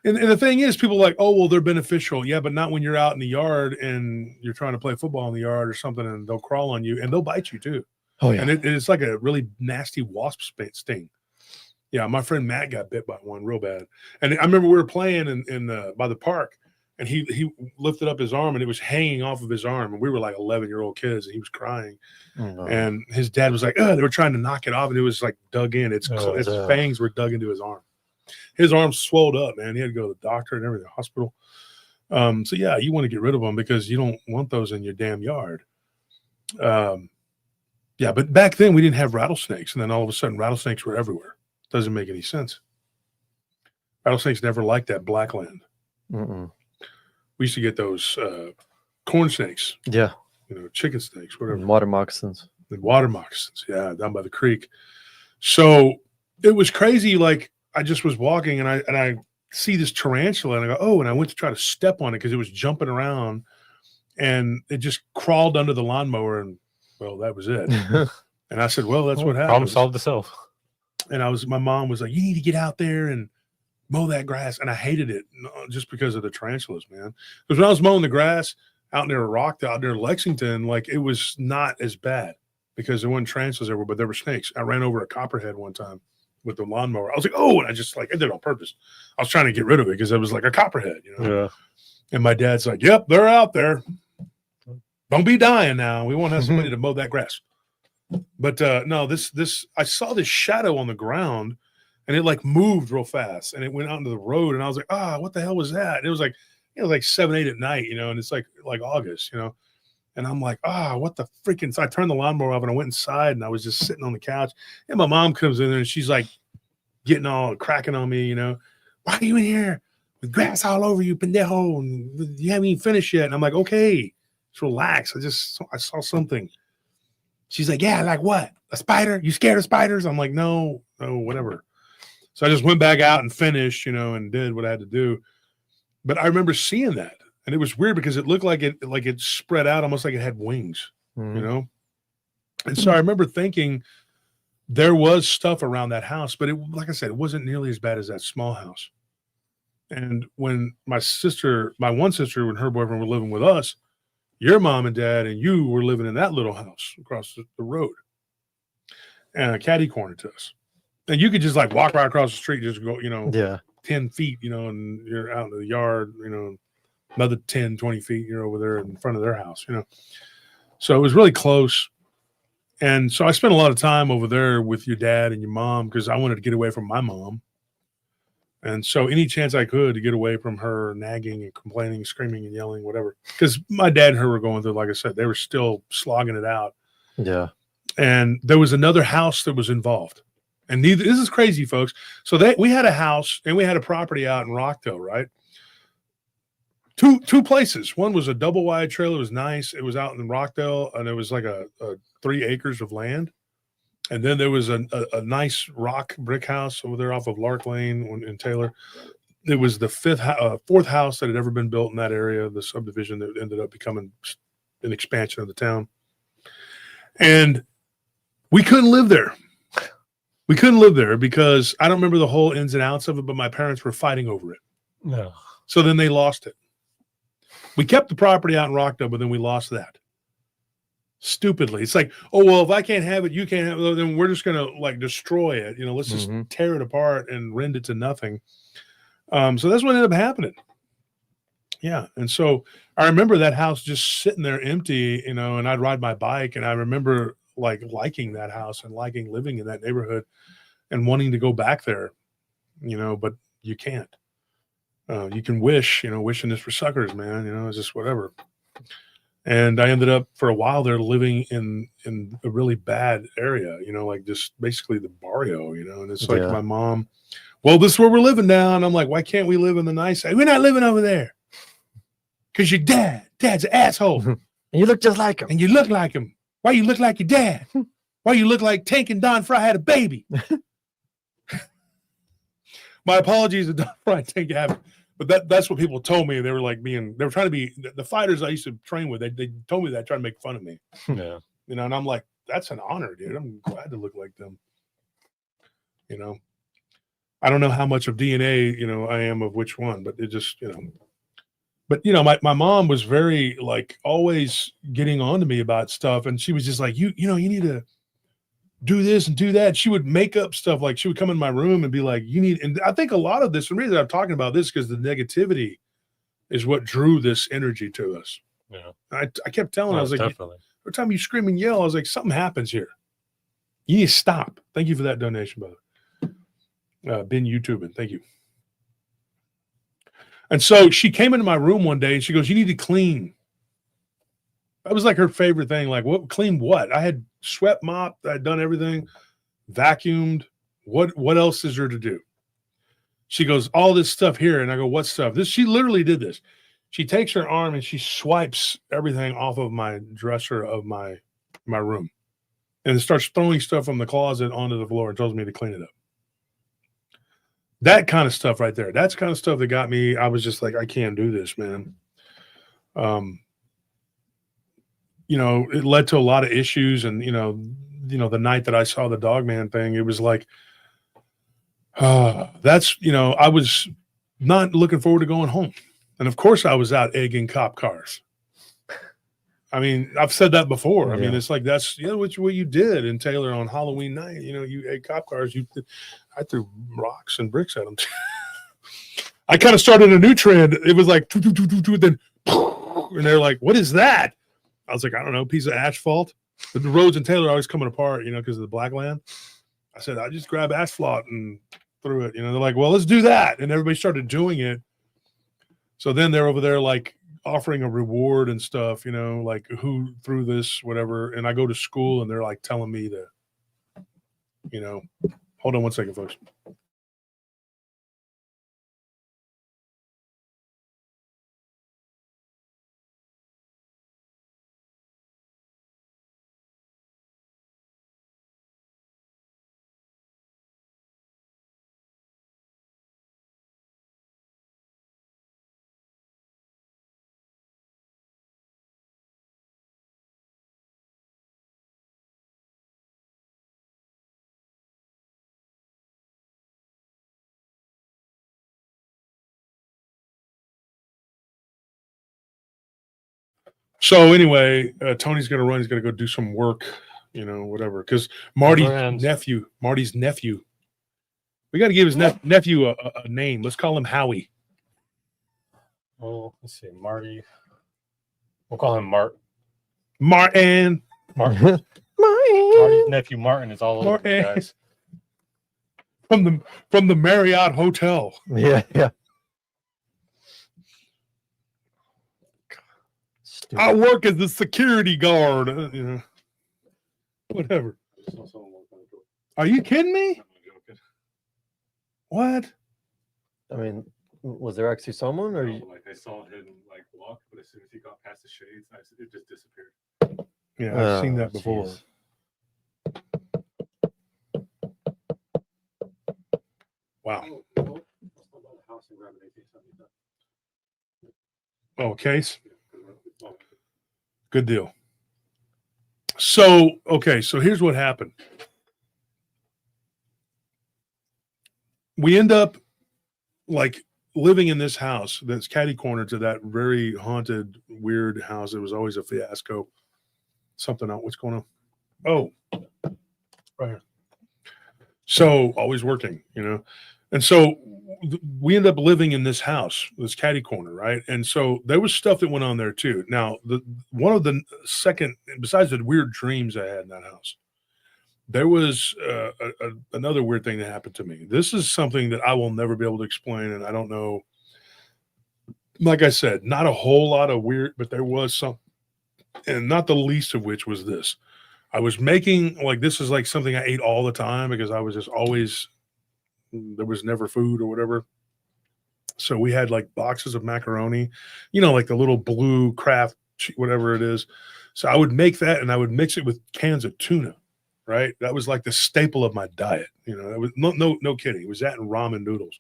And the thing is, people are like, oh, well, they're beneficial. Yeah, but not when you're out in the yard and you're trying to play football in the yard or something, and they'll crawl on you and they'll bite you too. Oh yeah, And it's like a really nasty wasp sting. Yeah, my friend Matt got bit by one real bad. And I remember we were playing in by the park, and he lifted up his arm, and it was hanging off of his arm. And we were like 11-year-old kids, and he was crying. no. And his dad was like, they were trying to knock it off, and it was like dug in. Its fangs were dug into his arm. His arm swelled up, man. He had to go to the doctor and everything, the hospital. So yeah, you want to get rid of them because you don't want those in your damn yard. Yeah, but back then we didn't have rattlesnakes, and then all of a sudden rattlesnakes were everywhere. Doesn't make any sense. Rattlesnakes never liked that black land. We used to get those corn snakes. Yeah, You know, chicken snakes, whatever. and water moccasins. The water moccasins, yeah, down by the creek. So it was crazy. Like, I just was walking, and I see this tarantula, and I go, oh, and I went to try to step on it because it was jumping around, and it just crawled under the lawnmower, and well, that was it. And I said, well, that's what happened. Problem solved itself. And my mom was like, you need to get out there and mow that grass. And I hated it just because of the tarantulas, man. Because when I was mowing the grass out near Rockdale, out near Lexington, like, it was not as bad because there weren't tarantulas everywhere, but there were snakes. I ran over a copperhead one time with the lawnmower. I was like, oh, and I just like, I did it on purpose. I was trying to get rid of it because it was like a copperhead, you know? Yeah. And my dad's like, yep, they're out there. Don't be dying now. We won't have somebody to mow that grass. But no, this I saw this shadow on the ground, and it like moved real fast, and it went out into the road, and I was like, what the hell was that? And it was like 7, 8 at night, you know, and it's like August, you know. And I'm like, what the freaking? So I turned the lawnmower off, and I went inside, and I was just sitting on the couch. And my mom comes in there, and she's like getting all cracking on me, you know. Why are you in here with grass all over you, pendejo? And you haven't even finished yet. And I'm like, okay, just relax. I saw something. She's like, yeah, like what? A spider? You scared of spiders? I'm like, no, whatever. So I just went back out and finished, you know, and did what I had to do. But I remember seeing that. And it was weird because it looked like it spread out almost like it had wings, you know? And so I remember thinking there was stuff around that house, but like I said, it wasn't nearly as bad as that small house. And when my one sister, when her boyfriend were living with us, your mom and dad and you were living in that little house across the road, and a catty corner to us. And you could just like walk right across the street, just go, you know, 10 feet, you know, and you're out in the yard, you know, another 10, 20 feet, you're over there in front of their house, you know. So it was really close. And so I spent a lot of time over there with your dad and your mom because I wanted to get away from my mom. And so any chance I could to get away from her nagging and complaining, screaming and yelling, whatever. Because my dad and her were going through, like I said, they were still slogging it out. Yeah. And there was another house that was involved. And this is crazy, folks. So we had a house and we had a property out in Rockdale, right? Two places. One was a double wide trailer. It was nice. It was out in Rockdale, and it was like a 3 acres of land. And then there was a nice rock brick house over there off of Lark Lane in Taylor. It was the fourth house that had ever been built in that area, the subdivision that ended up becoming an expansion of the town. And we couldn't live there We couldn't live there because I don't remember the whole ins and outs of it, but my parents were fighting over it. No. So then they lost it. We kept the property out in Rockdale, but then we lost that. Stupidly. It's like, oh, well, if I can't have it, you can't have it, then we're just going to like destroy it. You know, let's just tear it apart and rend it to nothing. So that's what ended up happening. Yeah. And so I remember that house just sitting there empty, you know, and I'd ride my bike, and I remember like liking that house and liking living in that neighborhood and wanting to go back there, you know, but you can't. You can wish, you know, wishing is for suckers, man, you know, it's just whatever. And I ended up for a while there living in a really bad area, you know, like just basically the barrio, you know, and it's like my mom, well, this is where we're living now. And I'm like, why can't we live in the nice side? We're not living over there. Because your dad's an asshole. And you look just like him. And you look like him. Why you look like your dad? Why you look like Tank and Don Fry had a baby? My apologies to Don Fry and Tank have, but that's what people told me. They were like they were trying to be the fighters I used to train with. They told me that, trying to make fun of me. Yeah. You know, and I'm like, that's an honor, dude. I'm glad to look like them. You know, I don't know how much of DNA, you know, I am of which one, but it just, you know. But, you know, my mom was very, like, always getting on to me about stuff. And she was just like, you know, you need to do this and do that. She would make up stuff. Like, she would come in my room and be like, you need, and I think a lot of this, the reason I'm talking about this, because the negativity is what drew this energy to us. Yeah. I kept telling her, I was like, definitely. every time you scream and yell, I was like, something happens here. You need to stop. Thank you for that donation, brother. Been YouTubing. Thank you. And so she came into my room one day and she goes, you need to clean. That was like her favorite thing. Like, what? Clean what? I had swept, mopped, I'd done everything, vacuumed. What else is there to do? She goes, all this stuff here. And I go, what stuff? She literally did this. She takes her arm and she swipes everything off of my dresser of my room and starts throwing stuff from the closet onto the floor and tells me to clean it up. That kind of stuff right there. That's the kind of stuff that got me. I was just like, I can't do this, man. You know, it led to a lot of issues. And, you know, the night that I saw the Dogman thing, it was like, that's, you know, I was not looking forward to going home. And of course I was out egging cop cars. I mean, I've said that before. I mean, it's like, that's, you know, what you did in Taylor on Halloween night. You know, you egg cop cars. I threw rocks and bricks at them. I kind of started a new trend. It was like, then, and they're like, what is that? I was like, I don't know, piece of asphalt. But the roads in Taylor are always coming apart, you know, because of the black land. I said, I just grabbed asphalt and threw it. You know, they're like, well, let's do that. And everybody started doing it. So then they're over there like offering a reward and stuff, you know, like who threw this, whatever. And I go to school and they're like telling me to, you know, hold on one second, folks. So anyway, Tony's going to run. He's going to go do some work, you know, whatever. Because Marty's nephew, we got to give his nephew a name. Let's call him Howie. Well, let's see, Marty. We'll call him Martin. Marty's nephew Martin is all over the guys. From the Marriott Hotel. Yeah. I work as the security guard. You know, whatever. Are you kidding me? What? I mean, was there actually someone, or like I saw him like walk, but as soon as he got past the shades, it just disappeared. Yeah, I've seen that before. Geez. Wow. Oh, case. Good deal. So, okay, so here's what happened. we end up like living in this house that's catty corner to that very haunted, weird house. It was always a fiasco. Something out. What's going on? Oh, right here. So always working, you know. And so we end up living in this house, this catty corner, right? And so there was stuff that went on there too. Now, one of the second, besides the weird dreams I had in that house, there was another weird thing that happened to me. This is something that I will never be able to explain, and I don't know. Like I said, not a whole lot of weird, but there was some, and not the least of which was this. I was making, like, this is like something I ate all the time because I was just always, there was never food or whatever. So we had like boxes of macaroni, you know, like the little blue Kraft, whatever it is. So I would make that and I would mix it with cans of tuna. Right, that was like the staple of my diet. You know, it was no kidding. It was that and ramen noodles.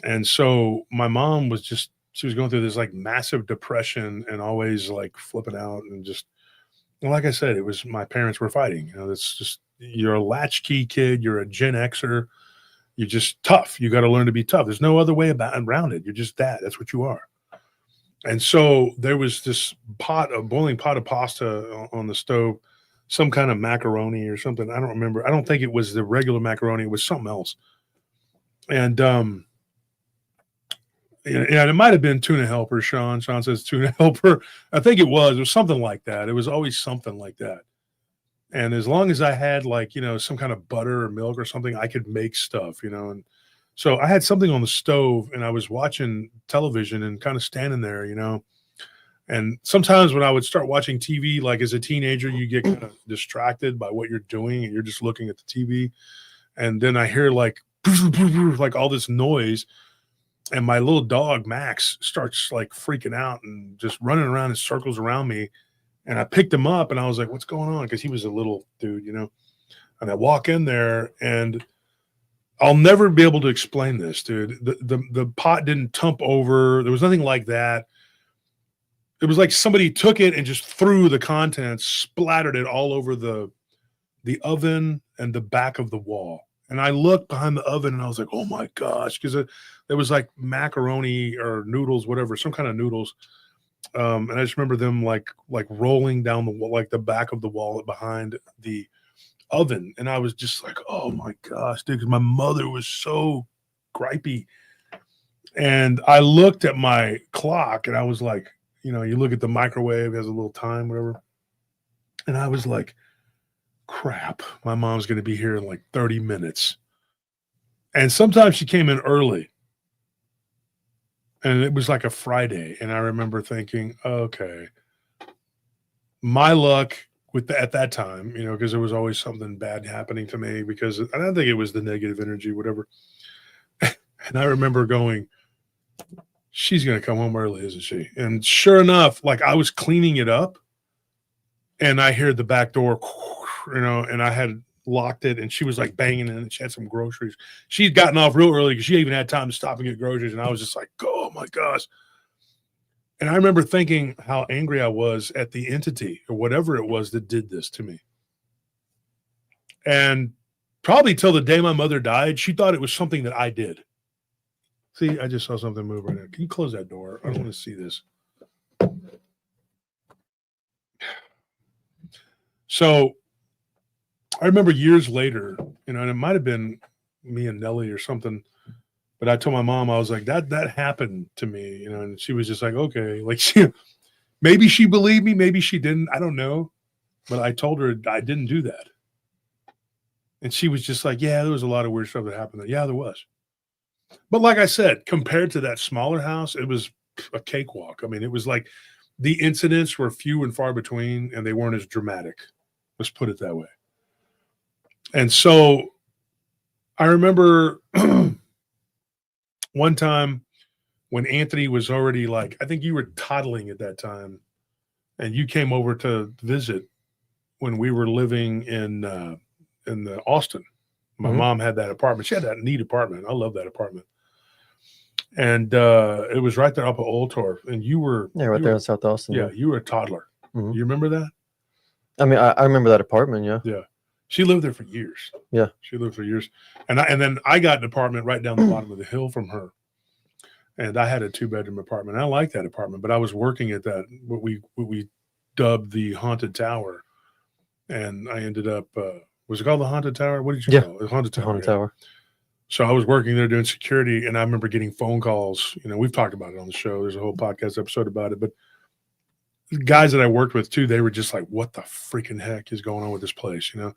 And so my mom was just, she was going through this like massive depression and always like flipping out and just, well, like I said, it was my parents were fighting. You know, that's just, you're a latchkey kid, you're a Gen Xer, you're just tough. You got to learn to be tough. There's no other way around it. You're just that. That's what you are. And so there was this boiling pot of pasta on the stove. Some kind of macaroni or something. I don't remember. I don't think it was the regular macaroni. It was something else. And it might have been tuna helper, Sean. Sean says tuna helper. I think it was. It was something like that. It was always something like that. And as long as I had like, you know, some kind of butter or milk or something, I could make stuff, you know. And so I had something on the stove and I was watching television and kind of standing there, you know. And sometimes when I would start watching TV, like as a teenager, you get kind of distracted by what you're doing and you're just looking at the TV. And then I hear like all this noise and my little dog, Max, starts like freaking out and just running around in circles around me. And I picked him up and I was like, what's going on? Because he was a little dude, you know. And I walk in there and I'll never be able to explain this, dude. The pot didn't tump over. There was nothing like that. It was like somebody took it and just threw the contents, splattered it all over the oven and the back of the wall. And I looked behind the oven and I was like, oh my gosh, because there was like macaroni or noodles, whatever, some kind of noodles. And I just remember them like rolling down the wall, like the back of the wall behind the oven. And I was just like, oh my gosh, dude, because my mother was so gripey. And I looked at my clock and I was like, you know, you look at the microwave, it has a little time, whatever. And I was like, crap, my mom's going to be here in like 30 minutes. And sometimes she came in early. And it was like a Friday. And I remember thinking, okay, my luck with at that time, you know, because there was always something bad happening to me because I don't think it was the negative energy, whatever. And I remember going, she's going to come home early, isn't she? And sure enough, like I was cleaning it up and I heard the back door, you know, and I had locked it and she was like banging in and she had some groceries. She'd gotten off real early because she even had time to stop and get groceries. And I was just like, oh my gosh. And I remember thinking how angry I was at the entity or whatever it was that did this to me. And probably till the day my mother died, she thought it was something that I did. See, I just saw something move right now. Can you close that door? I don't want to see this. So I remember years later, you know, and it might have been me and Nellie or something, but I told my mom, I was like, that happened to me, you know, and she was just like, okay, like maybe she believed me, maybe she didn't, I don't know. But I told her I didn't do that. And she was just like, yeah, there was a lot of weird stuff that happened there. Yeah, there was. But like I said, compared to that smaller house, it was a cakewalk. I mean, it was like the incidents were few and far between, and they weren't as dramatic. Let's put it that way. And so I remember one time when Anthony was already like, I think you were toddling at that time, and you came over to visit when we were living in Austin. My mom had that apartment. She had that neat apartment. I love that apartment. And it was right there up at Old Torf. And you were there in South Austin. Yeah, you were a toddler. You remember that? I mean, I remember that apartment. Yeah. Yeah. She lived there for years. Yeah. She lived for years. And then I got an apartment right down the bottom of the hill from her. And I had a 2-bedroom apartment. I liked that apartment, but I was working at that, what we dubbed the Haunted Tower. And I ended up, was it called the Haunted Tower? What did you call it? The Haunted Tower. Haunted yeah. Tower. So I was working there doing security, and I remember getting phone calls. You know, we've talked about it on the show. There's a whole podcast episode about it. But the guys that I worked with too, they were just like, what the freaking heck is going on with this place? You know,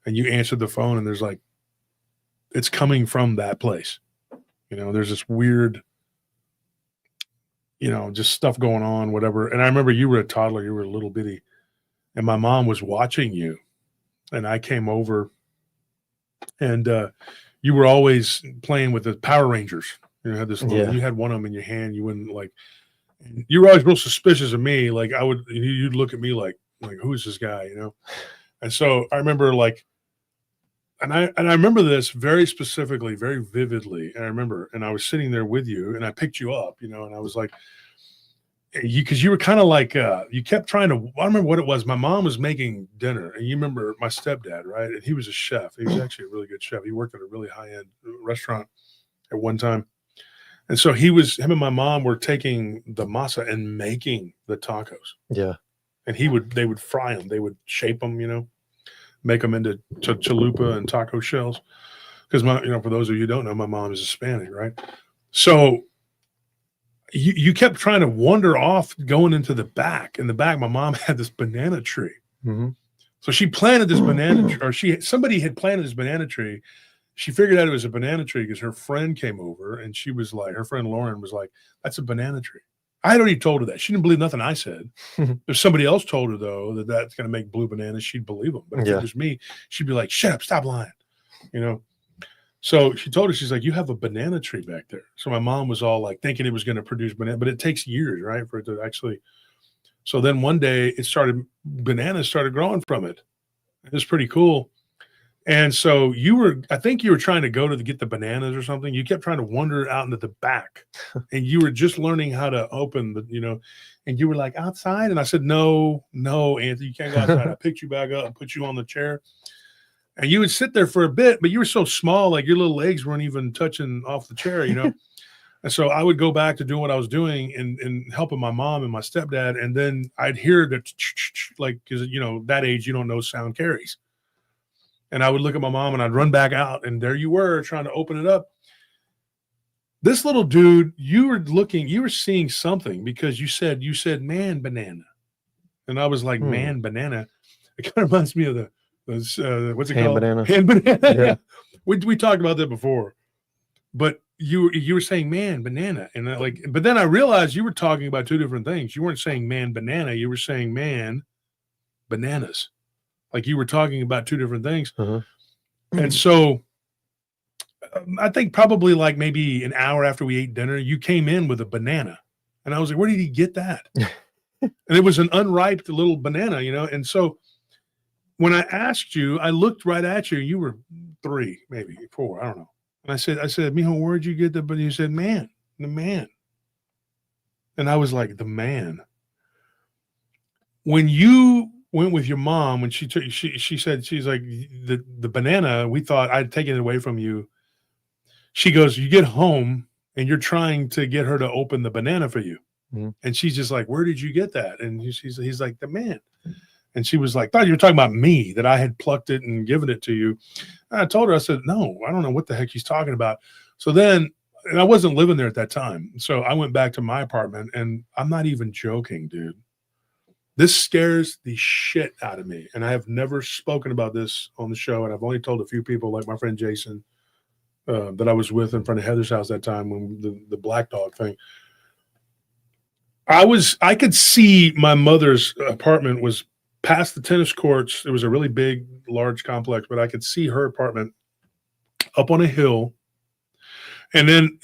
and you answered the phone and there's like, it's coming from that place. You know, there's this weird, you know, just stuff going on, whatever. And I remember you were a toddler, you were a little bitty, and my mom was watching you, and I came over, and you were always playing with the Power Rangers. You had this little, you had one of them in your hand. You wouldn't like, you were always real suspicious of me. Like you'd look at me like who is this guy, you know? And so I remember like, and I remember this very specifically, very vividly. And I remember, and I was sitting there with you, and I picked you up, you know, and I was like, because you were kind of like, you kept trying to, I don't remember what it was. My mom was making dinner, and you remember my stepdad, right? And he was a chef. He was actually a really good chef. He worked at a really high-end restaurant at one time. And so him and my mom were taking the masa and making the tacos. Yeah. And they would fry them. They would shape them, you know, make them into chalupa and taco shells. Because for those of you who don't know, my mom is Hispanic, right? So you kept trying to wander off, going into the back. In the back, my mom had this banana tree. Mm-hmm. So she planted this banana tree, or somebody had planted this banana tree. She figured out it was a banana tree because her friend came over, and she was like, her friend Lauren was like, that's a banana tree. I had already told her that. She didn't believe nothing I said. If somebody else told her, though, that that's going to make blue bananas, she'd believe them. But if it was me, she'd be like, shut up, stop lying, you know? So she told her, she's like, you have a banana tree back there. So my mom was all like thinking it was going to produce banana, but it takes years, right, for it to actually. So then one day bananas started growing from it. It was pretty cool. And so I think you were trying to go to get the bananas or something. You kept trying to wander out into the back, and you were just learning how to open and you were like, outside. And I said, no, Anthony, you can't go outside. I picked you back up and put you on the chair. And you would sit there for a bit, but you were so small, like your little legs weren't even touching off the chair, you know? And so I would go back to doing what I was doing and helping my mom and my stepdad. And then I'd hear that, like, because, that age, you don't know sound carries. And I would look at my mom and I'd run back out, and there you were trying to open it up. This little dude, you were seeing something because you said, man, banana. And I was like, man, banana. It kind of reminds me of what's it Hand called? banana. Hand banana. Yeah. We talked about that before, but you were saying man banana, and but then I realized you were talking about two different things. You weren't saying man banana. You were saying man bananas. Like you were talking about two different things. Uh-huh. And so I think probably like maybe an hour after we ate dinner, you came in with a banana, and I was like, where did he get that? And it was an unripe little banana, and so when I asked you, I looked right at you. You were 3, maybe 4. I don't know. And I said, Mijo, where'd you get that? But you said, man, the man. And I was like, the man. When you went with your mom, when she said, she's like, the banana, we thought I'd taken it away from you. She goes, you get home and you're trying to get her to open the banana for you. Mm-hmm. And she's just like, where did you get that? And he's like, the man. And she was like, thought you were talking about me, that I had plucked it and given it to you. And I told her, I said, no, I don't know what the heck he's talking about. So then, and I wasn't living there at that time. So I went back to my apartment, and I'm not even joking, dude. This scares the shit out of me. And I have never spoken about this on the show. And I've only told a few people, like my friend Jason, that I was with in front of Heather's house that time when the black dog thing. I could see my mother's apartment was past the tennis courts. It was a really big, large complex, but I could see her apartment up on a hill. And then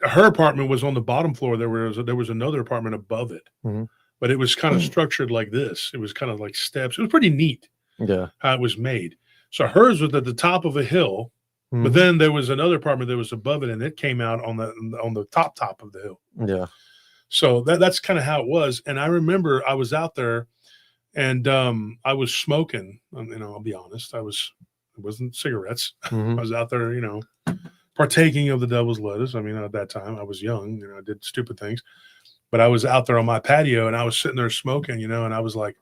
her apartment was on the bottom floor. There was another apartment above it, but it was kind of structured like this. It was kind of like steps. It was pretty neat how it was made. So hers was at the top of a hill, but then there was another apartment that was above it, and it came out on the top of the hill. Yeah. So that's kind of how it was. And I remember I was out there, And I was smoking. I'll be honest. It wasn't cigarettes. Mhm. I was out there, partaking of the devil's lettuce. I mean, at that time I was young, I did stupid things, but I was out there on my patio and I was sitting there smoking, and I was like,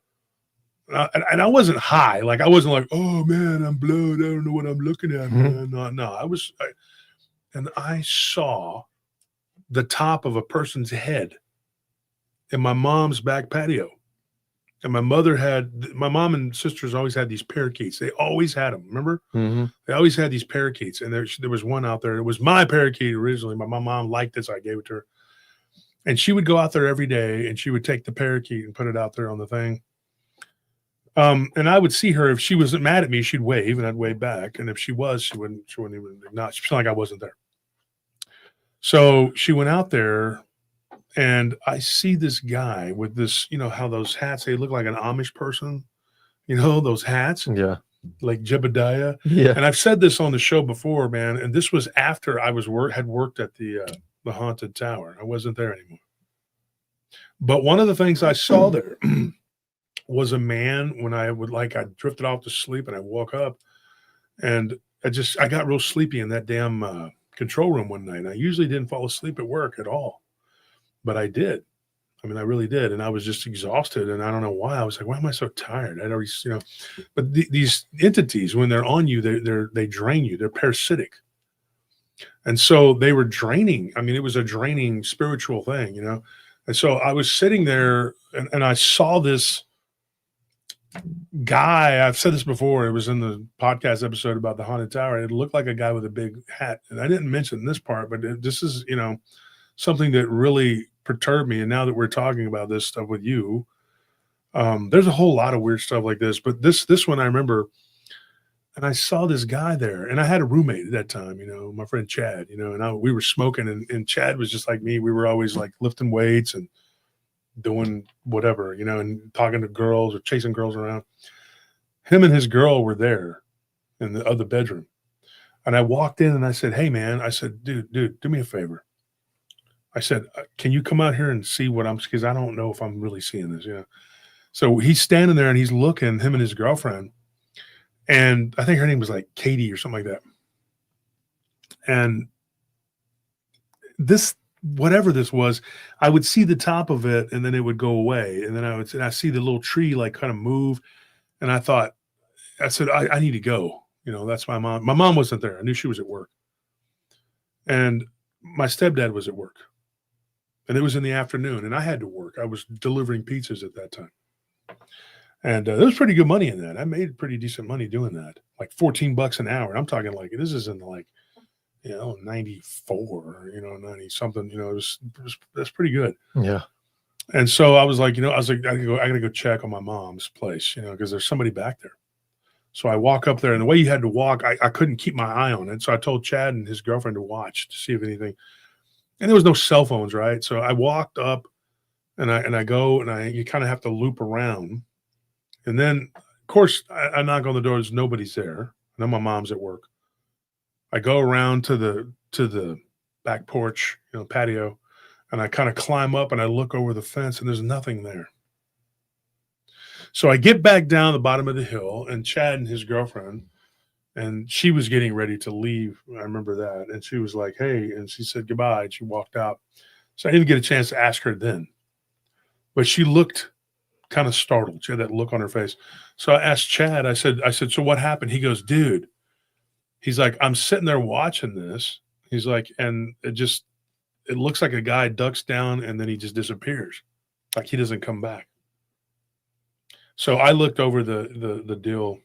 and I wasn't high. Like I wasn't like, oh man, I'm blowed. I don't know what I'm looking at. Man. No, and I saw the top of a person's head in my mom's back patio. And my mom and sisters always had these parakeets. They always had them. Remember? Mhm. They always had these parakeets. And there was one out there. It was my parakeet originally. My mom liked it, so I gave it to her. And she would go out there every day and she would take the parakeet and put it out there on the thing. And I would see her. If she wasn't mad at me, she'd wave and I'd wave back. And if she was, she wouldn't even acknowledge. She'd feel like I wasn't there. So she went out there. And I see this guy with this, how those hats, they look like an Amish person, those hats, Yeah. like Jebediah. Yeah. And I've said this on the show before, man. And this was after I had worked at the Haunted Tower. I wasn't there anymore. But one of the things I saw there was a man when I drifted off to sleep and I woke up and I got real sleepy in that damn control room one night. And I usually didn't fall asleep at work at all. But I did. I mean, I really did. And I was just exhausted. And I don't know why. I was like, why am I so tired? I'd already, but these entities, when they're on you, they drain you. They're parasitic. And so they were draining. I mean, it was a draining spiritual thing, And so I was sitting there and I saw this guy. I've said this before. It was in the podcast episode about the Haunted Tower. It looked like a guy with a big hat. And I didn't mention this part, but this is, something that really perturbed me. And now that we're talking about this stuff with you, there's a whole lot of weird stuff like this, but this one I remember, and I saw this guy there, and I had a roommate at that time, my friend Chad, and we were smoking, and Chad was just like me. We were always like lifting weights and doing whatever, and talking to girls or chasing girls around. Him and his girl were there in the other bedroom. And I walked in and I said, hey man, I said, dude, do me a favor. I said, can you come out here and see what because I don't know if I'm really seeing this, So he's standing there and he's looking, him and his girlfriend. And I think her name was like Katie or something like that. And whatever this was, I would see the top of it and then it would go away. And then I see the little tree like kind of move. And I said, I need to go. That's my mom. My mom wasn't there. I knew she was at work. And my stepdad was at work. And it was in the afternoon, and I had to work. I was delivering pizzas at that time. And there was pretty good money in that. I made pretty decent money doing that, like $14 an hour. I'm talking like, this is in like, 94, 90 something, that's pretty good. Yeah. And so I was like, I gotta go check on my mom's place, because there's somebody back there. So I walk up there, and the way you had to walk, I couldn't keep my eye on it. So I told Chad and his girlfriend to watch to see if anything. And there was no cell phones, right? So I walked up, and I go, and you kind of have to loop around, and then of course I knock on the door. There's nobody's there. I know my mom's at work. I go around to the back porch, patio, and I kind of climb up and I look over the fence, and there's nothing there. So I get back down the bottom of the hill, and Chad and his girlfriend. And she was getting ready to leave. I remember that. And she was like, hey, and she said goodbye. And she walked out. So I didn't get a chance to ask her then. But she looked kind of startled. She had that look on her face. So I asked Chad, I said, so what happened? He goes, dude, he's like, I'm sitting there watching this. He's like, and it looks like a guy ducks down and then he just disappears. Like he doesn't come back. So I looked over the deal.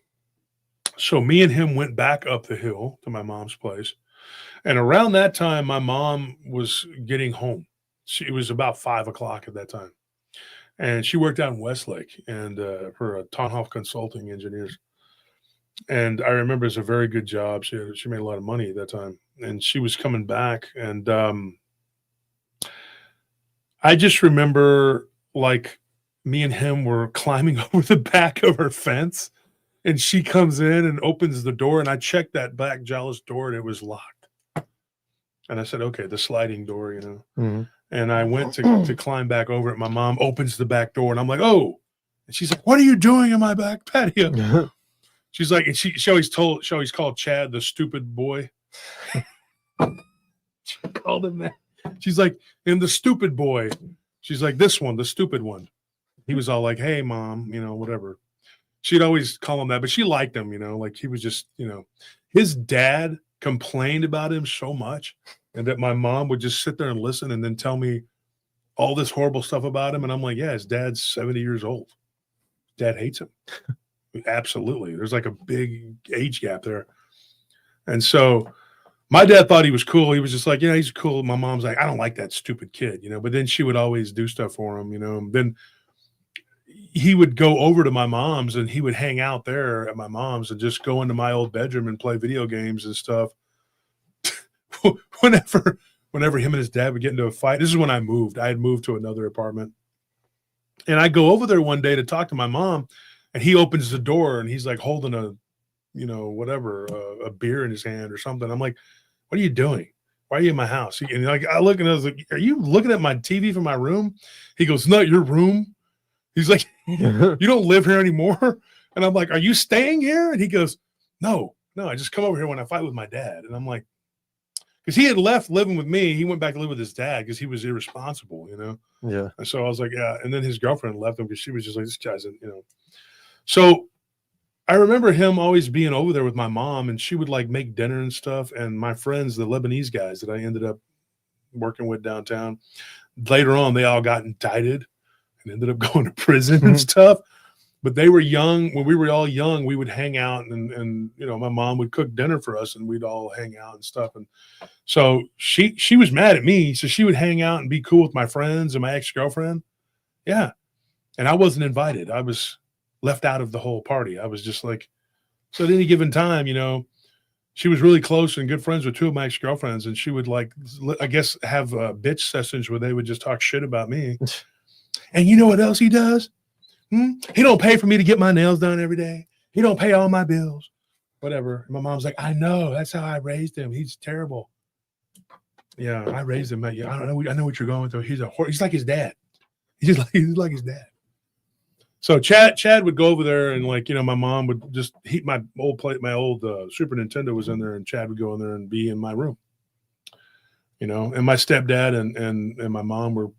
So me and him went back up the hill to my mom's place. And around that time, my mom was getting home. It was about 5:00 at that time. And she worked out in Westlake and for Tonhoff Consulting Engineers. And I remember it's a very good job. She made a lot of money at that time. And she was coming back. And I just remember like me and him were climbing over the back of her fence. And she comes in and opens the door, and I checked that back jealous door, and it was locked. And I said, okay, the sliding door, Mm-hmm. And I went to climb back over it. My mom opens the back door, and I'm like, oh. And she's like, "What are you doing in my back patio?" She's like, and she always called Chad the stupid boy. She called him that. She's like, "And the stupid boy." She's like, "This one, the stupid one." He was all like, "Hey, mom," whatever. She'd always call him that, but she liked him, like he was just, his dad complained about him so much, and that my mom would just sit there and listen and then tell me all this horrible stuff about him. And I'm like, yeah, his dad's 70 years old. Dad hates him. Absolutely. There's like a big age gap there. And so my dad thought he was cool. He was just like, he's cool. My mom's like, I don't like that stupid kid, but then she would always do stuff for him, and then he would go over to my mom's and he would hang out there at my mom's and just go into my old bedroom and play video games and stuff. Whenever him and his dad would get into a fight, this is when I moved. I had moved to another apartment. And I go over there one day to talk to my mom, and he opens the door and he's like holding a beer in his hand or something. I'm like, "What are you doing? Why are you in my house?" And like, I look and I was like, "Are you looking at my TV from my room?" He goes, "Not your room." He's like, "You don't live here anymore?" And I'm like, "Are you staying here?" And he goes, No, I just come over here when I fight with my dad. And I'm like, because he had left living with me. He went back to live with his dad because he was irresponsible, Yeah. And so I was like, yeah. And then his girlfriend left him because she was just like, this guy's, So I remember him always being over there with my mom, and she would like make dinner and stuff. And my friends, the Lebanese guys that I ended up working with downtown, later on, they all got indicted and ended up going to prison and stuff. But they were young. When we were all young, we would hang out and my mom would cook dinner for us and we'd all hang out and stuff. And so she was mad at me. So she would hang out and be cool with my friends and my ex-girlfriend. Yeah. And I wasn't invited. I was left out of the whole party. I was just like, so at any given time, she was really close and good friends with two of my ex-girlfriends. And she would like, I guess, have bitch sessions where they would just talk shit about me. And you know what else he does? He don't pay for me to get my nails done every day. He don't pay all my bills, whatever. And my mom's like, I know. That's how I raised him. He's terrible. Yeah, I raised him. Yeah, I know what you're going through. He's like his dad. He's like his dad. So Chad would go over there and like, my mom would just heat my old Super Nintendo was in there, and Chad would go in there and be in my room. And my stepdad and my mom were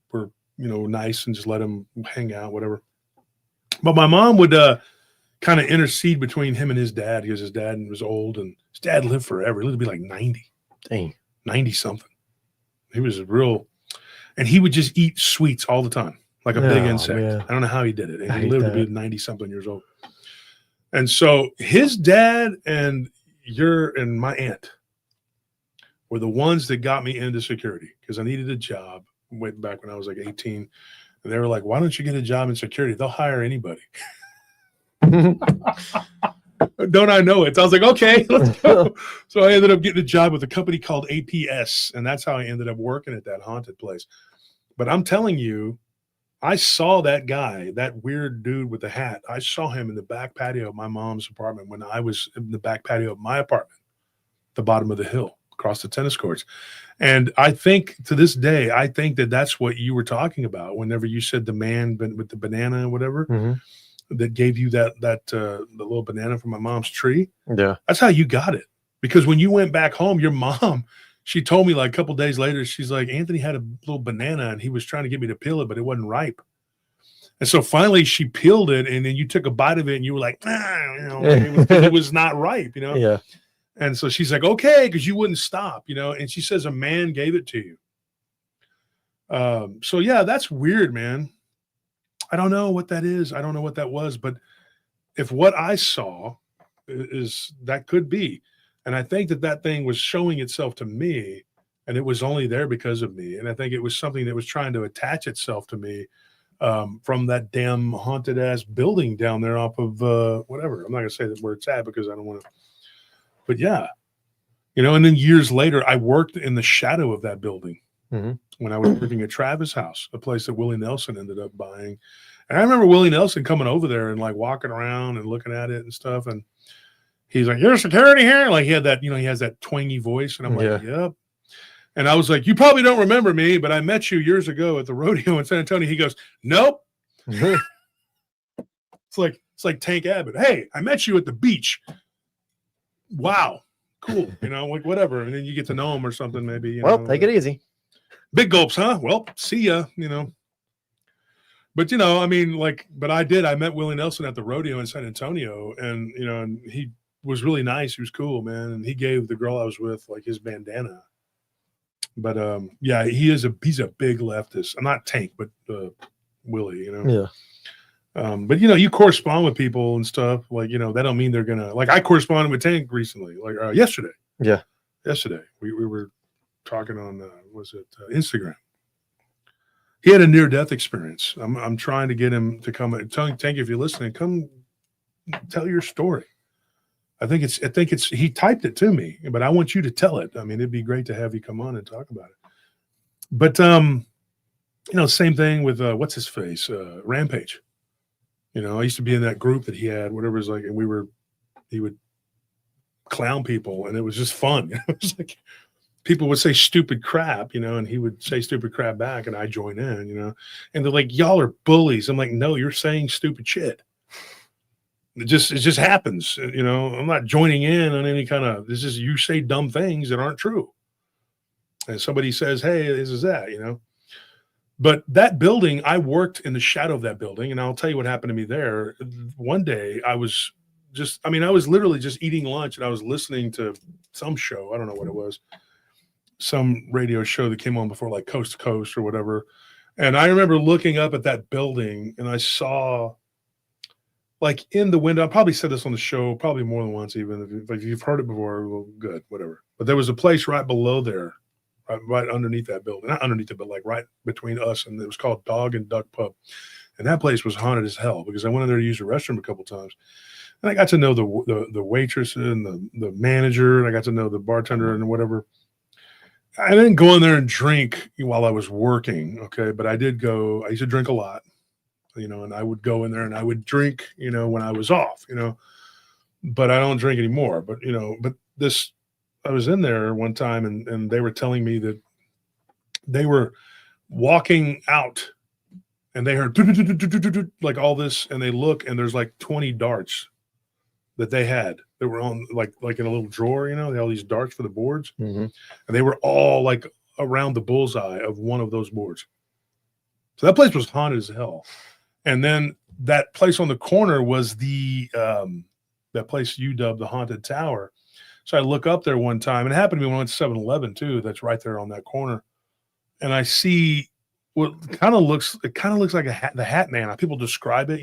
nice and just let him hang out, whatever. But my mom would kind of intercede between him and his dad because his dad was old, and his dad lived forever. He lived to be like 90. Dang. 90 something. He was and he would just eat sweets all the time, like a big insect. Man. I don't know how he did it. And he lived to be 90 something years old. And so his dad and my aunt were the ones that got me into security because I needed a job way back when I was like 18. And they were like, why don't you get a job in security? They'll hire anybody. Don't I know it? So I was like, okay, let's go. So I ended up getting a job with a company called APS. And that's how I ended up working at that haunted place. But I'm telling you, I saw that guy, that weird dude with the hat. I saw him in the back patio of my mom's apartment when I was in the back patio of my apartment, the bottom of the hill, across the tennis courts. And I think to this day, I think that that's what you were talking about whenever you said the man with the banana and whatever that gave you the little banana from my mom's tree. Yeah. That's how you got it. Because when you went back home, your mom, she told me like a couple of days later, she's like, Anthony had a little banana and he was trying to get me to peel it, but it wasn't ripe. And so finally she peeled it, and then you took a bite of it and you were like, it was not ripe, Yeah. And so she's like, okay, because you wouldn't stop, and she says a man gave it to you. So yeah, that's weird, man. I don't know what that is. I don't know what that was, but if what I saw is that could be, and I think that thing was showing itself to me, and it was only there because of me. And I think it was something that was trying to attach itself to me from that damn haunted ass building down there off of whatever. I'm not gonna say where it's at because I don't want to. But yeah, and then years later, I worked in the shadow of that building when I was working at Travis House, a place that Willie Nelson ended up buying. And I remember Willie Nelson coming over there and like walking around and looking at it and stuff. And he's like, "You're security here?" Like he had that, he has that twangy voice. And I'm like, "Yep." And I was like, "You probably don't remember me, but I met you years ago at the rodeo in San Antonio." He goes, "Nope." It's like Tank Abbott. Hey, I met you at the beach. Wow, cool. Like whatever. And then you get to know him or something. Maybe. Well, take it easy. Big gulps, huh? Well, see ya. But I mean, but I met Willie Nelson at the rodeo in San Antonio, and and he was really nice. He was cool, man, and he gave the girl I was with like his bandana. But yeah, he's a big leftist. I'm not Tank, but Willie, Yeah. But you correspond with people and stuff. Like that don't mean they're gonna like. I corresponded with Tank recently, like yesterday. Yeah. Yesterday we were talking on Instagram. He had a near-death experience. I'm trying to get him to come. Tank, if you're listening, come tell your story. I think it's. He typed it to me, but I want you to tell it. I mean, it'd be great to have you come on and talk about it. But same thing with what's his face, Rampage. I used to be in that group that he had, whatever it was like, and he would clown people, and it was just fun. It was like people would say stupid crap, and he would say stupid crap back, and I join in, and they're like, y'all are bullies. I'm like, no, you're saying stupid shit. It just happens, I'm not joining in on any kind of, this is, you say dumb things that aren't true. And somebody says, hey, this is that, But that building, I worked in the shadow of that building, and I'll tell you what happened to me there. One day I was literally just eating lunch, and I was listening to some show. I don't know what it was. Some radio show that came on before, like Coast to Coast or whatever. And I remember looking up at that building, and I saw, like, in the window, I probably said this on the show probably more than once, even if you've heard it before, well, good, whatever. But there was a place right below there, right underneath that building, not underneath it, but like right between us, and it was called Dog and Duck Pub. And that place was haunted as hell because I went in there to use the restroom a couple times, and I got to know the waitress and the manager, and I got to know the bartender and whatever. I didn't go in there and drink while I was working, okay, but I did go. I used to drink a lot. And I would go in there and I would drink, when I was off, but I don't drink anymore. But, I was in there one time and they were telling me that they were walking out and they heard like all this, and they look and there's like 20 darts that they had that were on like in a little drawer, they had all these darts for the boards, and they were all like around the bullseye of one of those boards. So that place was haunted as hell. And then that place on the corner was that place you dubbed the Haunted Tower. So I look up there one time, and it happened to me when I went to 7-Eleven too. That's right there on that corner, and I see what kind of looks like the Hat Man. People describe it,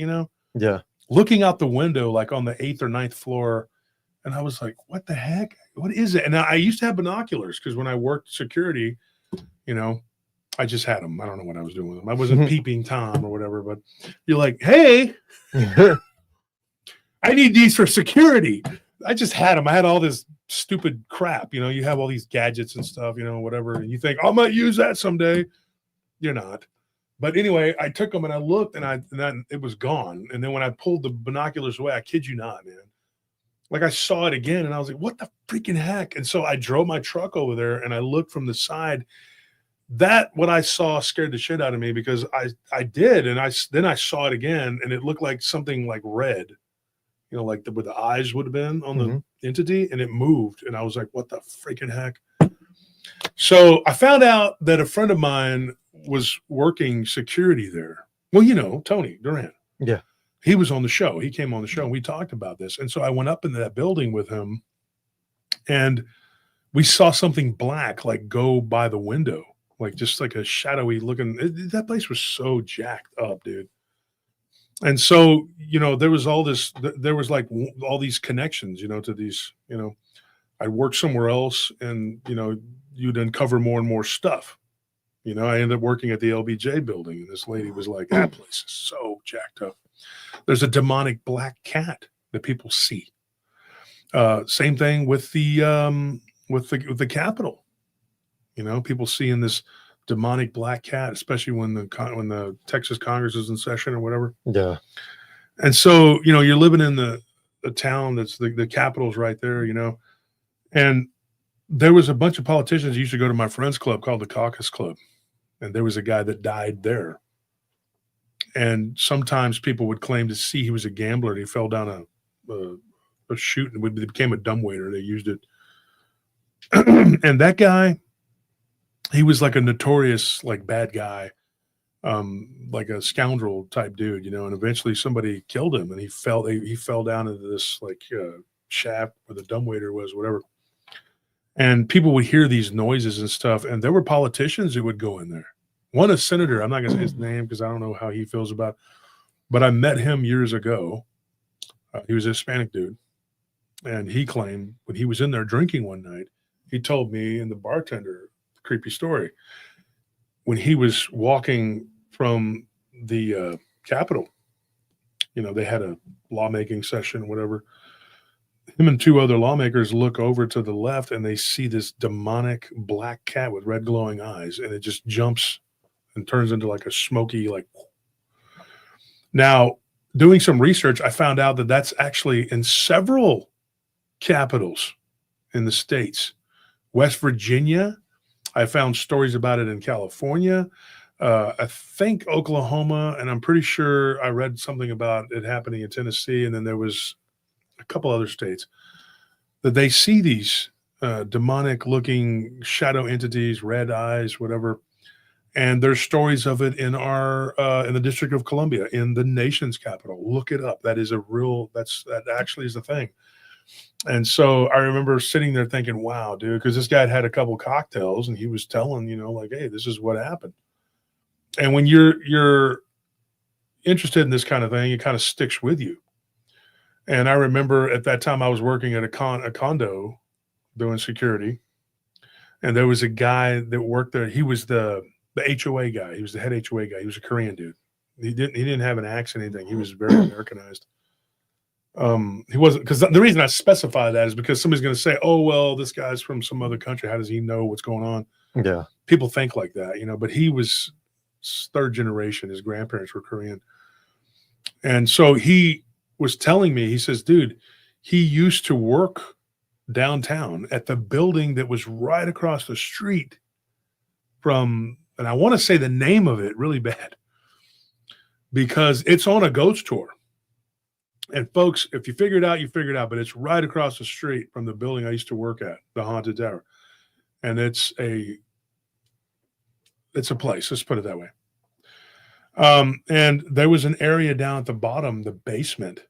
Yeah. Looking out the window, like on the 8th or 9th floor, and I was like, "What the heck? What is it?" And I used to have binoculars because when I worked security, I just had them. I don't know what I was doing with them. I wasn't peeping Tom or whatever, but you're like, hey, I need these for security. I just had them. I had all this stupid crap. You have all these gadgets and stuff, whatever. And you think, I might use that someday. You're not. But anyway, I took them and I looked and then it was gone. And then when I pulled the binoculars away, I kid you not, man. Like I saw it again and I was like, what the freaking heck? And so I drove my truck over there and I looked from the side. That what I saw scared the shit out of me because I did, and then I saw it again, and it looked like something like red, like where the eyes would have been on the entity, and it moved, and I was like, "What the freaking heck?" So I found out that a friend of mine was working security there. Well, Tony Duran. Yeah, he was on the show. He came on the show, and we talked about this, and so I went up into that building with him, and we saw something black like go by the window. Like just like a shadowy looking, that place was so jacked up, dude. And so, there was all this, there was like all these connections, to these, I worked somewhere else and, you'd uncover more and more stuff. I ended up working at the LBJ building and this lady was like, that place is so jacked up. There's a demonic black cat that people see. Same thing with the Capitol. People seeing this demonic black cat, especially when the Texas Congress is in session or whatever. Yeah. And so, you're living in the town that's the Capitol's right there, and there was a bunch of politicians who used to go to my friend's club called the Caucus Club. And there was a guy that died there. And sometimes people would claim to see he was a gambler and he fell down a chute and it became a dumbwaiter. They used it. And that guy, he was like a notorious, like bad guy, like a scoundrel type dude, and eventually somebody killed him and he fell down into this like shaft where the dumbwaiter was, whatever. And people would hear these noises and stuff. And there were politicians who would go in there. One, a senator, I'm not going to say his name because I don't know how he feels about it, but I met him years ago. He was a Hispanic dude. And he claimed when he was in there drinking one night, he told me and the bartender, creepy story, when he was walking from the Capitol, they had a lawmaking session, whatever. Him and two other lawmakers look over to the left and they see this demonic black cat with red glowing eyes, and it just jumps and turns into like a smoky, like. Now, doing some research, I found out that that's actually in several capitals in the States. West Virginia, I found stories about it in California. I think Oklahoma, and I'm pretty sure I read something about it happening in Tennessee, and then there was a couple other states that they see these demonic-looking shadow entities, red eyes, whatever. And there's stories of it in the District of Columbia, in the nation's capital. Look it up. That is that actually is a thing. And so I remember sitting there thinking, wow, dude, because this guy had a couple cocktails and he was telling, like, hey, this is what happened. And when you're interested in this kind of thing, it kind of sticks with you. And I remember at that time I was working at a condo doing security. And there was a guy that worked there. He was the HOA guy. He was the head HOA guy. He was a Korean dude. He didn't have an accent or anything. He was very Americanized. He wasn't, because the reason I specify that is because somebody's going to say, oh, well, this guy's from some other country. How does he know what's going on? Yeah. People think like that, but he was third generation. His grandparents were Korean. And so he was telling me, he says, dude, he used to work downtown at the building that was right across the street from, and I want to say the name of it really bad because it's on a ghost tour. And folks, if you figure it out, you figure it out, but it's right across the street from the building I used to work at, the Haunted Tower. And it's a place, let's put it that way. And there was an area down at the bottom, the basement.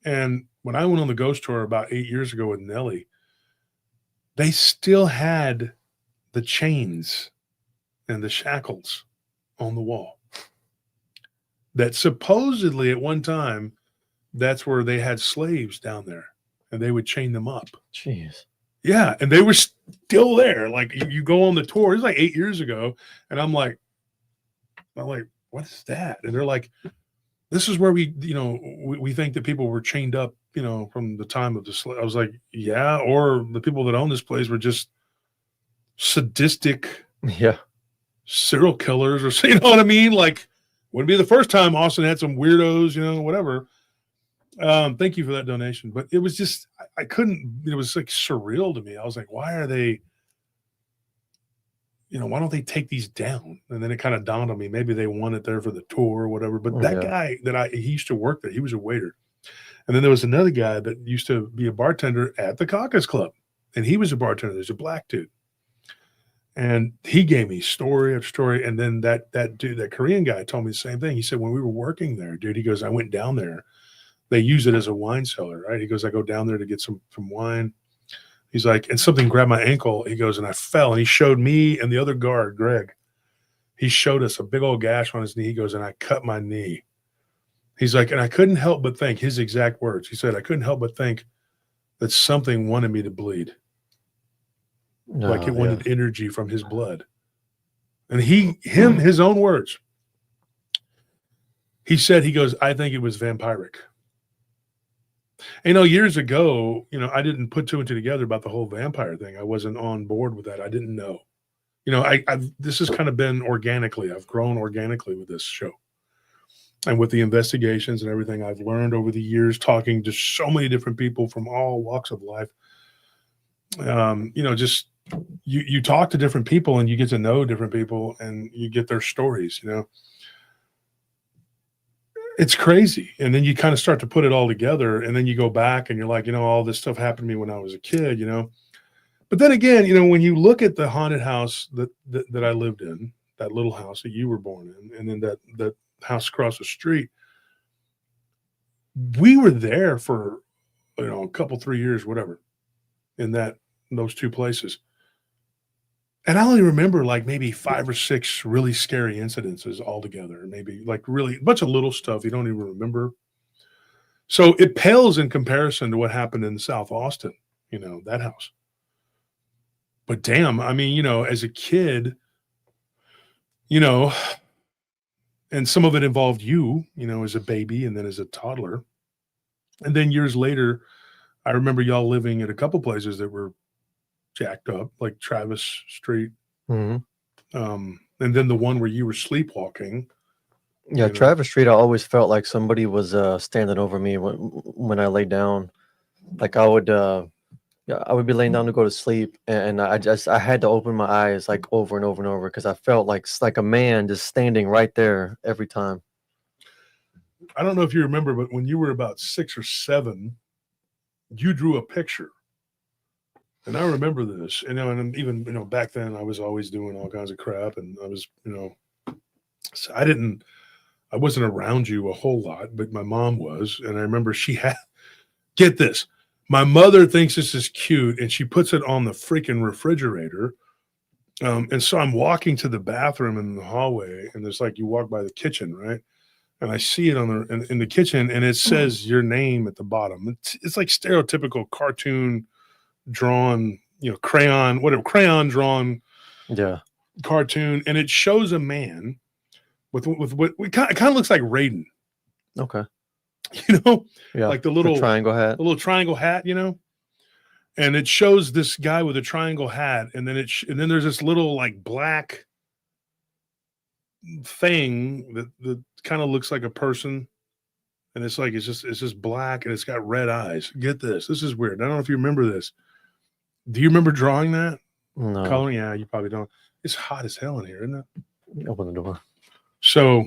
And when I went on the ghost tour about 8 years ago with Nellie, they still had the chains and the shackles on the wall. That supposedly at one time, that's where they had slaves down there and they would chain them up. Jeez. Yeah. And they were still there. Like you go on the tour, it was like 8 years ago. And I'm like, what is that? And they're like, this is where we think that people were chained up, from the time of the slave. I was like, yeah. Or the people that own this place were just sadistic serial killers or, you know what I mean? Like, wouldn't be the first time Austin had some weirdos, whatever. Thank you for that donation. But it was just, I couldn't, it was like surreal to me. I was like, why are they, why don't they take these down? And then it kind of dawned on me, maybe they want it there for the tour or whatever. But that guy he used to work there. He was a waiter. And then there was another guy that used to be a bartender at the Caucus Club. And he was a bartender. There's a black dude. And he gave me story after story. And then that dude, that Korean guy told me the same thing. He said, when we were working there, dude, he goes, I went down there. They use it as a wine cellar, right? He goes, I go down there to get some wine. He's like, and something grabbed my ankle. He goes, and I fell. And he showed me and the other guard, Greg. He showed us a big old gash on his knee. He goes, and I cut my knee. He's like, and I couldn't help but think, his exact words. He said, I couldn't help but think that something wanted me to bleed. Like it wanted energy from his blood. And his own words. He said, he goes, I think it was vampiric. Years ago, I didn't put two and two together about the whole vampire thing. I wasn't on board with that. I didn't know. This has kind of been organically. I've grown organically with this show. And with the investigations and everything I've learned over the years, talking to so many different people from all walks of life. Just you talk to different people and you get to know different people and you get their stories, It's crazy. And then you kind of start to put it all together, and then you go back and you're like, all this stuff happened to me when I was a kid, But then again, when you look at the haunted house that I lived in, that little house that you were born in, and then that house across the street, we were there for a couple, 3 years, whatever, in those two places. And I only remember like maybe 5 or 6 really scary incidences altogether. Maybe like really a bunch of little stuff you don't even remember. So it pales in comparison to what happened in South Austin, that house. But damn, I mean, as a kid, and some of it involved you, as a baby and then as a toddler. And then years later, I remember y'all living at a couple places that were jacked up, like Travis Street. Mhm. And then the one where you were sleepwalking. Yeah, Travis Street, I always felt like somebody was standing over me when I lay down. Like I would be laying down to go to sleep, and I had to open my eyes like over and over and over because I felt like a man just standing right there every time. I don't know if you remember, but when you were about 6 or 7, you drew a picture. And I remember this, and even, back then I was always doing all kinds of crap, and I was, so I wasn't around you a whole lot, but my mom was. And I remember get this, my mother thinks this is cute, and she puts it on the freaking refrigerator. And so I'm walking to the bathroom in the hallway, and there's like, you walk by the kitchen, right? And I see it in the kitchen, and it says your name at the bottom. It's like stereotypical cartoon drawn, crayon drawn cartoon, and it shows a man with what kind of looks like Raiden. Okay. Like the little triangle hat. The little triangle hat, and it shows this guy with a triangle hat, and then and then there's this little like black thing that kind of looks like a person, and it's just black, and it's got red eyes. Get this is weird. I don't know if you remember this. Do you remember drawing that? No. Coloring? Yeah, you probably don't. It's hot as hell in here, isn't it? Open the door. So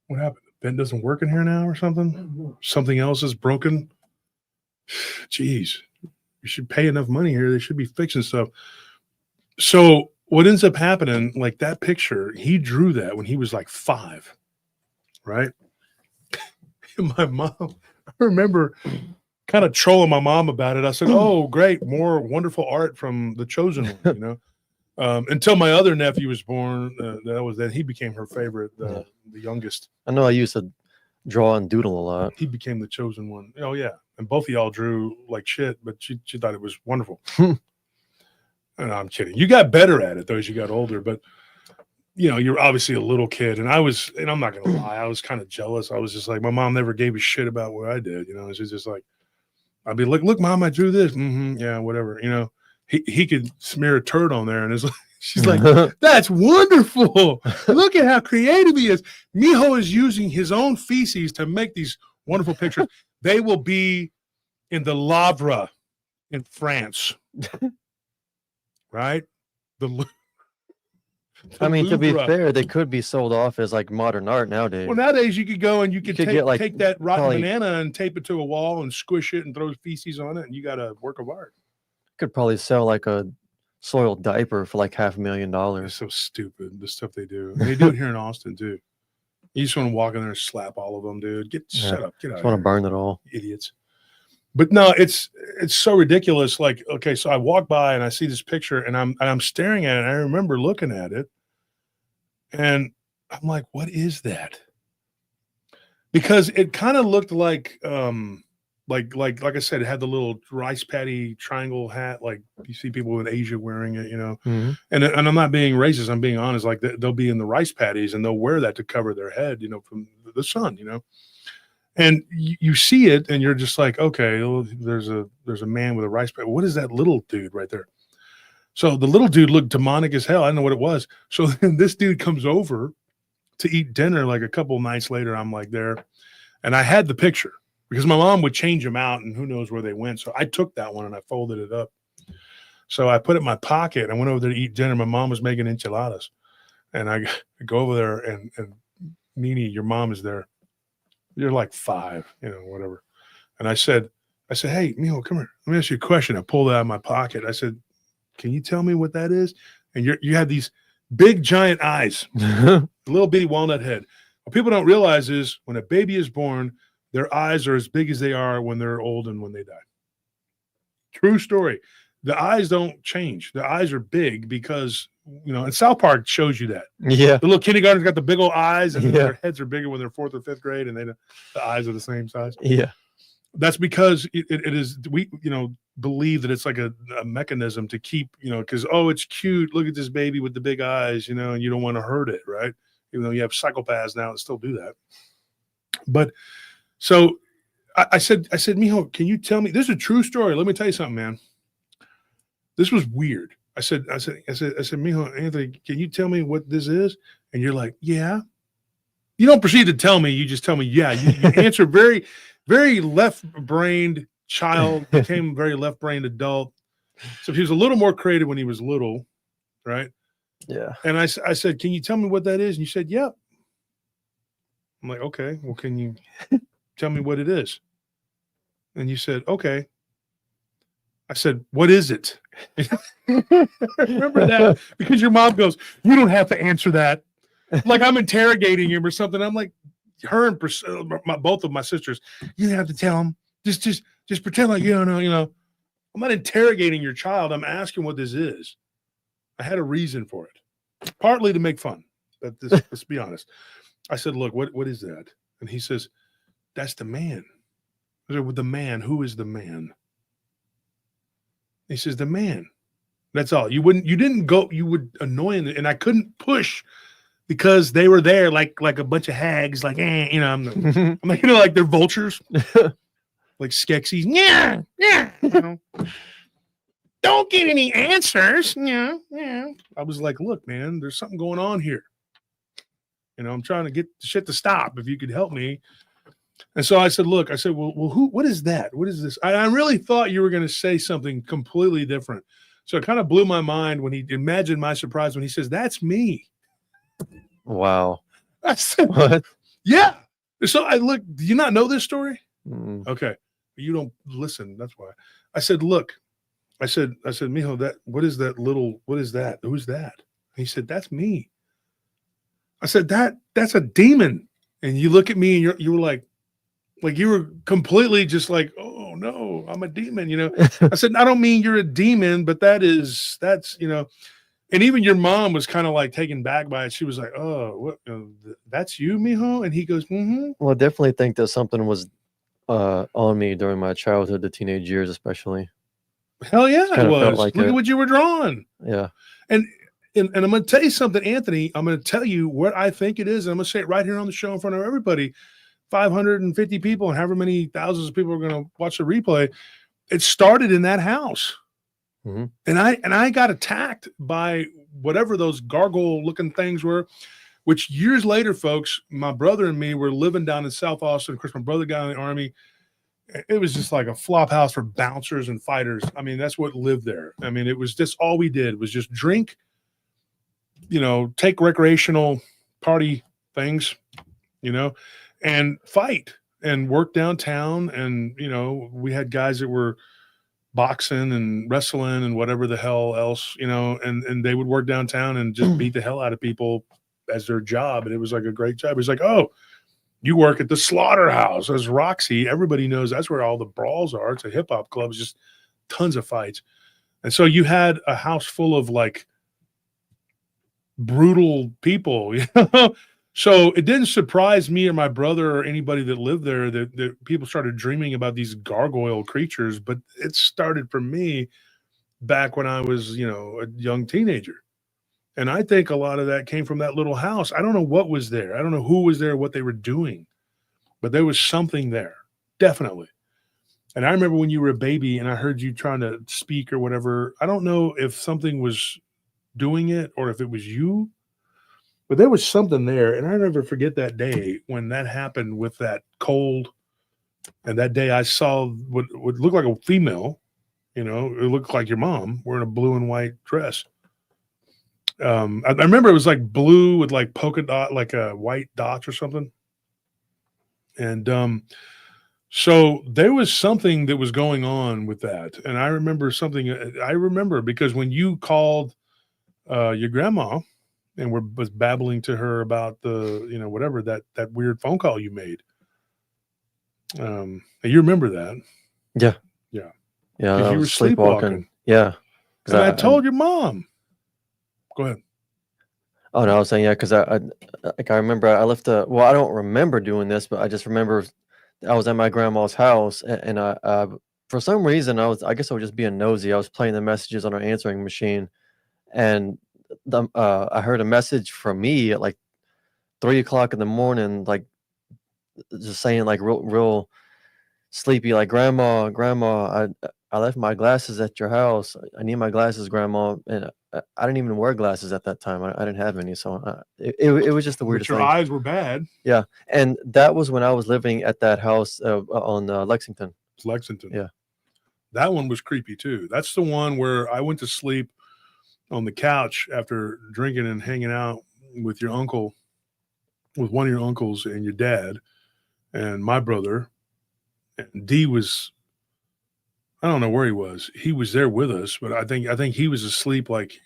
what happened? The vent doesn't work in here now or something? Something else is broken? Jeez. You should pay enough money here. They should be fixing stuff. So what ends up happening, like that picture, he drew that when he was like 5, right? And my mom, I remember kind of trolling my mom about it. I said, "Oh, great, more wonderful art from the chosen one," until my other nephew was born. Then he became her favorite, the youngest. I know I used to draw and doodle a lot. He became the chosen one. Oh yeah, and both of y'all drew like shit, but she thought it was wonderful. And I'm kidding. You got better at it though as you got older, but you're obviously a little kid, and I'm not gonna lie, I was kind of jealous. I was just like, my mom never gave a shit about what I did. She's just like, I'd be like, "Look, Mom, I drew this." Yeah, whatever. He could smear a turd on there, and it's like, she's like, "That's wonderful. Look at how creative he is." Mijo is using his own feces to make these wonderful pictures. They will be in the Louvre in France, right? I mean, to be Louvre. fair, they could be sold off as like modern art nowadays. Well, nowadays you could go and you could take that rotten probably banana and tape it to a wall and squish it and throw feces on it, and you got a work of art. Could probably sell like a soiled diaper for like $500,000. It's so stupid, the stuff they do. And they do it here in Austin too. You just want to walk in there and slap all of them, dude. Shut up, get out. I want to burn it all, idiots. But no, it's so ridiculous. Like, okay, so I walk by and I see this picture, and I'm staring at it. And I remember looking at it, and I'm like, "What is that?" Because it kind of looked like I said, it had the little rice paddy triangle hat, like you see people in Asia wearing it, Mm-hmm. And I'm not being racist. I'm being honest. Like they'll be in the rice paddies and they'll wear that to cover their head, from the sun, And you see it, and you're just like, okay, there's a man with a rice paddy. What is that little dude right there? So the little dude looked demonic as hell. I don't know what it was. So then this dude comes over to eat dinner like a couple nights later. I'm like there, and I had the picture because my mom would change them out, and who knows where they went. So I took that one and I folded it up. So I put it in my pocket. I went over there to eat dinner. My mom was making enchiladas, and I go over there, and Nini, your mom is there. You're like 5, whatever. And I said, hey, Mijo, come here. Let me ask you a question. I pulled it out of my pocket. I said, can you tell me what that is? And you have these big giant eyes, a little bitty walnut head. What people don't realize is when a baby is born, their eyes are as big as they are when they're old and when they die. True story. The eyes don't change. The eyes are big because, and South Park shows you that. Yeah. The little kindergartens got the big old eyes, and their heads are bigger when they're 4th or 5th grade, and the eyes are the same size. Yeah. That's because it is, we, believe that it's like a mechanism to keep, because, it's cute. Look at this baby with the big eyes, and you don't want to hurt it, right? Even though you have psychopaths now that still do that. But so I said, Mijo, can you tell me? This is a true story. Let me tell you something, man. This was weird. I said, Mijo, Anthony, can you tell me what this is? And you're like, yeah. You don't proceed to tell me. You just tell me, yeah. You answer very, very left-brained child, became a very left-brained adult. So he was a little more creative when he was little, right? Yeah. And I said, can you tell me what that is? And you said, yep. I'm like, okay, well, can you tell me what it is? And you said, okay. I said, what is it? Remember that? Because your mom goes, you don't have to answer that. Like I'm interrogating him or something. I'm like, her and both of my sisters, you have to tell him. Just pretend like you don't know. I'm not interrogating your child. I'm asking what this is. I had a reason for it, partly to make fun. But let's be honest. I said, look, what is that? And he says, that's the man. I said, well, the man. Who is the man? He says, the man. That's all. You didn't go. You would annoy him, and I couldn't push because they were there like a bunch of hags, like I'm like like they're vultures, like Skeksis. Yeah. Don't get any answers. Yeah. I was like, look, man, there's something going on here. I'm trying to get the shit to stop. If you could help me. And so I said, well, what is that? What is this? I really thought you were going to say something completely different. So it kind of blew my mind when he imagined my surprise when he says, that's me. Wow. I said, What? yeah. So I look, do you not know this story? Mm. Okay. You don't listen. That's why I said, look, I said, Mijo, what is that? Who's that? He said, that's me. I said, that's a demon. And you look at me and you were like you were completely just like, oh no, I'm a demon. I said, I don't mean you're a demon, but that's, and even your mom was kind of like taken back by it. She was like, oh, what, that's you, Mijo? And he goes, mm-hmm. Well, I definitely think that something was on me during my childhood, the teenage years, especially. Hell yeah, it was. Like Look at what you were drawing. Yeah. And I'm going to tell you something, Anthony. I'm going to tell you what I think it is. And I'm going to say it right here on the show in front of everybody. 550 people and however many thousands of people are going to watch the replay. It started in that house. Mm-hmm. And I got attacked by whatever those gargoyle looking things were, which years later, folks, my brother and me were living down in South Austin. Of course, my brother got in the Army. It was just like a flop house for bouncers and fighters. I mean, that's what lived there. I mean, it was just all we did was just drink, take recreational party things, and fight and work downtown. And, we had guys that were boxing and wrestling and whatever the hell else, and they would work downtown and just beat the hell out of people as their job. And it was like a great job. It was like, oh, you work at the Slaughterhouse as Roxy. Everybody knows that's where all the brawls are. It's a hip hop club. It's just tons of fights. And so you had a house full of like brutal people, So it didn't surprise me or my brother or anybody that lived there that people started dreaming about these gargoyle creatures. But it started for me back when I was, a young teenager. And I think a lot of that came from that little house. I don't know what was there. I don't know who was there, what they were doing, but there was something there, definitely. And I remember when you were a baby and I heard you trying to speak or whatever. I don't know if something was doing it or if it was you, but there was something there. And I never forget that day when that happened with that cold. And that day I saw what looked like a female, it looked like your mom wearing a blue and white dress. I remember it was like blue with like polka dot, like a white dots or something. And so there was something that was going on with that. And I remember because when you called your grandma and was babbling to her about the, whatever, that weird phone call you made. And you remember that. Yeah. Yeah. Yeah. Because I you were was sleepwalking. Yeah. And I told your mom. Go ahead. Oh no, I was saying because I remember I left I don't remember doing this, but I just remember I was at my grandma's house and I for some reason I guess I was just being nosy. I was playing the messages on our answering machine, and I heard a message from me at like 3 o'clock in the morning, like just saying like real sleepy, like grandma, I left my glasses at your house. I need my glasses, grandma. And I didn't even wear glasses at that time. I didn't have any. So it was just the weirdest But your thing. eyes were bad. Yeah. And that was when I was living at that house on Lexington. It's Lexington. Yeah. That one was creepy too. That's the one where I went to sleep on the couch after drinking and hanging out with your uncle, with one of your uncles and your dad and my brother. And D was, I don't know where he was. He was there with us, but I think he was asleep like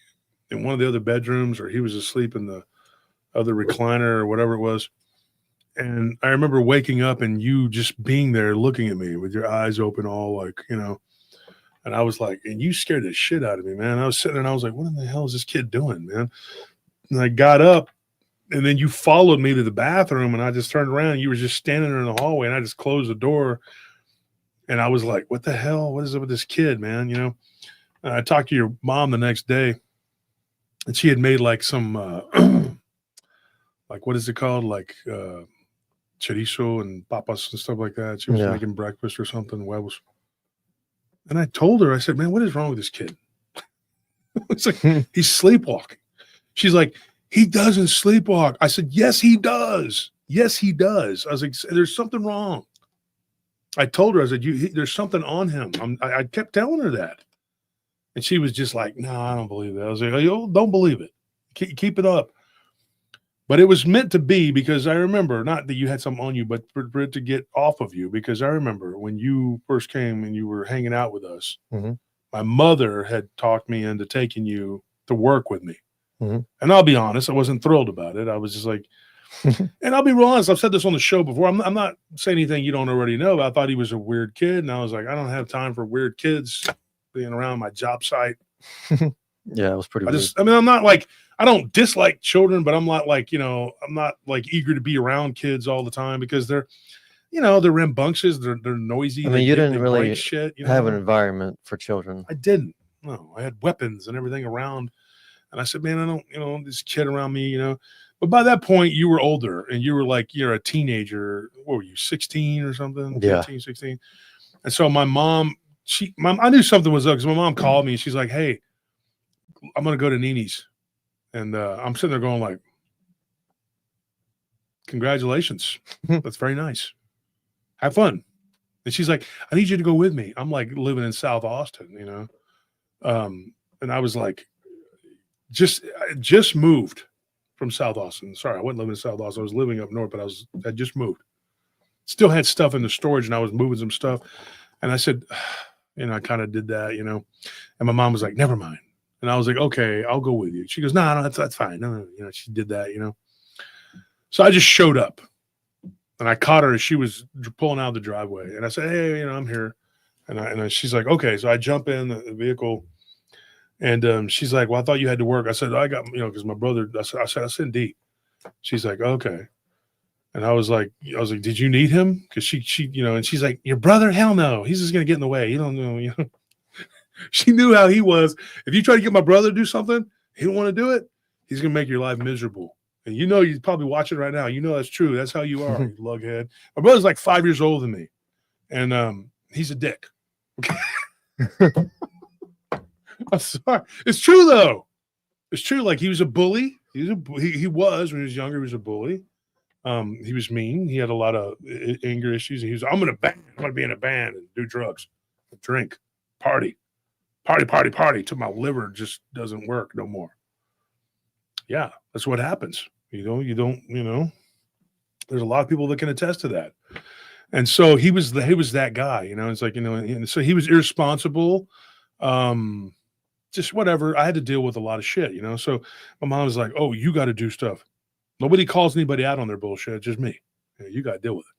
in one of the other bedrooms, or he was asleep in the other recliner or whatever it was. And I remember waking up and you just being there looking at me with your eyes open, all like, and I was like, and you scared the shit out of me, man. I was sitting there and I was like, what in the hell is this kid doing, man? And I got up and then you followed me to the bathroom and I just turned around and you were just standing there in the hallway and I just closed the door. And I was like, what the hell? What is it with this kid, man? And I talked to your mom the next day and she had made like some, like, what is it called? Like chorizo and papas and stuff like that. She was making breakfast or something. Huevos. And I told her, I said, man, what is wrong with this kid? It's like, he's sleepwalking. She's like, he doesn't sleepwalk. I said, yes, he does. Yes, he does. I was like, there's something wrong. I told her, I said, there's something on him. I kept telling her that. And she was just like, no, I don't believe that. I was like, oh, don't believe it. Keep it up. But it was meant to be, because I remember, not that you had something on you, but for it to get off of you. Because I remember when you first came and you were hanging out with us, my mother had talked me into taking you to work with me. And I'll be honest, I wasn't thrilled about it. I was just like, and I'll be real honest, I've said this on the show before. I'm not saying anything you don't already know. I thought he was a weird kid. And I was like, I don't have time for weird kids being around my job site. Yeah, it was pretty weird. I'm not like, I don't dislike children, but I'm not like, I'm not like eager to be around kids all the time because they're, they're rambunctious, they're noisy. I mean, you didn't really shit, have an environment for children. I didn't. No, I had weapons and everything around. And I said, man, I don't, this kid around me, But by that point, you were older and you were like, you're a teenager. What were you, 16 or something? Yeah. 15, 16. And so my mom, I knew something was up because my mom called me and she's like, hey, I'm going to go to Nini's. And I'm sitting there going like, congratulations. That's very nice. Have fun. And she's like, I need you to go with me. I'm like living in South Austin, and I was like, I just moved from South Austin. Sorry, I wasn't living in South Austin. I was living up north, but I just moved. Still had stuff in the storage and I was moving some stuff. And I said, I kind of did that, and my mom was like, never mind. And I was like, okay, I'll go with you. She goes, no, that's fine. No, she did that, So I just showed up and I caught her as she was pulling out of the driveway. And I said, hey, I'm here. And she's like, okay. So I jump in the vehicle and she's like, well, I thought you had to work. I said, I got, because my brother, I said, D. She's like, okay. And I was like, did you need him? Because she, and she's like, your brother? Hell no. He's just going to get in the way. You don't know, She knew how he was. If you try to get my brother to do something, he don't want to do it. He's going to make your life miserable. And you're probably watching right now. That's true. That's how you are, you lughead. My brother's like 5 years older than me. And he's a dick. Okay. I'm sorry. It's true, though. It's true. Like, he was a bully. He was, when he was younger, he was a bully. He was mean. He had a lot of anger issues. And he was, I'm going to be in a band and do drugs, drink, party till my liver just doesn't work no more. Yeah, that's what happens. You don't, there's a lot of people that can attest to that. And so he was that guy, you know. It's like, you know, and so he was irresponsible. Just whatever. I had to deal with a lot of shit, you know. So my mom was like, "Oh, you got to do stuff. Nobody calls anybody out on their bullshit. Just me. You got to deal with it."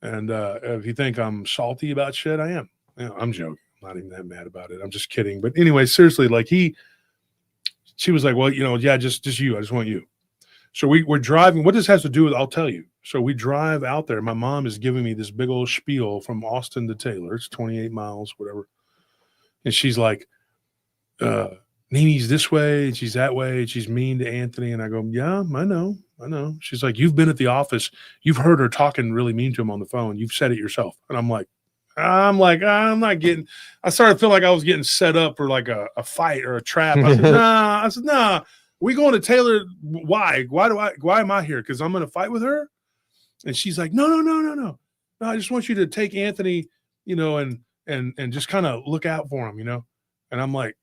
And if you think I'm salty about shit, I am. You know, I'm joking. I'm not even that mad about it. I'm just kidding. But anyway, seriously, like she was like, "Well, you know, yeah, just you. I just want you." So we're driving. What this has to do with, I'll tell you. So we drive out there. My mom is giving me this big old spiel from Austin to Taylor. It's 28 miles, whatever. And she's like, Nini's this way, and she's that way, and she's mean to Anthony. And I go, yeah, I know. She's like, you've been at the office. You've heard her talking really mean to him on the phone. You've said it yourself. And I'm like, I'm not getting, I started feeling like I was getting set up for like a fight or a trap. I said, nah, we going to Taylor. Why am I here? Because I'm going to fight with her? And she's like, no. I just want you to take Anthony, you know, and just kind of look out for him, you know? And I'm like,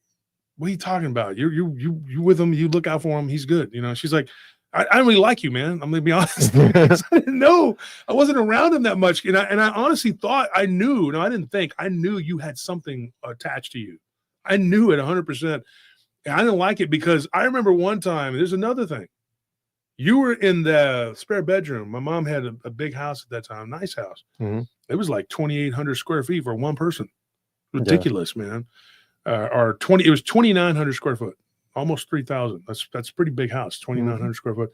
what are you talking about? You with him, you look out for him, he's good, you know? She's like, I don't really like you, man. I'm gonna be honest. I didn't know. I wasn't around him that much. And I honestly thought I knew. No, I didn't think. I knew you had something attached to you. I knew it 100%. And I didn't like it because I remember one time, there's another thing. You were in the spare bedroom. My mom had a big house at that time, nice house. Mhm. It was like 2,800 square feet for one person. Ridiculous, man. It was 2,900 square foot, almost 3,000. That's a pretty big house, 2,900 square foot.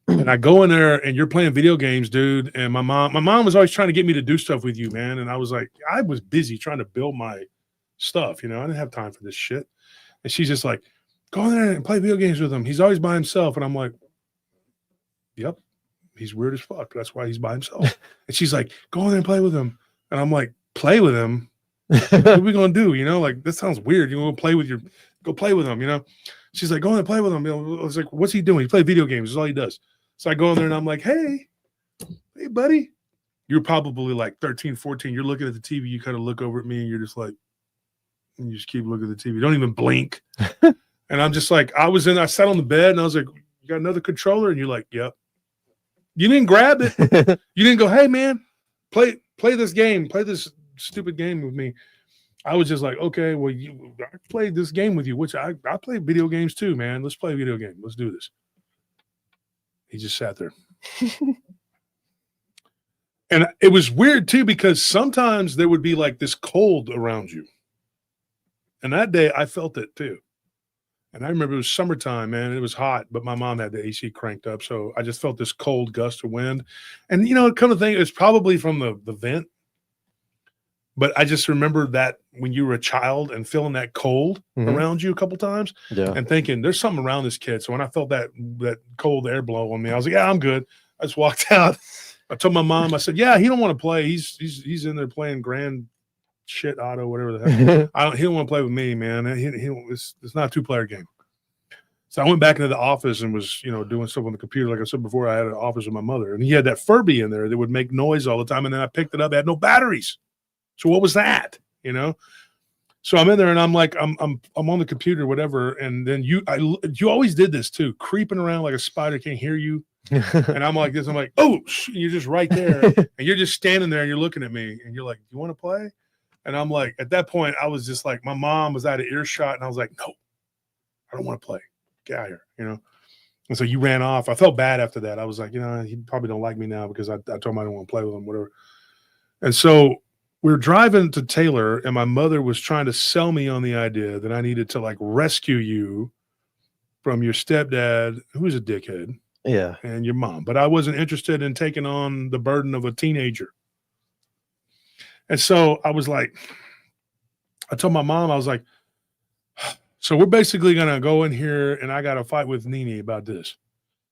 And I go in there and you're playing video games, dude. And my mom was always trying to get me to do stuff with you, man. And I was like, I was busy trying to build my stuff. You know, I didn't have time for this shit. And she's just like, go in there and play video games with him. He's always by himself. And I'm like, yep, he's weird as fuck. That's why he's by himself. And she's like, go in there and play with him. And I'm like, play with him? What are we gonna do? You know, like, this sounds weird. You want to go play with him, you know? She's like, go in and play with him. You know, I was like, what's he doing? He plays video games. That's all he does. So I go in there and I'm like, hey, buddy. You're probably like 13, 14. You're looking at the TV. You kind of look over at me and you're just like, and you just keep looking at the TV. Don't even blink. And I'm just like, I sat on the bed and I was like, you got another controller? And you're like, yep. You didn't grab it. You didn't go, hey man, play this game. Play this stupid game with me. I was just like, okay, well, I played this game with you, which I play video games too, man. Let's play a video game. Let's do this. He just sat there. And it was weird too, because sometimes there would be like this cold around you. And that day I felt it too. And I remember it was summertime, man. It was hot, but my mom had the AC cranked up. So I just felt this cold gust of wind. And, you know, kind of thing, it's probably from the vent. But I just remember that when you were a child and feeling that cold around you a couple times and thinking there's something around this kid. So when I felt that cold air blow on me, I was like, yeah, I'm good. I just walked out. I told my mom, I said, yeah, he don't want to play. He's in there playing grand shit auto, whatever the heck. He don't want to play with me, man. It's not a 2-player game. So I went back into the office and was, you know, doing stuff on the computer. Like I said before, I had an office with my mother, and he had that Furby in there that would make noise all the time. And then I picked it up. It had no batteries. So what was that? You know? So I'm in there and I'm like, I'm on the computer, whatever. And then you always did this too, creeping around like a spider, can't hear you. And I'm like this. I'm like, oh, you're just right there. And you're just standing there and you're looking at me and you're like, you want to play? And I'm like, at that point, I was just like, my mom was out of earshot, and I was like, no, I don't want to play. Get out of here, you know? And so you ran off. I felt bad after that. I was like, you know, he probably don't like me now because I told him I don't want to play with him, whatever. And so we were driving to Taylor, and my mother was trying to sell me on the idea that I needed to like rescue you from your stepdad, who was a dickhead, and your mom. But I wasn't interested in taking on the burden of a teenager. And so I was like, I told my mom, I was like, so we're basically going to go in here and I got to fight with Nini about this.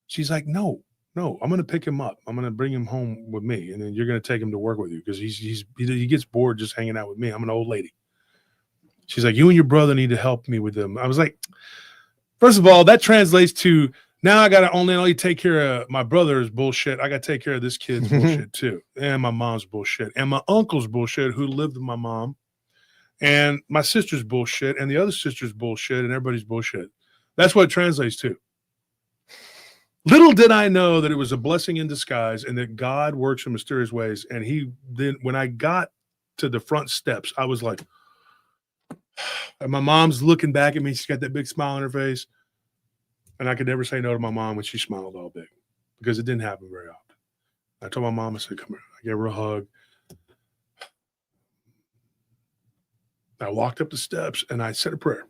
She's like, no, I'm going to pick him up. I'm going to bring him home with me. And then you're going to take him to work with you because he gets bored just hanging out with me. I'm an old lady. She's like, you and your brother need to help me with them. I was like, first of all, that translates to now I got to only take care of my brother's bullshit. I got to take care of this kid's bullshit too. And my mom's bullshit. And my uncle's bullshit who lived with my mom. And my sister's bullshit. And the other sister's bullshit. And everybody's bullshit. That's what it translates to. Little did I know that it was a blessing in disguise and that God works in mysterious ways. And he then, when I got to the front steps, I was like, and my mom's looking back at me. She's got that big smile on her face. And I could never say no to my mom when she smiled all big because it didn't happen very often. I told my mom, I said, come here. I gave her a hug. I walked up the steps and I said a prayer.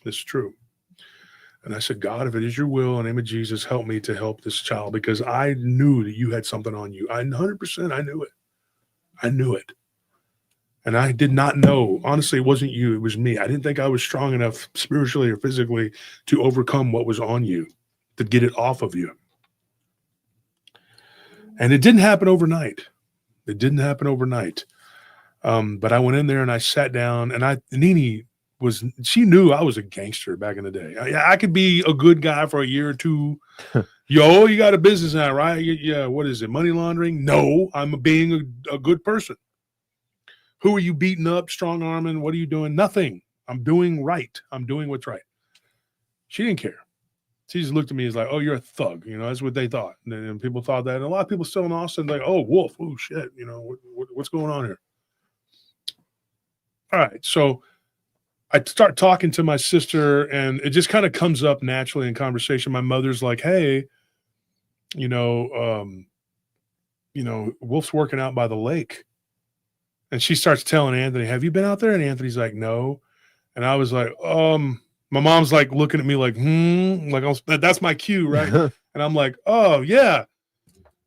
This is true. And I said, God, if it is your will, in the name of Jesus, help me to help this child because I knew that you had something on you. 100%, I knew it. I knew it. And I did not know. Honestly, it wasn't you. It was me. I didn't think I was strong enough spiritually or physically to overcome what was on you, to get it off of you. And it didn't happen overnight. It didn't happen overnight. But I went in there and I sat down and Nene she knew I was a gangster back in the day. I could be a good guy for a year or two. Yo, you got a business now, right? Yeah. What is it? Money laundering? No, I'm being a good person. Who are you beating up, strong arming? What are you doing? Nothing. I'm doing right. I'm doing what's right. She didn't care. She just looked at me as like, oh, you're a thug. You know, that's what they thought. And people thought that. And a lot of people still in Austin, like, oh, wolf. Oh, shit. You know, what's going on here? All right. So I start talking to my sister and it just kind of comes up naturally in conversation. My mother's like, hey, Wolf's working out by the lake. And she starts telling Anthony, have you been out there? And Anthony's like, no. And I was like, my mom's like looking at me like, like that's my cue, right? And I'm like, oh yeah,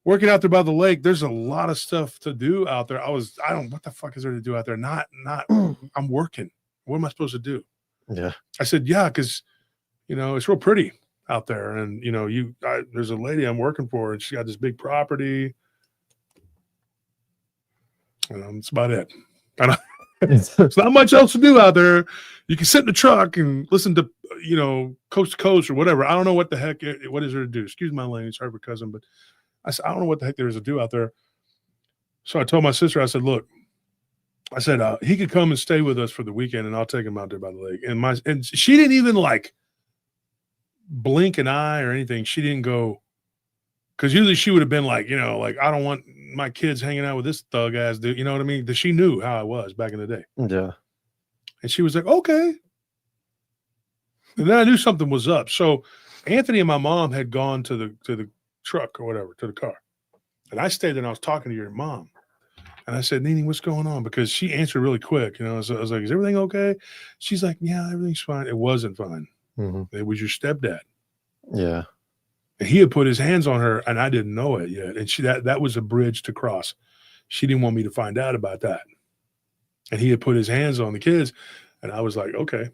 working out there by the lake. There's a lot of stuff to do out there. What the fuck is there to do out there? Not, I'm working. What am I supposed to do? Yeah. I said, yeah, because, it's real pretty out there. And, there's a lady I'm working for and she's got this big property. That's about it. There's not much else to do out there. You can sit in the truck and listen to, coast to coast or whatever. I don't know what the heck, what is there to do? Excuse my language, sorry for cousin, but I said, I don't know what the heck there is to do out there. So I told my sister, I said, look, he could come and stay with us for the weekend and I'll take him out there by the lake. And she didn't even like blink an eye or anything. She didn't go, because usually she would have been like, I don't want my kids hanging out with this thug ass dude. You know what I mean? That she knew how I was back in the day. Yeah. And she was like, okay. And then I knew something was up. So Anthony and my mom had gone to the truck or whatever, to the car. And I stayed there and I was talking to your mom. And I said, Nene, what's going on? Because she answered really quick. So I was like, is everything okay? She's like, yeah, everything's fine. It wasn't fine. Mm-hmm. It was your stepdad. Yeah. And he had put his hands on her and I didn't know it yet. And that was a bridge to cross. She didn't want me to find out about that. And he had put his hands on the kids. And I was like, okay.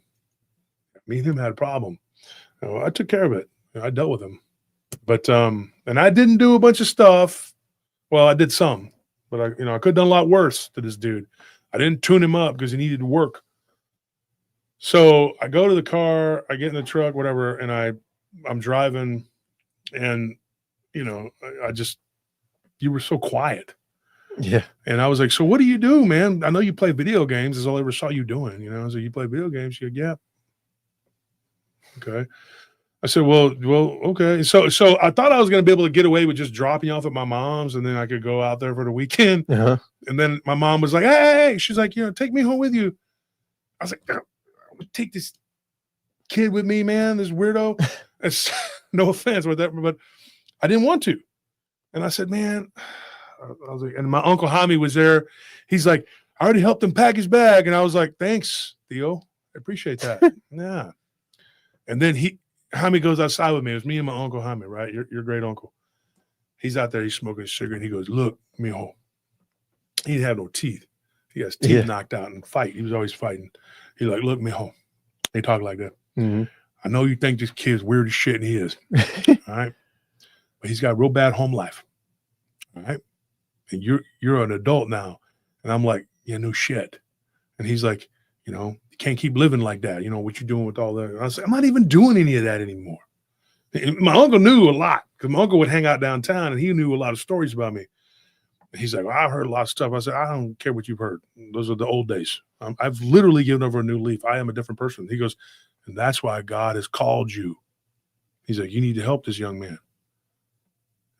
Me and him had a problem. I took care of it. I dealt with him. But, and I didn't do a bunch of stuff. Well, I did some. But I could have done a lot worse to this dude. I didn't tune him up because he needed to work. So I go to the car, I get in the truck, whatever, and I'm driving, and you were so quiet. Yeah. And I was like, so what do you do, man? I know you play video games. That's all I ever saw you doing. So you play video games? She said, yeah. Okay. I said, well, okay. So I thought I was going to be able to get away with just dropping you off at my mom's and then I could go out there for the weekend. Uh-huh. And then my mom was like, hey, she's like, take me home with you. I was like, I would take this kid with me, man, this weirdo. It's, no offense with that, but I didn't want to. And I said, man, I was like, and my Uncle Jaime was there. He's like, I already helped him pack his bag. And I was like, thanks, Theo. I appreciate that. Yeah. And then Jaime goes outside with me. It was me and my Uncle Jaime, right? Your great uncle. He's out there. He's smoking a cigarette. And he goes, look, mijo. He didn't have no teeth. He has teeth knocked out and fight. He was always fighting. He's like, look, mijo. He talked like that. Mm-hmm. I know you think this kid's weird as shit, and he is. All right. But he's got a real bad home life. All right. And you're an adult now. And I'm like, yeah, no shit. And he's like, you can't keep living like that. What you doing with all that? And I was like, I'm not even doing any of that anymore. And my uncle knew a lot because my uncle would hang out downtown and he knew a lot of stories about me. And he's like, well, I've heard a lot of stuff. I said, I don't care what you've heard. Those are the old days. I've literally given over a new leaf. I am a different person. He goes, and that's why God has called you. He's like, you need to help this young man.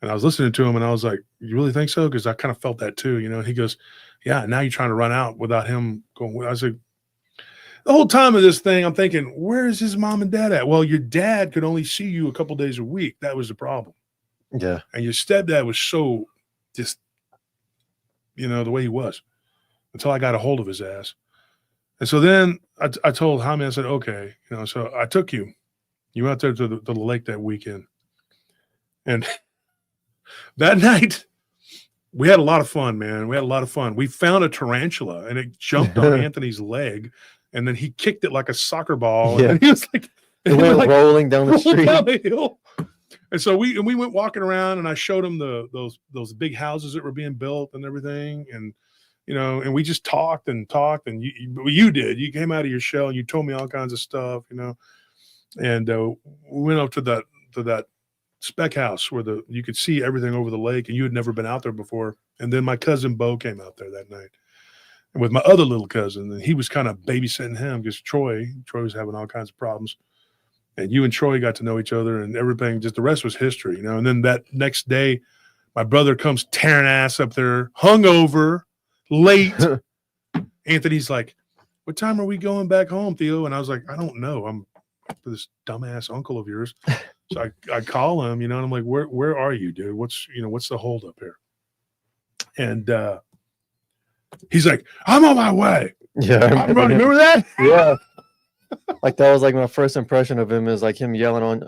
And I was listening to him and I was like, you really think so? Because I kind of felt that too, you know. He goes, yeah, now you're trying to run out without him going. I was like, the whole time of this thing, I'm thinking, where is his mom and dad at? Well, your dad could only see you a couple days a week. That was the problem. Yeah. And your stepdad was so just, you know, the way he was until I got a hold of his ass. And so then I told Jaime, I said, okay, you know, so I took you. You went out there to the lake that weekend. And that night, we had a lot of fun, man. We had a lot of fun. We found a tarantula and it jumped on Anthony's leg. And then he kicked it like a soccer ball. Yeah. And he was like, It went like rolling down the street. down the hill. And so we went walking around and I showed him those big houses that were being built and everything. And, you know, and we just talked and you did. You came out of your shell and you told me all kinds of stuff, you know. And we went up to that spec house where you could see everything over the lake, and you had never been out there before. And then my cousin Bo came out there that night with my other little cousin, and he was kind of babysitting him because Troy was having all kinds of problems. And you and Troy got to know each other and everything. Just the rest was history, you know. And then that next day, my brother comes tearing ass up there, hungover, late. Anthony's like, what time are we going back home, Theo? And I was like, I don't know. I'm for this dumbass uncle of yours. So I call him, you know, and I'm like, where are you, dude? What's the hold up here? And he's like, I'm on my way. Yeah. I'm running. Remember that? Yeah. Like that was like my first impression of him, is like him yelling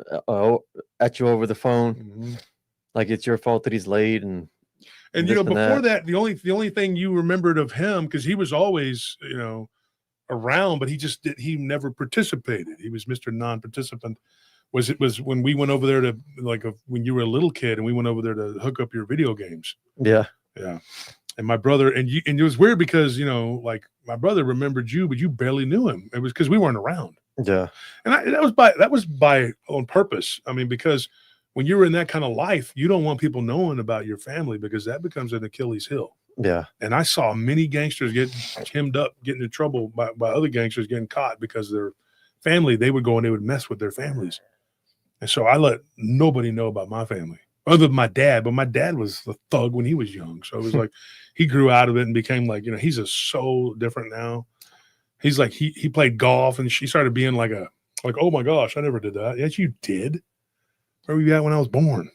at you over the phone. Mm-hmm. Like it's your fault that he's late. And you know, before that, the only thing you remembered of him, because he was always, you know, around, but he never participated. He was Mr. Non-participant. Was when we went over there to when you were a little kid and we went over there to hook up your video games. Yeah. Yeah. And my brother and it was weird because, you know, like my brother remembered you, but you barely knew him. It was because we weren't around. Yeah. And that was by on purpose. I mean, because when you're in that kind of life, you don't want people knowing about your family because that becomes an Achilles heel. Yeah. And I saw many gangsters get hemmed up, getting in trouble by other gangsters getting caught because their family, they would go and they would mess with their families. And so I let nobody know about my family other than my dad. But my dad was the thug when he was young. So it was like he grew out of it and became like, you know, he's so different now. He's like, he played golf and she started being like, oh my gosh, I never did that. Yes, you did. Where were you at when I was born?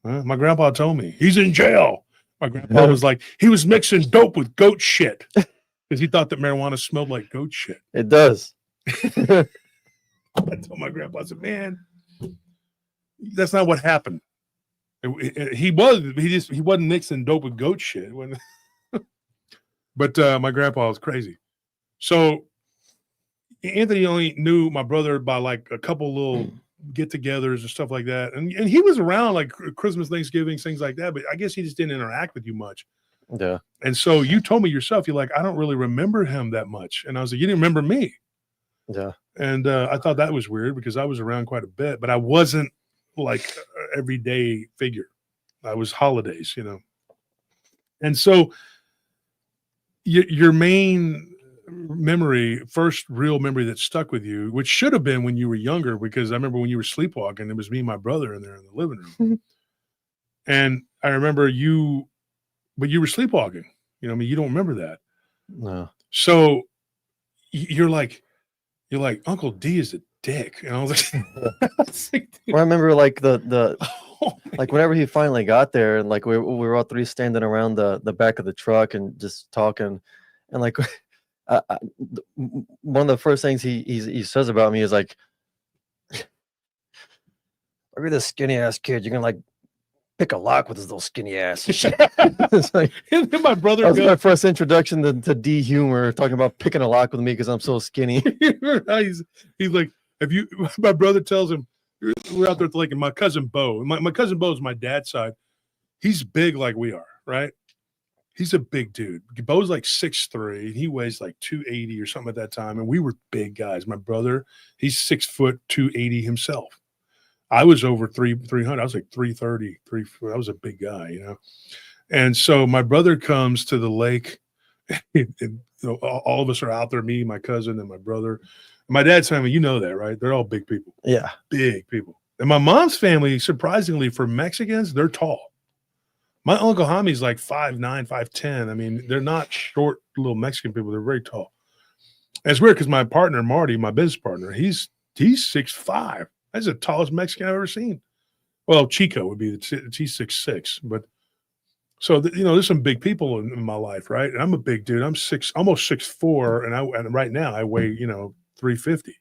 My grandpa told me he's in jail. My grandpa was like, he was mixing dope with goat shit because he thought that marijuana smelled like goat shit. It does. I told my grandpa, I said, man, that's not what happened. He wasn't mixing dope with goat shit. But my grandpa was crazy. So Anthony only knew my brother by like a couple little get-togethers and stuff like that. And he was around like Christmas, Thanksgiving, things like that. But I guess he just didn't interact with you much. Yeah. And so you told me yourself, you're like, I don't really remember him that much. And I was like, you didn't remember me. Yeah. And I thought that was weird because I was around quite a bit, but I wasn't like an everyday figure. I was holidays, you know. And so your main memory, first real memory that stuck with you, which should have been when you were younger, because I remember when you were sleepwalking, it was me and my brother in there in the living room. And I remember but you were sleepwalking. You know, I mean, you don't remember that. No. So you're like, Uncle D is a dick. And I was like, well, I remember like like whenever he finally got there, and like we were all three standing around the back of the truck and just talking, and like one of the first things he says about me is like, look at this skinny ass kid, you're gonna like pick a lock with his little skinny ass. It's like, and then my brother that was my first introduction to D humor, talking about picking a lock with me because I'm so skinny. he's like, my brother tells him, we're out there at the lake, and my cousin Bo, my cousin Bo is my dad's side. He's big like we are, right? He's a big dude. Bo's like 6'3". He weighs like 280 or something at that time. And we were big guys. My brother, he's 6 foot 280 himself. I was over 300. I was like 330, 340. I was a big guy, you know? And so my brother comes to the lake and you know, all of us are out there, me, my cousin, and my brother. My dad's family, you know that, right? They're all big people. Yeah. Big people. And my mom's family, surprisingly for Mexicans, they're tall. My Uncle Jaime's like 5'9", 5'10". I mean, they're not short little Mexican people. They're very tall. And it's weird because my partner, Marty, my business partner, he's 6'5". That's the tallest Mexican I've ever seen. Well, Chico would be he's 6'6". But so there's some big people in my life, right? And I'm a big dude. I'm almost 6'4", and right now I weigh 350.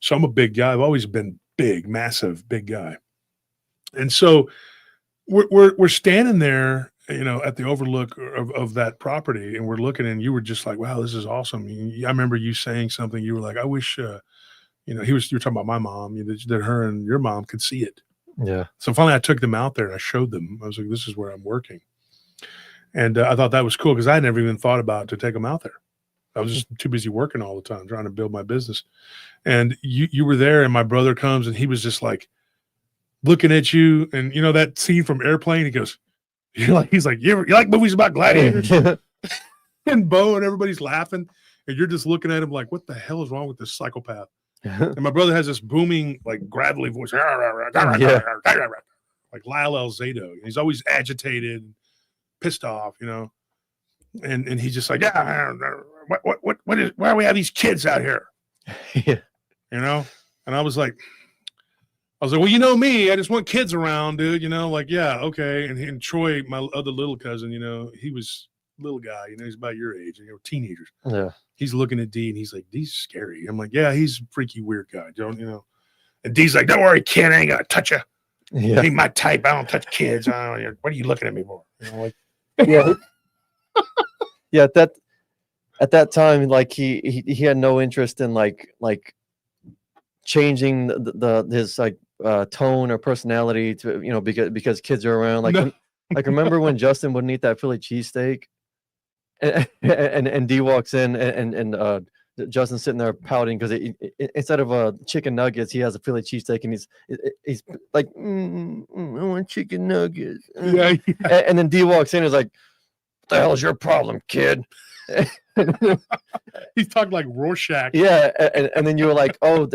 So I'm a big guy. I've always been big, massive, big guy. And so we're standing there, at the overlook of that property, and we're looking, and you were just like, wow, this is awesome. I remember you saying something. You were like, I wish, you were talking about my mom, that her and your mom could see it. Yeah. So finally I took them out there and I showed them. I was like, this is where I'm working. And I thought that was cool because I had never even thought about to take them out there. I was just too busy working all the time, trying to build my business. And you were there, and my brother comes, and he was just like looking at you. And that scene from Airplane, he goes, he's like, you like movies about gladiators? And Bo and everybody's laughing, and you're just looking at him like, what the hell is wrong with this psychopath? And my brother has this booming, like gravelly voice, like Lyle Alzado. He's always agitated, pissed off, and he's just like, yeah, what is, why do we have these kids out here? Yeah. And I was like, well, you know me, I just want kids around, dude, like, yeah, okay. And Troy, my other little cousin, he was a little guy, he's about your age, teenagers. Yeah. He's looking at D, and he's like, D's scary. I'm like, yeah, he's a freaky, weird guy. And D's like, don't worry, kid, I ain't gonna touch you. Yeah. Ain't my type. I don't touch kids. What are you looking at me for? Yeah. Yeah. At that time, like he had no interest in like changing his like tone or personality to because kids are around. Like remember when Justin wouldn't eat that Philly cheesesteak, and D walks in and Justin's sitting there pouting because instead of chicken nuggets, he has a Philly cheesesteak, and he's like, I want chicken nuggets. Yeah. And then D walks in and is like, what the hell is your problem, kid? He's talking like Rorschach. Yeah, and then you were like, oh,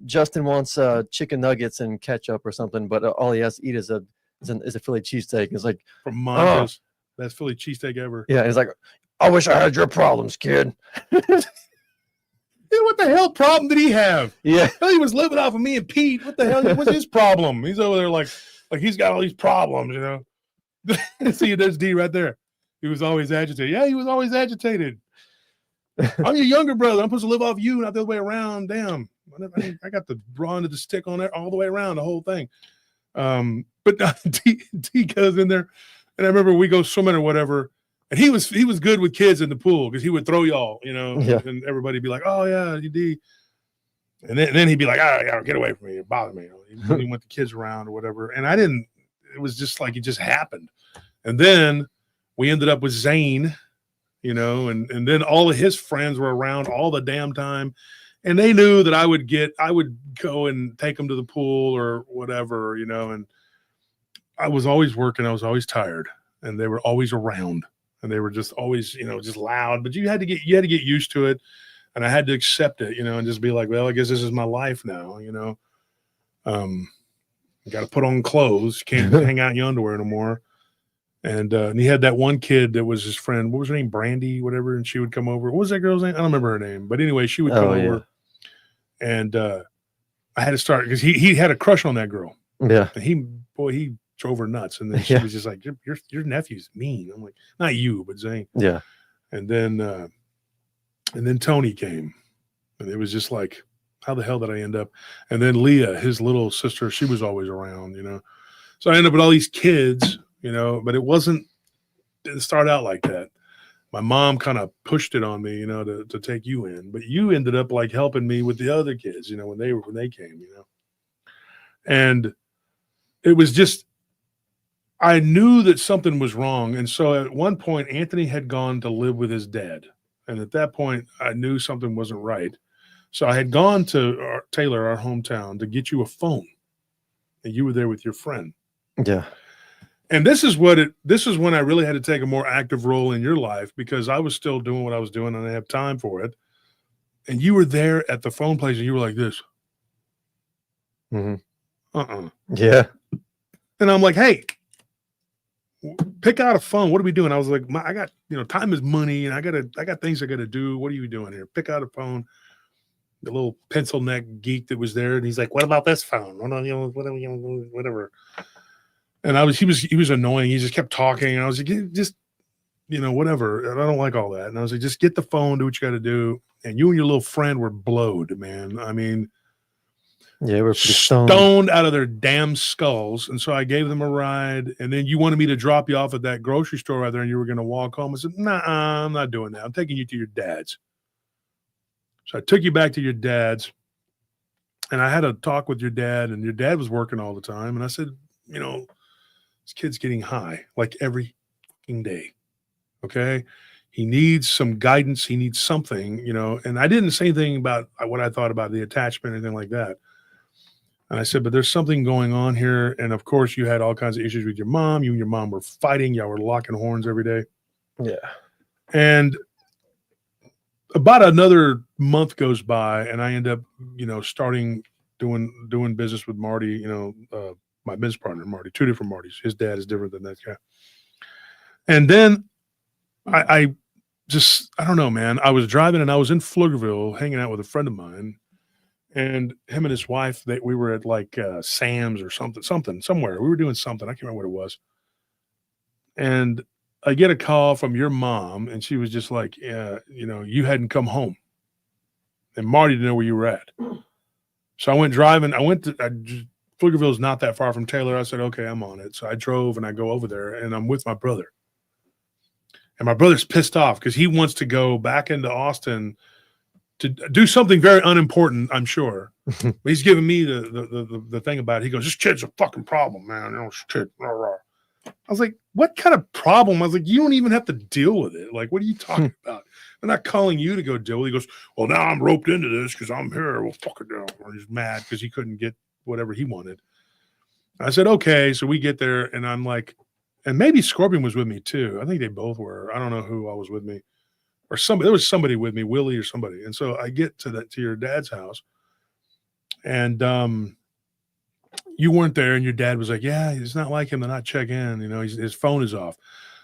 Justin wants chicken nuggets and ketchup or something, but all he has to eat is a Philly cheesesteak. It's like, From Mondo's, best Philly cheesesteak ever. Yeah, he's like, I wish I had your problems, kid. What the hell problem did he have? Yeah, Hell, he was living off of me and Pete. What the hell? What's his problem? He's over there like he's got all these problems, See, there's D right there. He was always agitated. Yeah, he was always agitated. I'm your younger brother. I'm supposed to live off you, not the other way around. Damn. I got the raw end of the stick on there all the way around, the whole thing. But D goes in there, and I remember we go swimming or whatever, and he was good with kids in the pool because he would throw y'all, Yeah. and everybody be like, oh yeah, you D. And then he'd be like, oh yeah, get away from me, it bothered me. He went the kids around or whatever, and I didn't. It was just like it just happened, and then we ended up with Zane, and then all of his friends were around all the damn time, and they knew that I would go and take them to the pool or whatever, and I was always working. I was always tired, and they were always around, and they were just always, just loud, but you had to get used to it. And I had to accept it, and just be like, well, I guess this is my life now, you got to put on clothes. Can't hang out in your underwear no more. And he had that one kid that was his friend. What was her name? Brandy, whatever. And she would come over. What was that girl's name? I don't remember her name. But anyway, she would come over. And I had to start because he had a crush on that girl. Yeah. And he drove her nuts. And then she was just like, your nephew's mean. I'm like, not you, but Zane. Yeah. And then Tony came. And it was just like, how the hell did I end up? And then Leah, his little sister, she was always around, So I ended up with all these kids. But it didn't start out like that. My mom kind of pushed it on me, to take you in, but you ended up like helping me with the other kids, when they came, and it was just, I knew that something was wrong. And so at one point, Anthony had gone to live with his dad. And at that point I knew something wasn't right. So I had gone to Taylor, our hometown, to get you a phone, and you were there with your friend. Yeah. And this is when I really had to take a more active role in your life because I was still doing what I was doing and I didn't have time for it. And you were there at the phone place and you were like this. Yeah. And I'm like, hey, pick out a phone. What are we doing? I was like, I got, time is money, and I got things I got to do. What are you doing here? Pick out a phone. The little pencil neck geek that was there, and he's like, what about this phone? Whatever. And he was annoying. He just kept talking. And I was like, just, whatever. And I don't like all that. And I was like, just get the phone, do what you got to do. And you and your little friend were blowed, man. I mean, yeah, we're pretty stoned out of their damn skulls. And so I gave them a ride. And then you wanted me to drop you off at that grocery store right there, and you were going to walk home. I said, nah, I'm not doing that. I'm taking you to your dad's. So I took you back to your dad's, and I had a talk with your dad, and your dad was working all the time. And I said, this kid's getting high like every fucking day. Okay. He needs some guidance. He needs something, and I didn't say anything about what I thought about the attachment or anything like that. And I said, but there's something going on here. And of course you had all kinds of issues with your mom. You and your mom were fighting. Y'all were locking horns every day. Yeah. And about another month goes by, and I end up, starting doing business with Marty, my business partner, Marty, two different Martys. His dad is different than that guy. And then I don't know, man. I was driving, and I was in Pflugerville hanging out with a friend of mine, and him and his wife, we were at like Sam's or somewhere. We were doing something. I can't remember what it was. And I get a call from your mom, and she was just like, yeah, you hadn't come home. And Marty didn't know where you were at. So I went driving. Pflugerville's not that far from Taylor. I said, okay, I'm on it. So I drove, and I go over there, and I'm with my brother. And my brother's pissed off because he wants to go back into Austin to do something very unimportant, I'm sure. But he's giving me the thing about it. He goes, this kid's a fucking problem, man. This kid, rah, rah. I was like, what kind of problem? I was like, you don't even have to deal with it. Like, what are you talking about? I'm not calling you to go deal with it. He goes, well, now I'm roped into this because I'm here. Well, fuck it down. Or he's mad because he couldn't get whatever he wanted. I said, okay. So we get there, and I'm like, and maybe Scorpion was with me too. I think they both were. I don't know who all was with me. Or somebody, there was somebody with me, Willie or somebody. And so I get to your dad's house, and you weren't there, and your dad was like, yeah, it's not like him to not check in. His phone is off.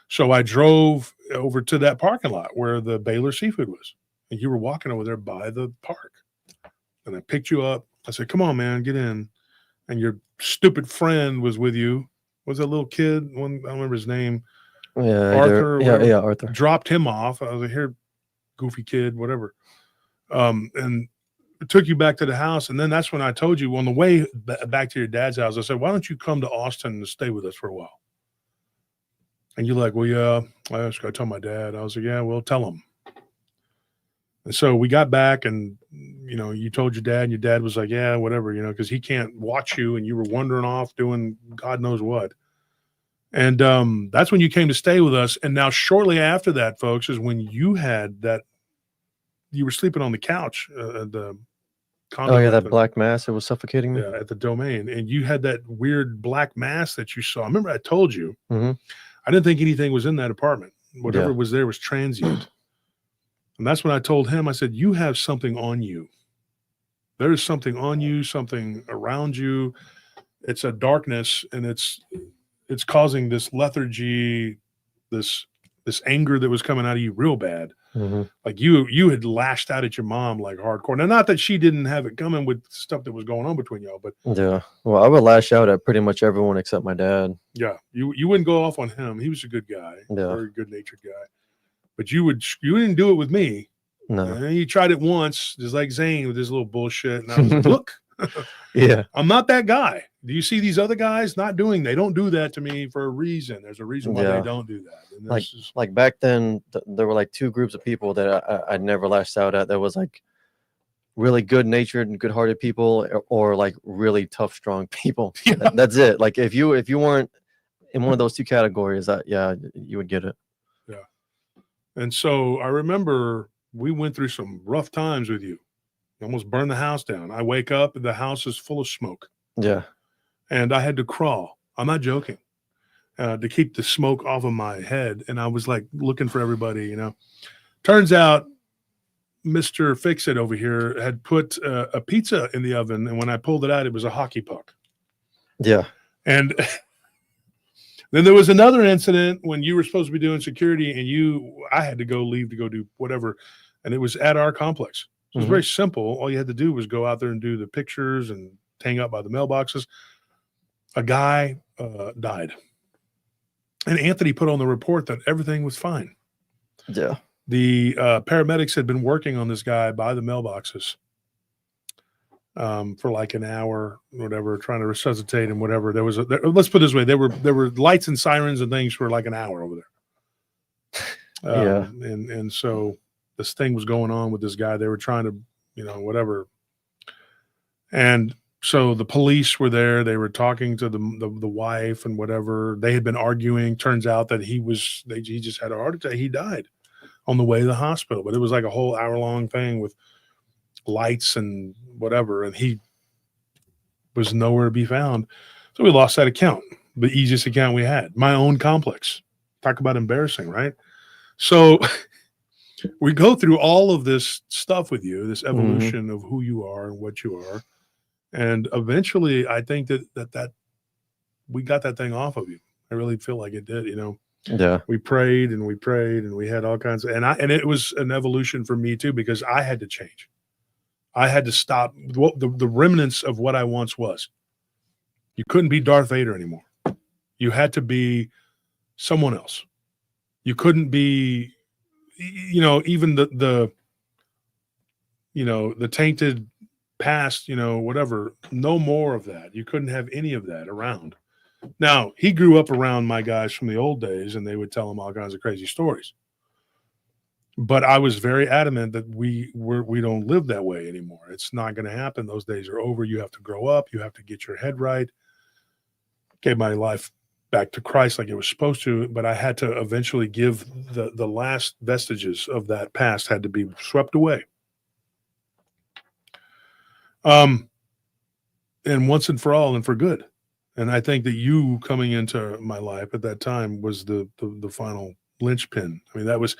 So I drove over to that parking lot where the Baylor Seafood was, and you were walking over there by the park. And I picked you up. I said, come on, man, get in. And your stupid friend was with you. Was that little kid? I don't remember his name. Yeah, Arthur. Yeah, Arthur. Dropped him off. I was like, here, goofy kid, whatever. And took you back to the house. And then that's when I told you on the way back to your dad's house, I said, why don't you come to Austin and stay with us for a while? And you're like, well, yeah, I just got to tell my dad. I was like, yeah, well, tell him. And so we got back, and, you told your dad, and your dad was like, yeah, whatever, because he can't watch you, and you were wandering off doing God knows what. And that's when you came to stay with us. And now shortly after that, folks, is when you had that, you were sleeping on the couch at the condo. Oh, yeah, that black mass. It was suffocating me. Yeah, at the Domain. And you had that weird black mass that you saw. I remember I told you. Mm-hmm. I didn't think anything was in that apartment. Whatever was there was transient. And that's when I told him, I said, you have something on you. There's something on you, something around you. It's a darkness, and it's causing this lethargy, this anger that was coming out of you real bad. Mm-hmm. Like you had lashed out at your mom like hardcore. Now, not that she didn't have it coming with stuff that was going on between y'all, but yeah. Well, I would lash out at pretty much everyone except my dad. yeah, you wouldn't go off on him. He was a good guy, very good natured guy. But you didn't do it with me. No. And you tried it once, just like Zane with his little bullshit. And I was like, look, yeah, I'm not that guy. Do you see these other guys they don't do that to me for a reason. There's a reason why they don't do that. And like back then, there were like two groups of people that I never lashed out at. There was like really good natured and good hearted people, or like really tough, strong people. Yeah. That's it. Like if you weren't in one of those two categories, you would get it. Yeah. And so I remember we went through some rough times with you. You almost burned the house down. I wake up and the house is full of smoke. Yeah. And I had to crawl. I'm not joking. To keep the smoke off of my head. And I was like looking for everybody, Turns out Mr. Fix-It over here had put a pizza in the oven, and when I pulled it out, it was a hockey puck. Yeah. And then there was another incident when you were supposed to be doing security, and I had to leave to go do whatever, and it was at our complex. So it was very simple. All you had to do was go out there and do the pictures and hang up by the mailboxes. A guy died, and Anthony put on the report that everything was fine. Yeah. The paramedics had been working on this guy by the mailboxes for like an hour, whatever, trying to resuscitate him, whatever. Let's put it this way: there were lights and sirens and things for like an hour over there. And so this thing was going on with this guy. They were trying to, whatever. And so the police were there. They were talking to the wife and whatever. They had been arguing. Turns out that he just had a heart attack. He died on the way to the hospital, but it was like a whole hour-long thing with lights and whatever, and he was nowhere to be found. So we lost that account, the easiest account we had, my own complex. Talk about embarrassing, right? So we go through all of this stuff with you, this evolution of who you are and what you are, and eventually I think that we got that thing off of you. I really feel like it did, Yeah. We prayed and we had all kinds of, and it was an evolution for me too, because I had to change. I had to stop the remnants of what I once was. You couldn't be Darth Vader anymore. You had to be someone else. You couldn't be, even the tainted past, whatever, no more of that. You couldn't have any of that around. Now, he grew up around my guys from the old days, and they would tell him all kinds of crazy stories. But I was very adamant that we don't live that way anymore. It's not going to happen. Those days are over. You have to grow up. You have to get your head right. Gave my life back to Christ like it was supposed to, but I had to eventually give the last vestiges of that past had to be swept away. And once and for all and for good. And I think that you coming into my life at that time was the final linchpin. I mean, that was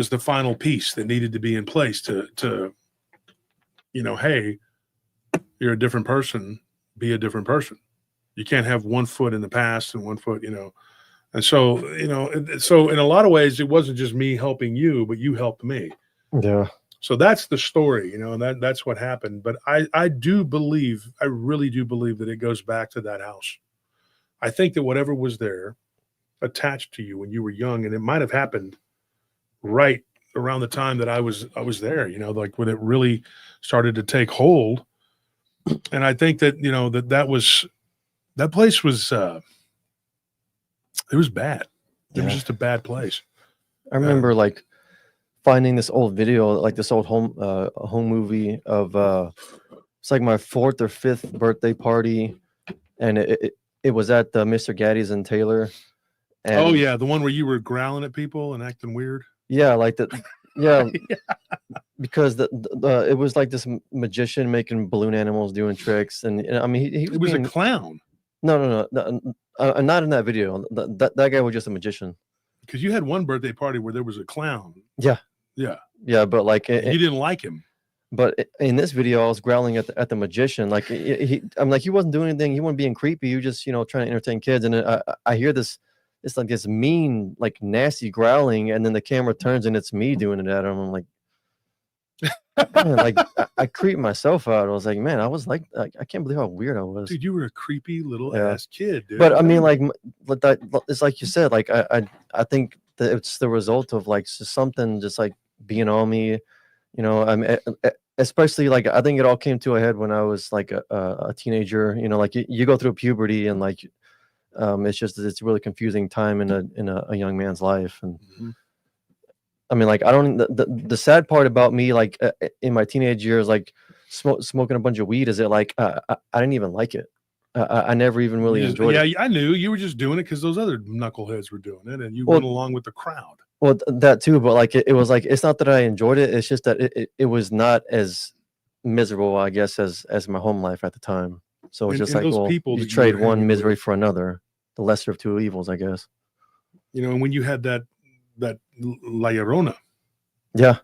the final piece that needed to be in place to hey, you're a different person, be a different person. You can't have one foot in the past and one foot, And so, so in a lot of ways, it wasn't just me helping you, but you helped me. Yeah. So that's the story, and that's what happened. But I really do believe that it goes back to that house. I think that whatever was there attached to you when you were young, and it might have happened right around the time that I was there, like when it really started to take hold. And I think that, that place was, it was bad. It was just a bad place. I remember finding this old video, like this old home movie of it's like my 4th or 5th birthday party, and it was at the Mr. Gaddy's in Taylor. And oh yeah, the one where you were growling at people and acting weird. Yeah, like that. Yeah, because it was like this magician making balloon animals doing tricks, and I mean he was a clown. No, not in that video. That guy was just a magician. Because you had one birthday party where there was a clown. Yeah. But you didn't like him. But in this video, I was growling at the magician. Like I'm like, he wasn't doing anything. He wasn't being creepy. He was just trying to entertain kids. And I hear this. It's like this mean, like nasty growling, and then the camera turns and it's me doing it at him. I'm like, man, like I creeped myself out. I was like, man, I was like, I can't believe how weird I was. Dude, you were a creepy little ass kid, dude. But I mean, like that, it's like you said, like I think that it's the result of like something just like being on me, I mean, especially like I think it all came to a head when I was like a teenager. Like you go through puberty and like it's a really confusing time in a young man's life. And I mean, like the sad part about me, like in my teenage years, like smoking a bunch of weed, is that like I didn't even like it. I never even really enjoyed it. Yeah, I knew you were just doing it because those other knuckleheads were doing it, and you went along with the crowd. Well, that too, but like it was like, it's not that I enjoyed it. It's just that it was not as miserable, I guess, as my home life at the time. So it's just like, well, you trade one misery for another, the lesser of two evils, I guess. And when you had that La Llorona. Yeah.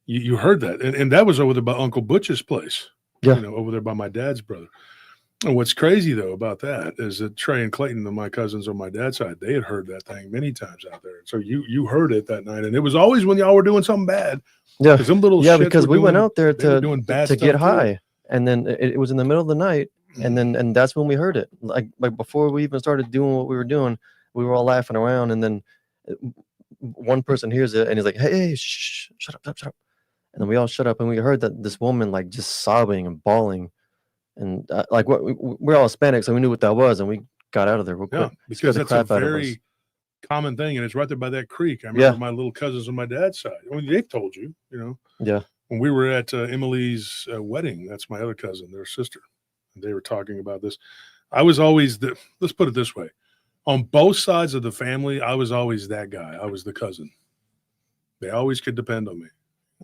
You heard that. And that was over there by Uncle Butch's place. Yeah. Over there by my dad's brother. And what's crazy, though, about that is that Trey and Clayton, my cousins on my dad's side, they had heard that thing many times out there. So you heard it that night. And it was always when y'all were doing something bad. Yeah. Them little Yeah, shits because were we went doing- out there they were to doing bad to stuff get too. high, and then it was in the middle of the night, and that's when we heard it. Like before we even started doing what we were doing, we were all laughing around, and then one person hears it and he's like, "Hey, shh, shut up, shut up." And then we all shut up, and we heard that this woman like just sobbing and bawling, and like we're all Hispanic, so we knew what that was, and we got out of there real Yeah, quick. because the that's a crap out of us. very common thing, and it's right there by that creek. I remember my little cousins on my dad's side. I mean, they've told you, Yeah. when we were at Emily's wedding, that's my other cousin, their sister, and they were talking about this. I was always let's put it this way. On both sides of the family, I was always that guy. I was the cousin. They always could depend on me.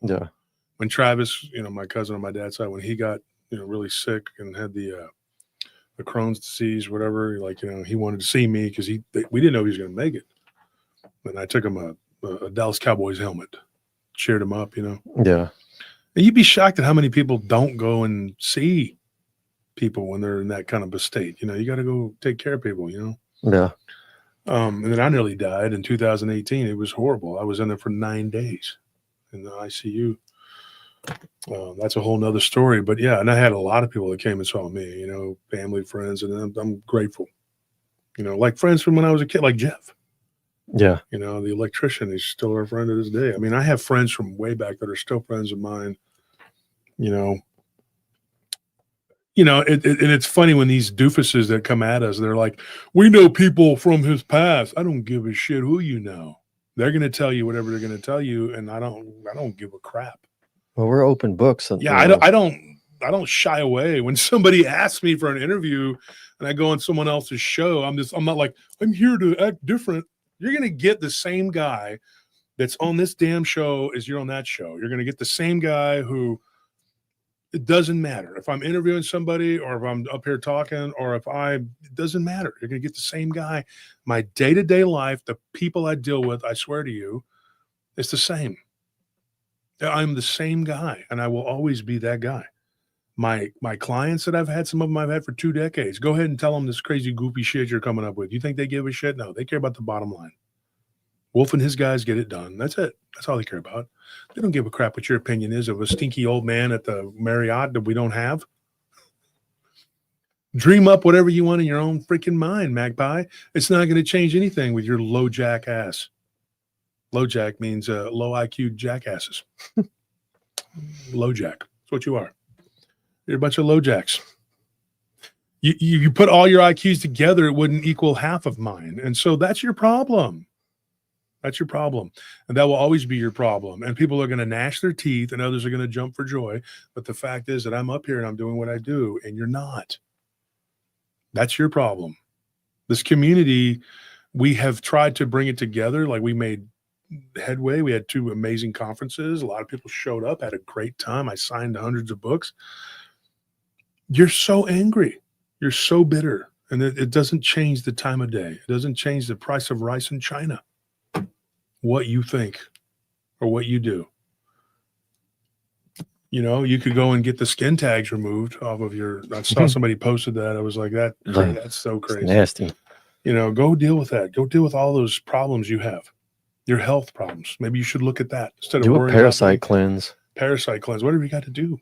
Yeah. When Travis, my cousin on my dad's side, when he got, really sick and had the Crohn's disease, whatever, he wanted to see me because we didn't know he was going to make it. And I took him a Dallas Cowboys helmet, cheered him up, Yeah. And you'd be shocked at how many people don't go and see people when they're in that kind of a state. You got to go take care of people, Yeah. And then I nearly died in 2018. It was horrible. I was in there for 9 days in the ICU. That's a whole nother story. But yeah, and I had a lot of people that came and saw me, family, friends, and I'm grateful. Like friends from when I was a kid, like Jeff. Yeah. The electrician is still our friend to this day. I mean, I have friends from way back that are still friends of mine. And it's funny when these doofuses that come at us, they're like, we know people from his past. I don't give a shit who you know. They're going to tell you whatever they're going to tell you, and I don't give a crap. Well, we're open books. Yeah, I don't shy away when somebody asks me for an interview and I go on someone else's show. I'm not like, I'm here to act different. You're going to get the same guy that's on this damn show as you're on that show. You're going to get the same guy who, it doesn't matter if I'm interviewing somebody or if I'm up here talking or it doesn't matter. You're going to get the same guy. My day-to-day life, the people I deal with, I swear to you, it's the same. I'm the same guy, and I will always be that guy. My clients that I've had, some of them I've had for 2 decades, go ahead and tell them this crazy, goofy shit you're coming up with. You think they give a shit? No, they care about the bottom line. Wolf and his guys get it done. That's it. That's all they care about. They don't give a crap what your opinion is of a stinky old man at the Marriott that we don't have. Dream up whatever you want in your own freaking mind, Magpie. It's not going to change anything with your low jack ass. Low jack means low IQ jackasses. Low jack. That's what you are. You're a bunch of low jacks. You put all your IQs together, it wouldn't equal half of mine. And so that's your problem. That's your problem. And that will always be your problem. And people are going to gnash their teeth and others are going to jump for joy. But the fact is that I'm up here and I'm doing what I do and you're not. That's your problem. This community, we have tried to bring it together. Like we made headway. We had 2 amazing conferences. A lot of people showed up, had a great time. I signed hundreds of books. You're so angry. You're so bitter. And it doesn't change the time of day. It doesn't change the price of rice in China. What you think or what you do. You could go and get the skin tags removed off of your, I saw somebody posted that. I was like, that's so crazy. It's nasty. Go deal with that. Go deal with all those problems you have. Your health problems. Maybe you should look at that instead of Do a worrying parasite cleanse. Parasite cleanse. Whatever you got to do.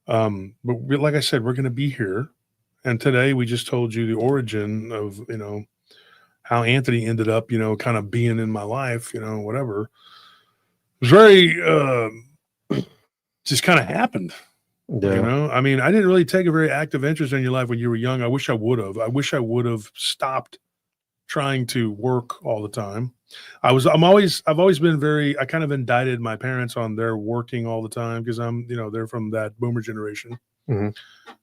But like I said, we're going to be here. And today we just told you the origin of, how Anthony ended up, kind of being in my life, whatever. It was very, just kind of happened. Yeah. I mean, I didn't really take a very active interest in your life when you were young. I wish I would have. I wish I would have stopped trying to work all the time. I've always been I kind of indicted my parents on their working all the time because they're from that boomer generation. Mm-hmm.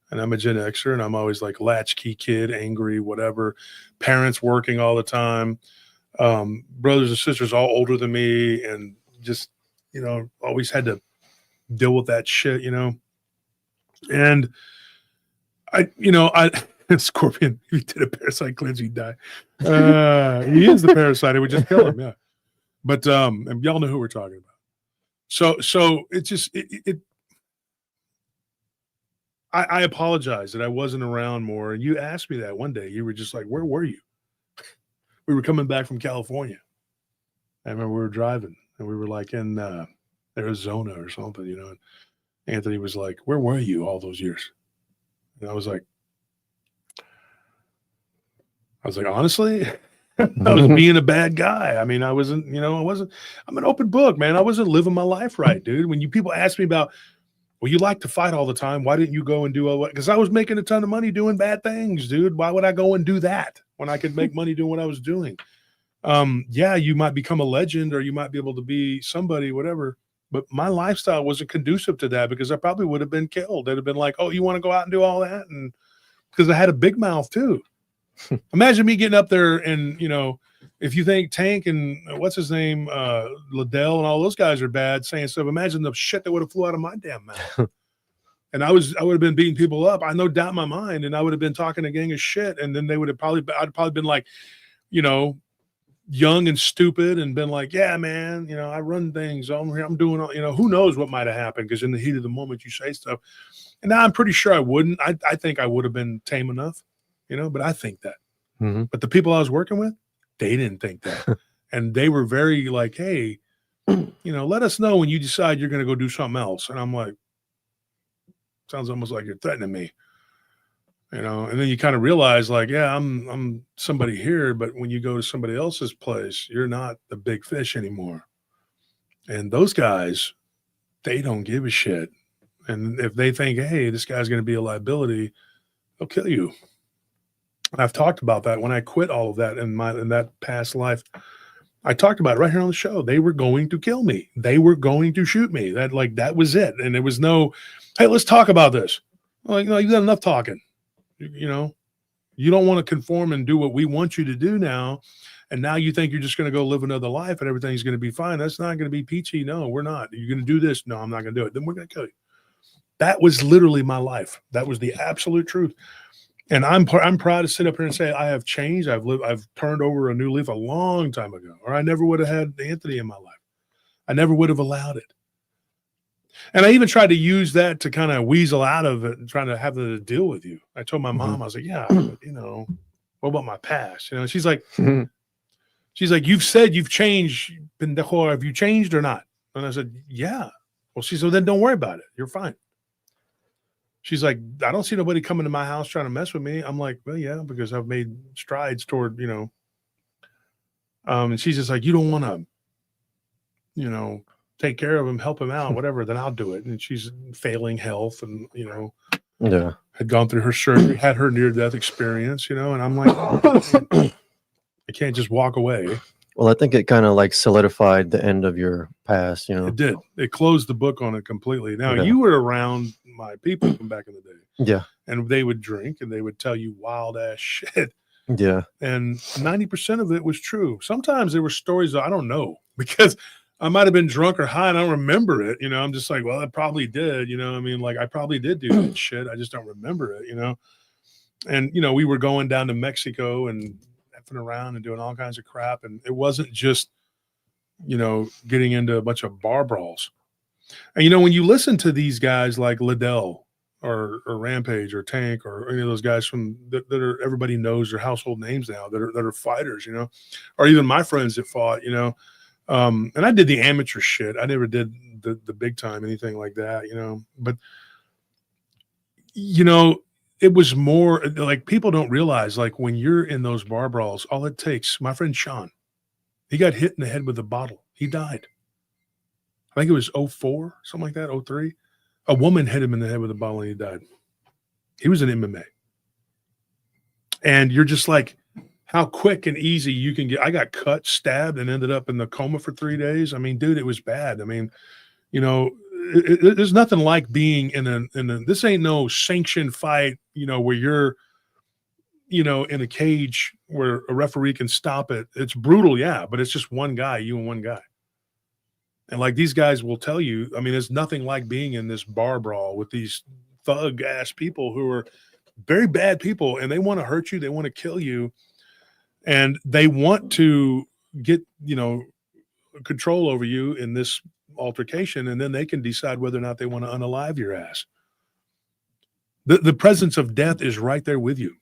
And I'm a Gen Xer and I'm always like latchkey kid, angry, whatever. Parents working all the time. Brothers and sisters all older than me and just, always had to deal with that shit, And I Scorpion, if he did a parasite cleanse, he'd die. He is the parasite. It would just kill him, yeah. But and y'all know who we're talking about. So it's just I apologize that I wasn't around more. And you asked me that one day. You were just like, "Where were you?" We were coming back from California. I remember we were driving and we were like in Arizona or something, you know. And Anthony was like, "Where were you all those years?" And I was like, honestly, I was being a bad guy. I mean, I wasn't, I'm an open book, man. I wasn't living my life right, dude. When people ask me about, well, you like to fight all the time. Why didn't you go and do all that? Because I was making a ton of money doing bad things, dude. Why would I go and do that when I could make money doing what I was doing? Yeah, you might become a legend or you might be able to be somebody, whatever. But my lifestyle wasn't conducive to that because I probably would have been killed. They'd have been like, "Oh, you want to go out and do all that?" And because I had a big mouth too. Imagine me getting up there and, if you think Tank and what's his name, Liddell and all those guys are bad saying stuff, imagine the shit that would have flew out of my damn mouth. And I would have been beating people up. I no doubt in my mind. And I would have been talking a gang of shit. And then I'd probably been like, young and stupid and been like, "Yeah, man, I run things. I'm doing all, who knows what might have happened." Because in the heat of the moment you say stuff. And now I'm pretty sure I wouldn't. I think I would have been tame enough, but I think that. Mm-hmm. But the people I was working with, they didn't think that. And they were very like, "Hey, let us know when you decide you're going to go do something else." And I'm like, sounds almost like you're threatening me. And then you kind of realize like, yeah, I'm somebody here, but when you go to somebody else's place, you're not the big fish anymore. And those guys, they don't give a shit. And if they think, hey, this guy's going to be a liability, they'll kill you. I've talked about that when I quit all of that in that past life. I talked about it right here on the show. They were going to kill me. They were going to shoot me. That was it. And there was no, "Hey, let's talk about this." I'm like, no, you've got enough talking. You don't want to conform and do what we want you to do now. And now you think you're just going to go live another life and everything's going to be fine. That's not going to be peachy. No, we're not. You're going to do this. No, I'm not going to do it. Then we're going to kill you. That was literally my life. That was the absolute truth. And I'm proud to sit up here and say I have changed. I've turned over a new leaf a long time ago, or I never would have had Anthony in my life. I never would have allowed it. And I even tried to use that to kind of weasel out of it and trying to have to deal with you. I told my mom, I was like, "Yeah, but, what about my past?" She's like, "You've said you've changed, pendejo. Have you changed or not?" And I said, "Yeah." Well, she said, "Then don't worry about it. You're fine." She's like, "I don't see nobody coming to my house trying to mess with me." I'm like, "Well, yeah, because I've made strides toward, and she's just like, "You don't want to, take care of him, help him out, whatever, then I'll do it." And she's failing health and, Yeah. had gone through her surgery, had her near-death experience, and I'm like, I can't just walk away. Well, I think it kind of like solidified the end of your past, It did. It closed the book on it completely. Now, Yeah. you were around my people from back in the day, Yeah. and they would drink and they would tell you wild-ass shit. Yeah. And 90% of it was true. Sometimes there were stories that I don't know because I might have been drunk or high and I don't remember it. I'm just like, well, I probably did. I probably did do that shit. I just don't remember it, And, we were going down to Mexico and effing around and doing all kinds of crap. And it wasn't just, getting into a bunch of bar brawls. And, when you listen to these guys like Liddell or Rampage or Tank or any of those guys that are, everybody knows their household names now that are fighters, or even my friends that fought, and I did the amateur shit. I never did the big time, anything like that, but it was more like people don't realize, like when you're in those bar brawls, all it takes, my friend Sean, he got hit in the head with a bottle. He died. I think it was 04, something like that, 03. A woman hit him in the head with a bottle and he died. He was in MMA. And you're just like, how quick and easy you can get. I got cut, stabbed, and ended up in the coma for 3 days. I mean, dude, it was bad. I mean, there's nothing like being in a, this ain't no sanctioned fight, where you're, in a cage where a referee can stop it. It's brutal, yeah, but it's just one guy, you and one guy. And like these guys will tell you, I mean, there's nothing like being in this bar brawl with these thug ass people who are very bad people and they want to hurt you. They want to kill you. And they want to get, control over you in this altercation, and then they can decide whether or not they want to unalive your ass. The presence of death is right there with you.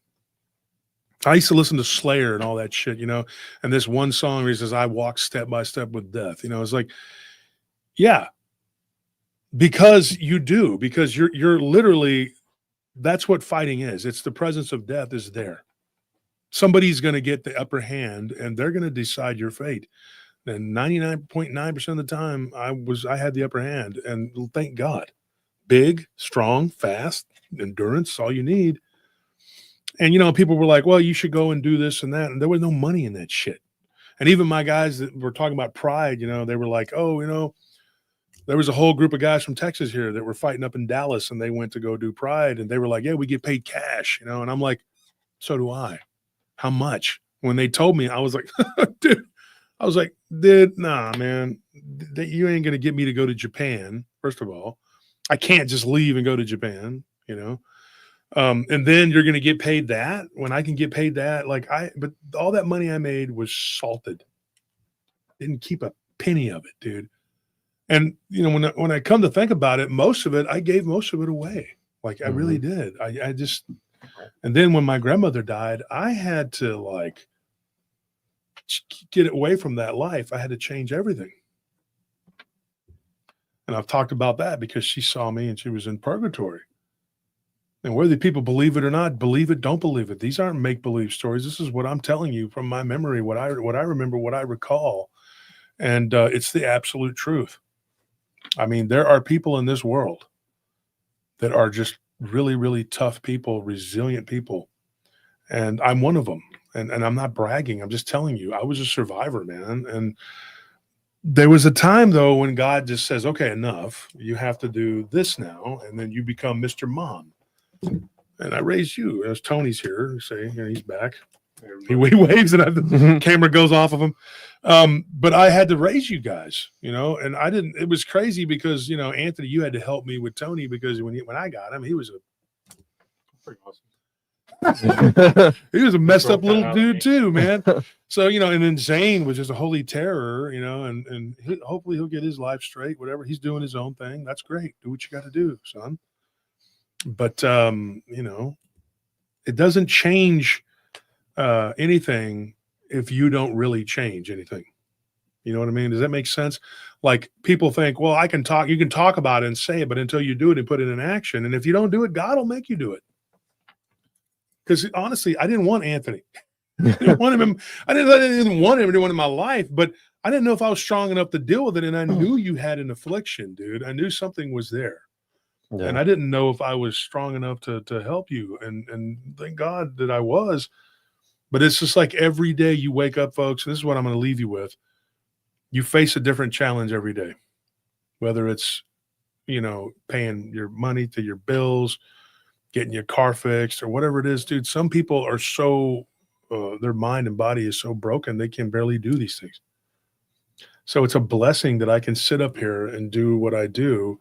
I used to listen to Slayer and all that shit, you know, and this one song where he says, I walk step by step with death. You know, it's like, yeah, because you do, because you're literally, that's what fighting is. It's the presence of death is there. Somebody's going to get the upper hand and they're going to decide your fate. And 99.9% of the time I had the upper hand, and thank God. Big, strong, fast, endurance, all you need. And, you know, people were like, well, you should go and do this and that. And there was no money in that shit. And even my guys that were talking about pride, you know, they were like, oh, you know, there was a whole group of guys from Texas here that were fighting up in Dallas, and they went to go do pride. And they were like, yeah, we get paid cash, you know. And I'm like, so do I. How much? When they told me, I was like, dude, nah, man, you ain't going to get me to go to Japan. First of all, I can't just leave and go to Japan, you know? And then you're going to get paid that when I can get paid that. But all that money I made was salted. Didn't keep a penny of it, dude. And, you know, when I come to think about it, I gave most of it away. Like, I really did. I just, and then when my grandmother died, I had to like get away from that life. I had to change everything. And I've talked about that because she saw me and she was in purgatory. And whether people believe it or not, believe it, don't believe it. These aren't make-believe stories. This is what I'm telling you from my memory, what I remember, what I recall. And it's the absolute truth. I mean, there are people in this world that are just really, really tough people, resilient people. And I'm one of them. And I'm not bragging. I'm just telling you, I was a survivor, man. And there was a time, though, when God just says, okay, enough. You have to do this now. And then you become Mr. Mom. And I raised you. As Tony's here, say, you know, he's back. He waves and the camera goes off of him. But I had to raise you guys, you know, and I didn't. It was crazy because, you know, Anthony, you had to help me with Tony because when I got him, he was pretty awesome. He was a messed up little dude too, man. So, you know, and then Zane was just a holy terror, you know, and hopefully he'll get his life straight. Whatever, he's doing his own thing. That's great. Do what you got to do, son. But you know, it doesn't change anything if you don't really change anything. You know what I mean? Does that make sense? Like, people think, well, you can talk about it and say it, but until you do it and put it in action. And if you don't do it, God will make you do it. Because honestly, I didn't want Anthony. I didn't want him. I didn't want anyone in my life, but I didn't know if I was strong enough to deal with it. And I knew you had an affliction, dude. I knew something was there. Yeah. And I didn't know if I was strong enough to help you. And thank God that I was. But it's just like every day you wake up, folks, and this is what I'm going to leave you with. You face a different challenge every day, whether it's, you know, paying your money to your bills, getting your car fixed, or whatever it is, dude. Some people are so, their mind and body is so broken, they can barely do these things. So it's a blessing that I can sit up here and do what I do.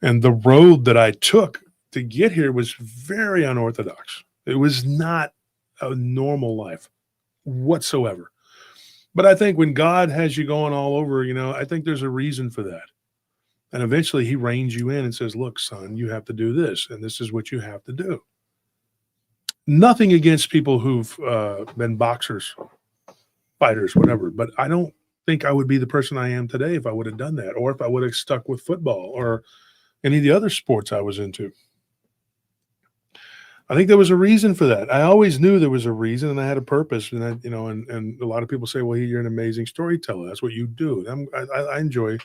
And the road that I took to get here was very unorthodox. It was not a normal life whatsoever. But I think when God has you going all over, you know, I think there's a reason for that. And eventually he reins you in and says, look, son, you have to do this. And this is what you have to do. Nothing against people who've been boxers, fighters, whatever. But I don't think I would be the person I am today if I would have done that, or if I would have stuck with football or any of the other sports I was into. I think there was a reason for that. I always knew there was a reason, and I had a purpose. And I, you know, and a lot of people say, "Well, you're an amazing storyteller. That's what you do." I enjoy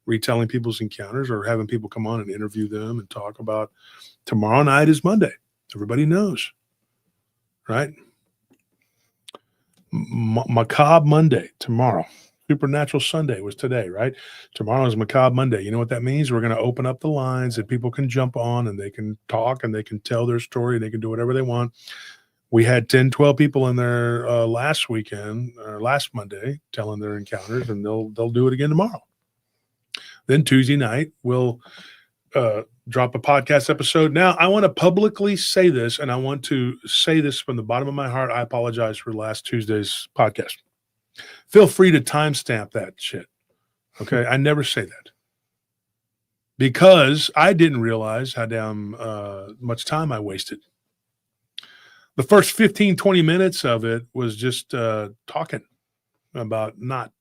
retelling people's encounters or having people come on and interview them and talk about. Tomorrow night is Monday. Everybody knows, right? Macabre Monday tomorrow. Supernatural Sunday was today, right? Tomorrow is Macabre Monday. You know what that means? We're going to open up the lines that people can jump on and they can talk and they can tell their story. They can do whatever they want. We had 10, 12 people in there last weekend or last Monday telling their encounters, and they'll do it again tomorrow. Then Tuesday night, we'll drop a podcast episode. Now, I want to publicly say this, and I want to say this from the bottom of my heart. I apologize for last Tuesday's podcast. Feel free to timestamp that shit. Okay. I never say that. because I didn't realize how damn much time I wasted. The first 15, 20 minutes of it was just talking about not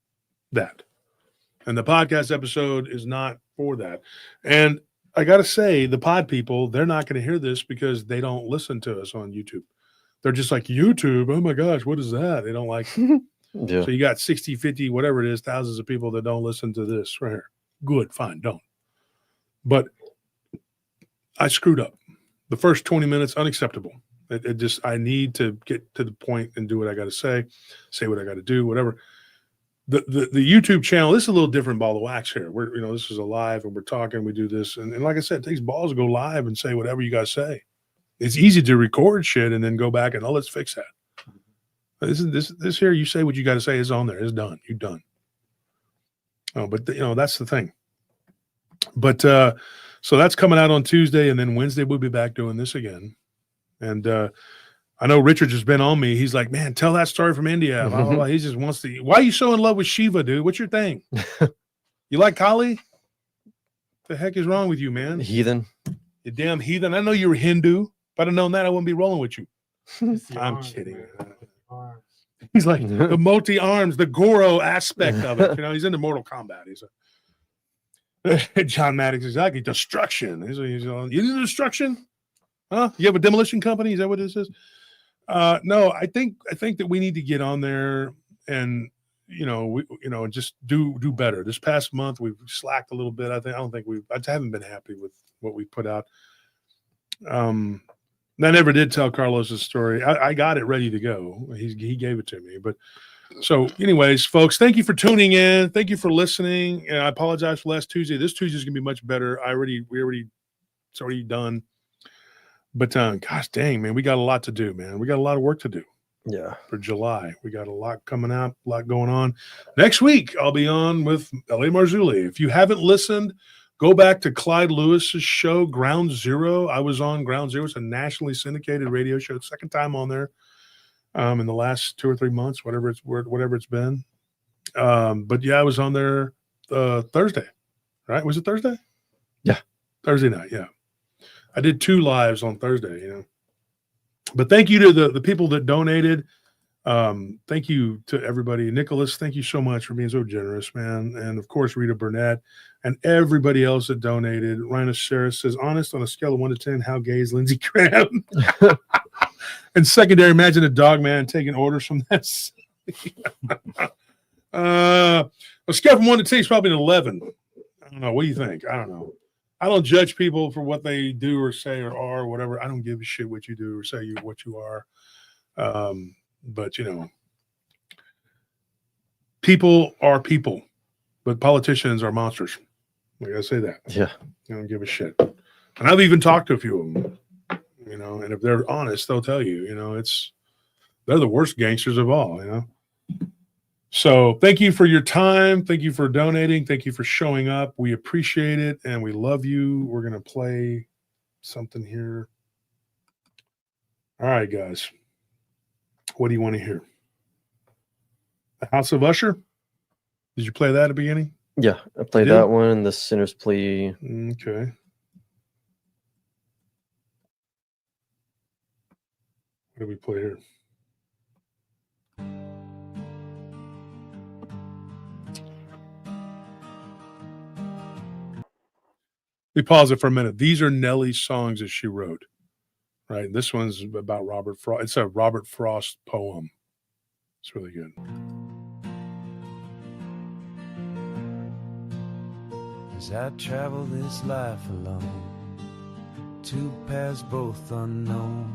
that. And the podcast episode is not for that. And I got to say, the pod people, they're not going to hear this because they don't listen to us on YouTube. They're just like, YouTube, oh my gosh, what is that? They don't like it. Yeah. So you got 60, 50, whatever it is, thousands of people that don't listen to this right here. Good, fine, don't. But I screwed up. The first 20 minutes, unacceptable. It just, I need to get to the point and do what I got to say what I got to do, whatever. The YouTube channel, this is a little different ball of wax here. We're, this is a live and we're talking, we do this. And like I said, it takes balls to go live and say whatever you got to say. It's easy to record shit and then go back and, let's fix that. This here, you say what you got to say is on there. It's done. You're done. Oh, but that's the thing. But so that's coming out on Tuesday, and then Wednesday we'll be back doing this again. And I know Richard has been on me. He's like, man, tell that story from India. Blah, blah, blah. He just wants to. Why are you so in love with Shiva, dude? What's your thing? You like Kali? The heck is wrong with you, man? Heathen. You damn heathen. I know you were Hindu. If I'd have known that, I wouldn't be rolling with you. I'm kidding. He's like the multi-arms, the Goro aspect of it. He's into Mortal Kombat. He's John Maddox is like destruction. He's you into destruction? Huh? You have a demolition company? Is that what this is? No, I think that we need to get on there and just do better. This past month we've slacked a little bit. I haven't been happy with what we put out. I never did tell Carlos's story. I got it ready to go. He gave it to me. But so anyways, folks, thank you for tuning in. Thank you for listening. And I apologize for last Tuesday. This Tuesday is gonna be much better. It's already done. But gosh dang, man, we got a lot to do, man. We got a lot of work to do. Yeah. For July. We got a lot coming out, a lot going on. Next week, I'll be on with L.A. Marzulli. If you haven't listened, go back to Clyde Lewis's show, Ground Zero. I was on Ground Zero. It's a nationally syndicated radio show. Second time on there in the last 2 or 3 months, whatever it's been. But yeah, I was on there Thursday, right? Was it Thursday? Yeah. Thursday night, yeah. I did 2 lives on Thursday, But thank you to the people that donated. Thank you to everybody. Nicholas, thank you so much for being so generous, man. And of course, Rita Burnett and everybody else that donated. Rhina Sarah says, honest on a scale of 1 to 10, how gay is Lindsey Graham? And secondary, imagine a dog man taking orders from that. A scale from 1 to 10 is probably an 11. I don't know. What do you think? I don't know. I don't judge people for what they do or say or are or whatever. I don't give a shit what you do or say what you are. But people are people, but politicians are monsters. I gotta say that. Yeah. I don't give a shit. And I've even talked to a few of them, and if they're honest, they'll tell you, they're the worst gangsters of all, So thank you for your time. Thank you for donating. Thank you for showing up. We appreciate it and we love you. We're going to play something here. All right, guys. What do you want to hear? The House of Usher? Did you play that at the beginning? Yeah, I played that one, the Sinner's Plea. Okay. What do we play here? We pause it for a minute. These are Nellie's songs that she wrote, right? This one's about Robert Frost. It's a Robert Frost poem. It's really good. As I travel this life alone, 2 paths both unknown,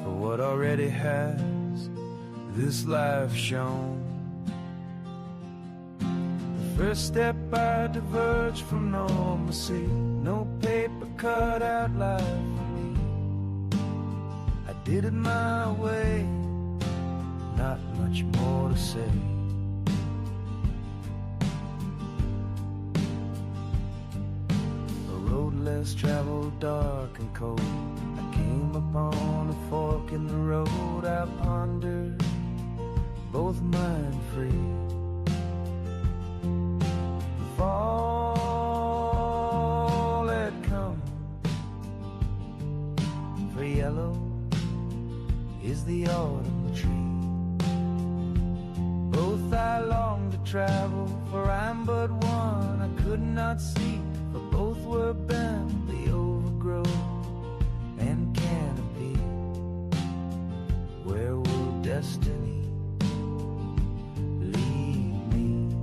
for what already has this life shown. The first step I diverged from normalcy, no paper cut out life for me. I did it my way, not much more to say. Less traveled, dark and cold, I came upon a fork in the road. I pondered, both mind free. The fall travel, for I'm but one. I could not sleep, for both were bent, the overgrowth and canopy. Where will destiny lead me?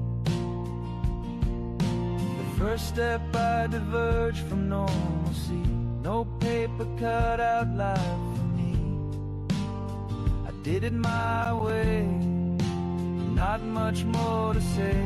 The first step I diverged from normalcy. No paper cut out life for me. I did it my way, not much more to say.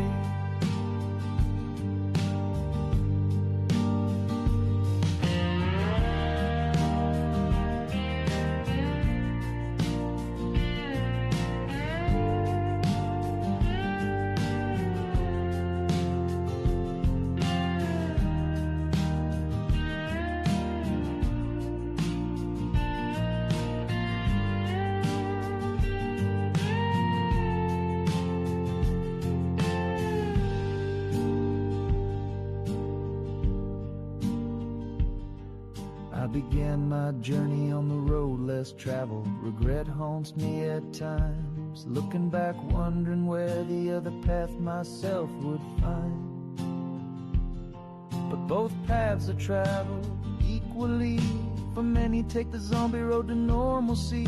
I began my journey on the road less traveled. Regret haunts me at times, looking back wondering where the other path myself would find. But both paths are traveled equally, for many take the zombie road to normalcy,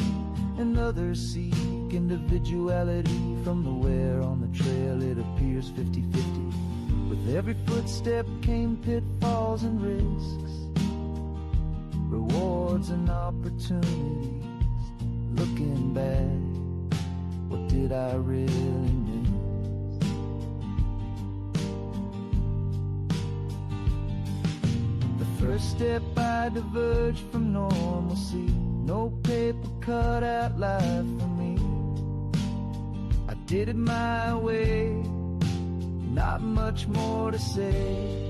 and others seek individuality. From the wear on the trail it appears 50-50. With every footstep came pitfalls and risks, rewards and opportunities. Looking back, what did I really miss? The first step I diverged from normalcy. No paper cut out life for me. I did it my way, not much more to say.